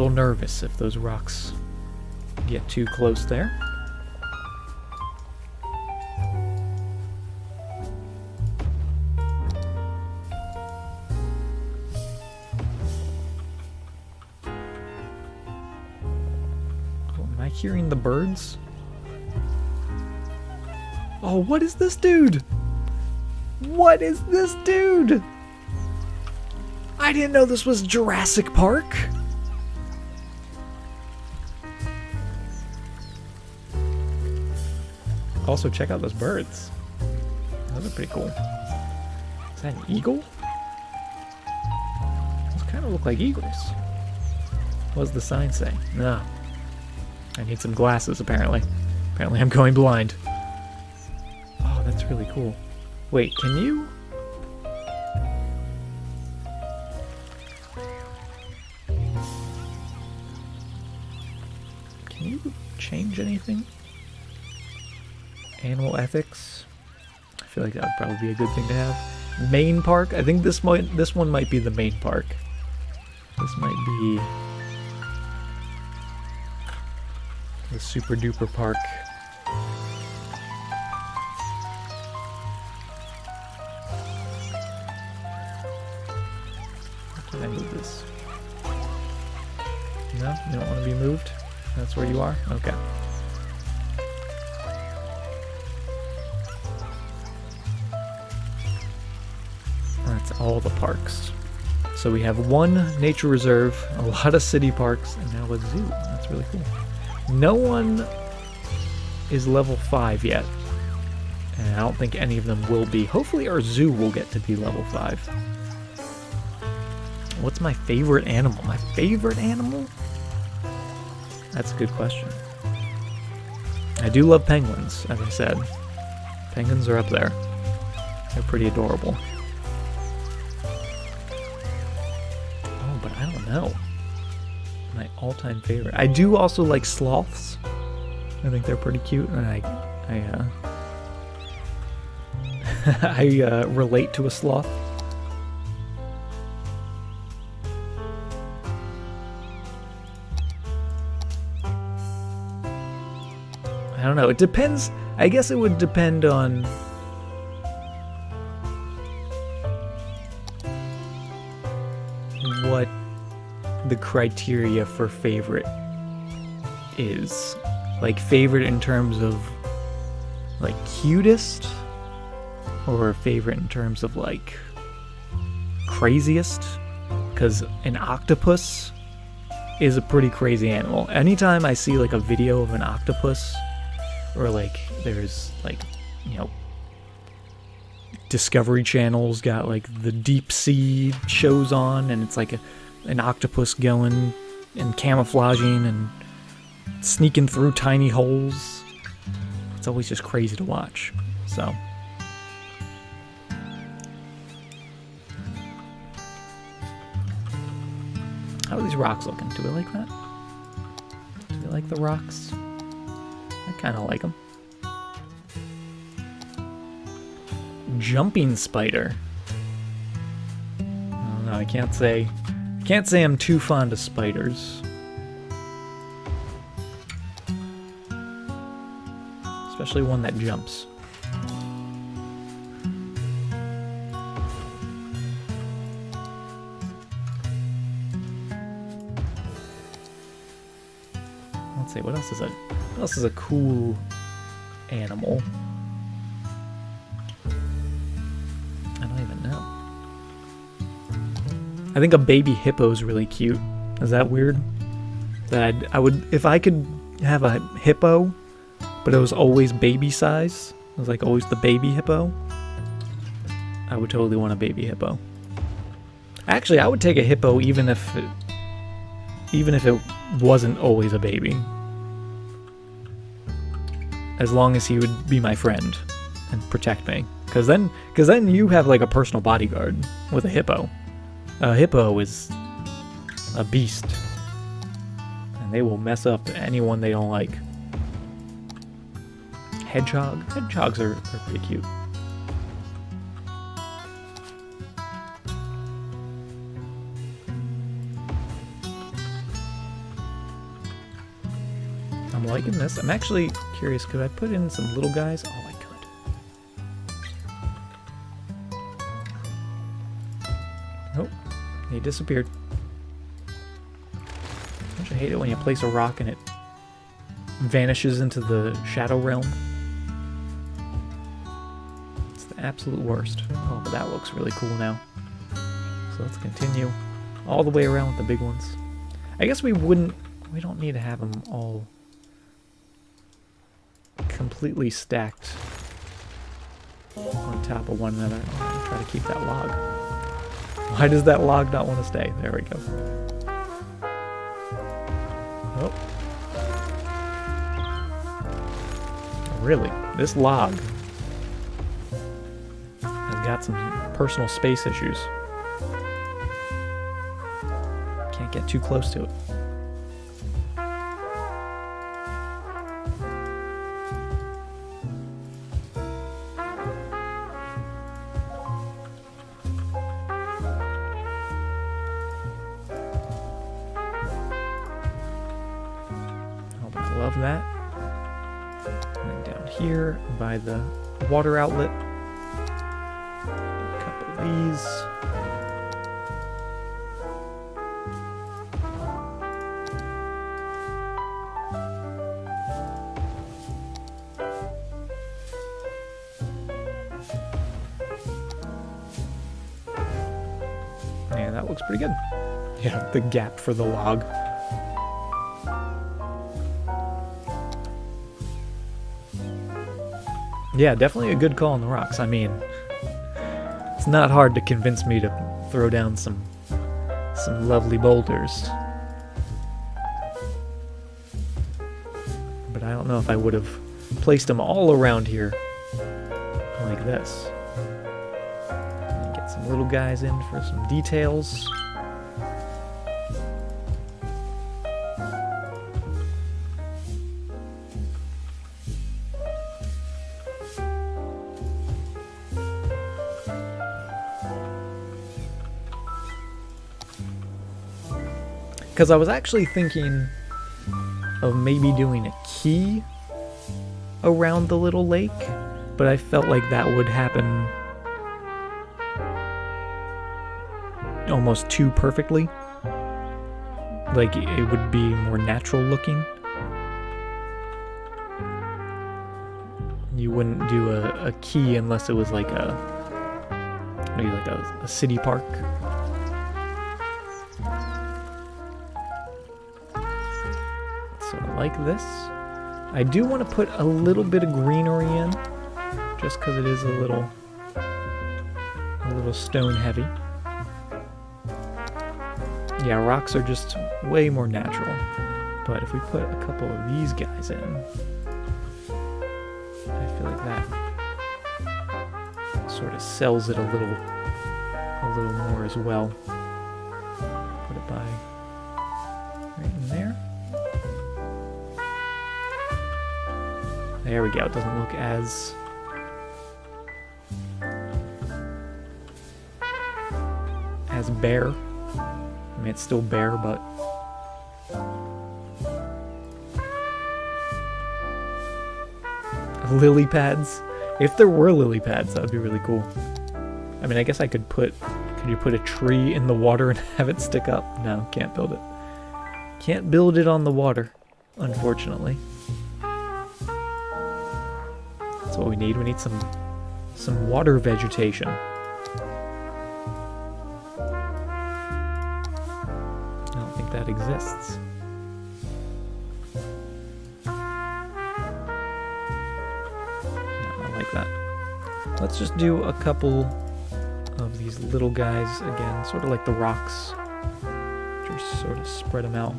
nervous if those rocks get too close there. Am I hearing the birds? Oh, what is this dude? What is this dude? I didn't know this was Jurassic Park. Also, check out those birds. Those are pretty cool. Is that an eagle? Those kind of look like eagles. What does the sign say? No. I need some glasses, apparently. Apparently I'm going blind. Oh, that's really cool. Wait, can you? Can you change anything? Animal ethics. I feel like that would probably be a good thing to have. Main park. I think this one might be the main park. This might be the super duper park. Can I move this? No, you don't want to be moved. That's where you are. Okay. That's all the parks. So we have one nature reserve, a lot of city parks, and now a zoo. That's really cool. No one is level 5 yet. And I don't think any of them will be. Hopefully our zoo will get to be level 5. What's my favorite animal? My favorite animal? That's a good question. I do love penguins, as I said. Penguins are up there. They're pretty adorable. I don't know. My all-time favorite. I do also like sloths. I think they're pretty cute, and I relate to a sloth. I don't know. It depends. I guess it would depend on what the criteria for favorite is. Like favorite in terms of like cutest, or favorite in terms of like craziest, because an octopus is a pretty crazy animal. Anytime I see like a video of an octopus, or like there's like, you know, Discovery Channel's got like the deep sea shows on, and it's like an octopus going and camouflaging and sneaking through tiny holes. It's always just crazy to watch. So how are these rocks looking? Do we like that? Do we like the rocks? I kind of like them. Jumping spider. I don't know. I can't say I'm too fond of spiders. Especially one that jumps. Let's see, what else is a cool animal? I don't even know. I think a baby hippo is really cute. Is that weird? That I would, if I could have a hippo, but it was always baby size, it was like always the baby hippo, I would totally want a baby hippo. Actually, I would take a hippo even if it wasn't always a baby. As long as he would be my friend and protect me. Because then you have like a personal bodyguard with a hippo. A hippo is a beast. And they will mess up anyone they don't like. Hedgehog? Hedgehogs are pretty cute. I'm liking this. I'm actually curious, could I put in some little guys? Oh, I could. Nope. He disappeared. Don't you hate it when you place a rock and it vanishes into the shadow realm? It's the absolute worst. Oh, but that looks really cool now. So let's continue all the way around with the big ones. I guess we don't need to have them all completely stacked on top of one another. I'm gonna try to keep that log. Why does that log not want to stay? There we go. Oh. Really? This log has got some personal space issues. Can't get too close to it. Love that. And then down here by the water outlet, a couple of these. Yeah, that looks pretty good. Yeah, the gap for the log. Yeah, definitely a good call on the rocks. I mean, it's not hard to convince me to throw down some lovely boulders. But I don't know if I would have placed them all around here like this. Get some little guys in for some details. Because I was actually thinking of maybe doing a key around the little lake, but I felt like that would happen almost too perfectly. Like, it would be more natural looking. You wouldn't do a key unless it was like maybe like a city park. Like this. I do want to put a little bit of greenery in, just because it is a little stone heavy. Yeah, rocks are just way more natural. But if we put a couple of these guys in, I feel like that sort of sells it a little more as well. Put it by right in there. There we go. It doesn't look as bare. I mean, it's still bare, but lily pads. If there were lily pads, that would be really cool. I mean, I guess I could put. Could you put a tree in the water and have it stick up? No, can't build it. Can't build it on the water, unfortunately. That's what we need. We need some water vegetation. I don't think that exists. No, I like that. Let's just do a couple of these little guys again, sort of like the rocks. Just sort of spread them out.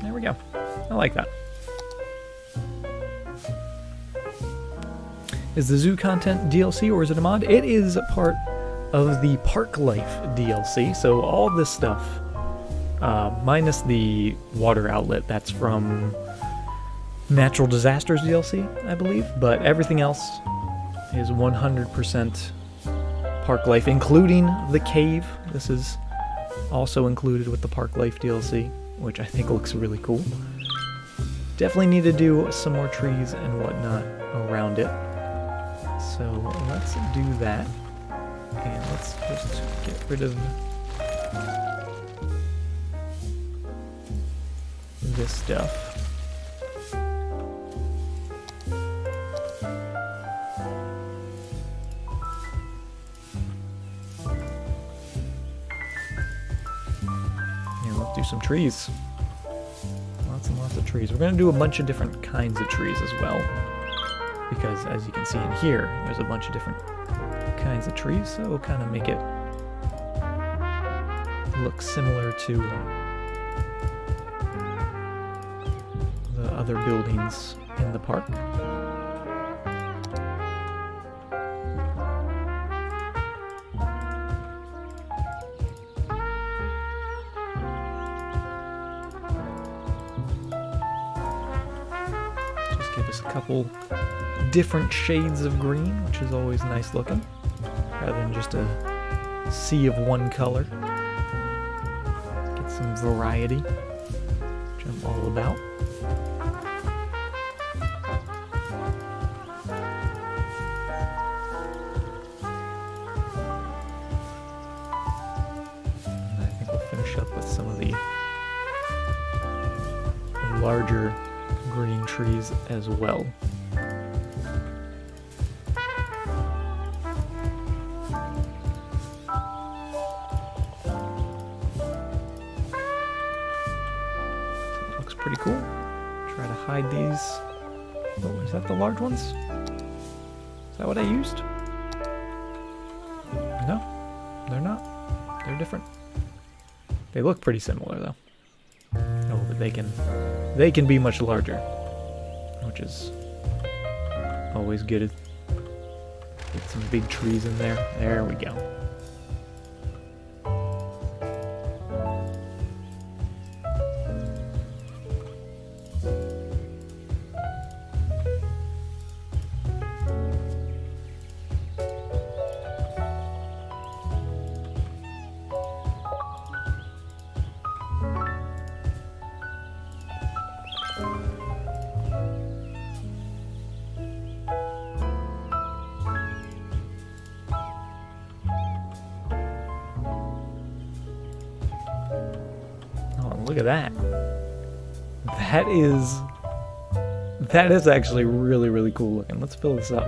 There we go. I like that. Is the zoo content DLC or is it a mod? It is part of the Park Life DLC, so all this stuff, minus the water outlet, that's from Natural Disasters DLC, I believe, but everything else is 100% Park Life, including the cave. This is also included with the Park Life DLC, which I think looks really cool. Definitely need to do some more trees and whatnot around it. So let's do that. And let's just get rid of this stuff. And let's do some trees. Lots and lots of trees. We're going to do a bunch of different kinds of trees as well. Because as you can see in here, there's a bunch of different kinds of trees, so we'll kind of make it look similar to the other buildings in the park. Just give us a couple different shades of green, which is always nice looking, rather than just a sea of one color. Get some variety, which I'm all about. And I think we'll finish up with some of the larger green trees as well. Pretty cool. Try to hide these. Oh, is that the large ones? Is that what I used? No, they're not. They're different. They look pretty similar though. Oh, but they can be much larger, which is always good. Get some big trees in there. There we go. Look at that. That is actually really, really cool looking. Let's fill this up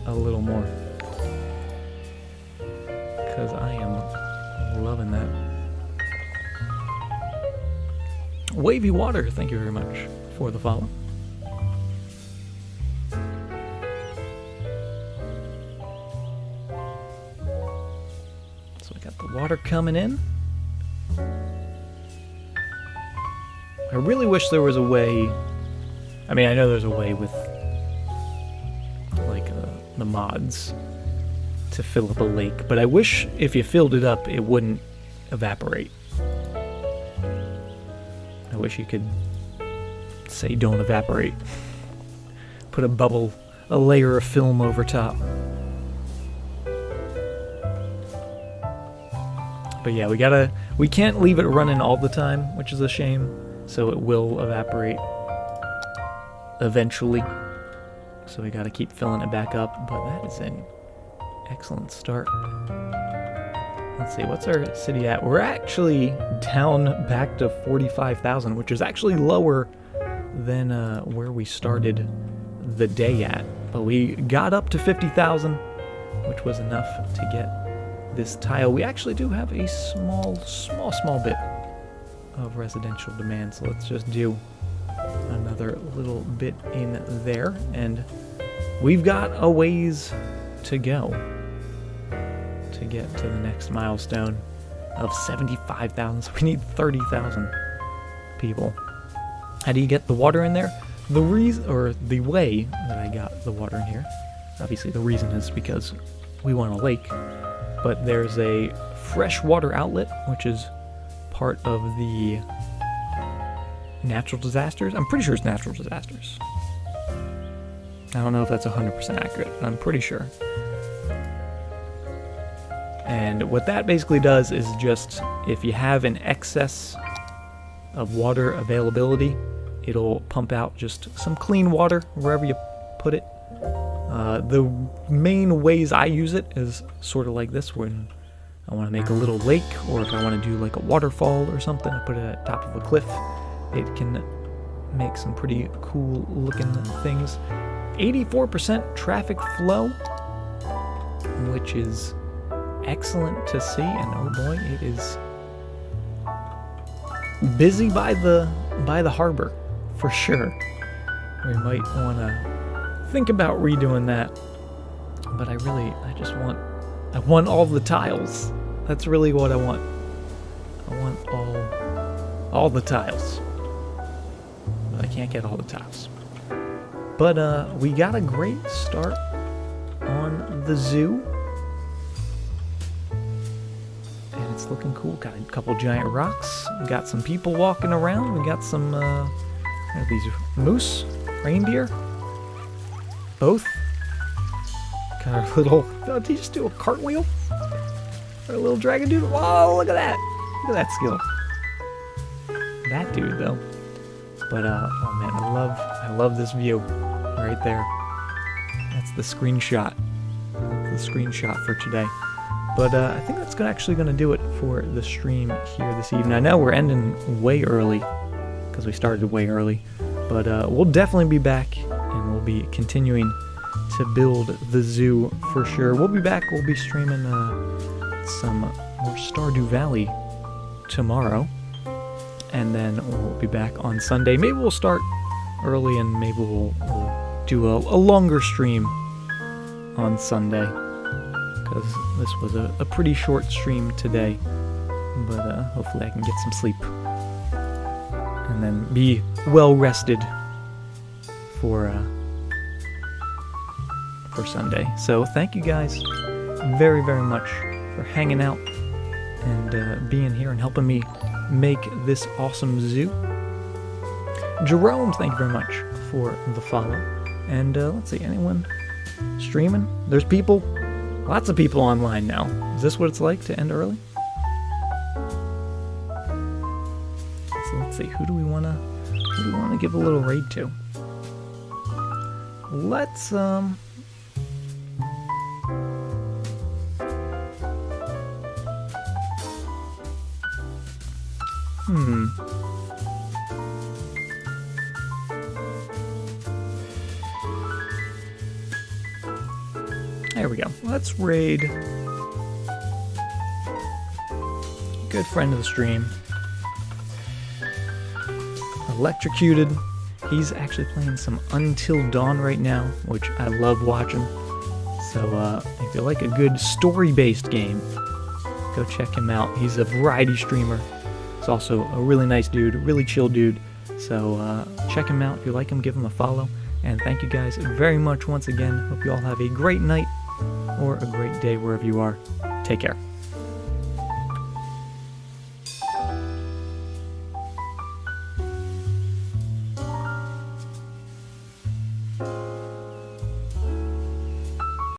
a little more, because I am loving that. Wavy Water, thank you very much for the follow. So we got the water coming in. I really wish there was a way. I mean, I know there's a way with like the mods to fill up a lake, but I wish if you filled it up, it wouldn't evaporate. I wish you could say don't evaporate. Put a layer of film over top. But yeah, we can't leave it running all the time, which is a shame, so it will evaporate eventually. So we gotta keep filling it back up, but that is an excellent start. Let's see, what's our city at? We're actually down back to 45,000, which is actually lower than where we started the day at. But we got up to 50,000, which was enough to get this tile. We actually do have a small bit of residential demand, so let's just do another little bit in there, and we've got a ways to go to get to the next milestone of 75,000. So we need 30,000 people. How do you get the water in there? The way that I got the water in here, obviously the reason is because we want a lake, but there's a freshwater outlet, which is part of the natural disasters. I'm pretty sure it's natural disasters. I don't know if that's 100% accurate, but I'm pretty sure. And what that basically does is just, if you have an excess of water availability, it'll pump out just some clean water wherever you put it. The main ways I use it is sort of like this, when I want to make a little lake, or if I want to do like a waterfall or something, I put it at the top of a cliff. It can make some pretty cool looking things. 84% traffic flow, which is excellent to see, and oh boy, it is busy by the harbor for sure. We might want to think about redoing that, but I want all the tiles. That's really what I want. I want all the tiles. But I can't get all the tiles. But we got a great start on the zoo. And it's looking cool. Got a couple giant rocks. We got some people walking around. We got some these moose, reindeer, both. Got our little, did he just do a cartwheel? Our little dragon dude. Whoa, look at that. Look at that skill. That dude though. But oh man, I love this view right there. That's the screenshot. That's the screenshot for today. But I think that's actually going to do it for the stream here this evening. I know we're ending way early because we started way early, but we'll definitely be back, and we'll be continuing to build the zoo for sure. We'll be back. We'll be streaming some more Stardew Valley tomorrow, and then we'll be back on Sunday. Maybe we'll start early, and maybe we'll do a longer stream on Sunday, because this was a pretty short stream today, but hopefully I can get some sleep and then be well rested for Sunday. So thank you guys very, very much for hanging out and being here and helping me make this awesome zoo. Jerome, thank you very much for the follow. And let's see, anyone streaming? There's people, lots of people online now. Is this what it's like to end early? So let's see, who do we want to give a little raid to? Let's There we go. Let's raid. Good friend of the stream. Electrocuted. He's actually playing some Until Dawn right now, which I love watching. So if you like a good story-based game, go check him out. He's a variety streamer. He's also a really nice dude, a really chill dude. So check him out. If you like him, give him a follow. And thank you guys very much once again. Hope you all have a great night or a great day wherever you are. Take care.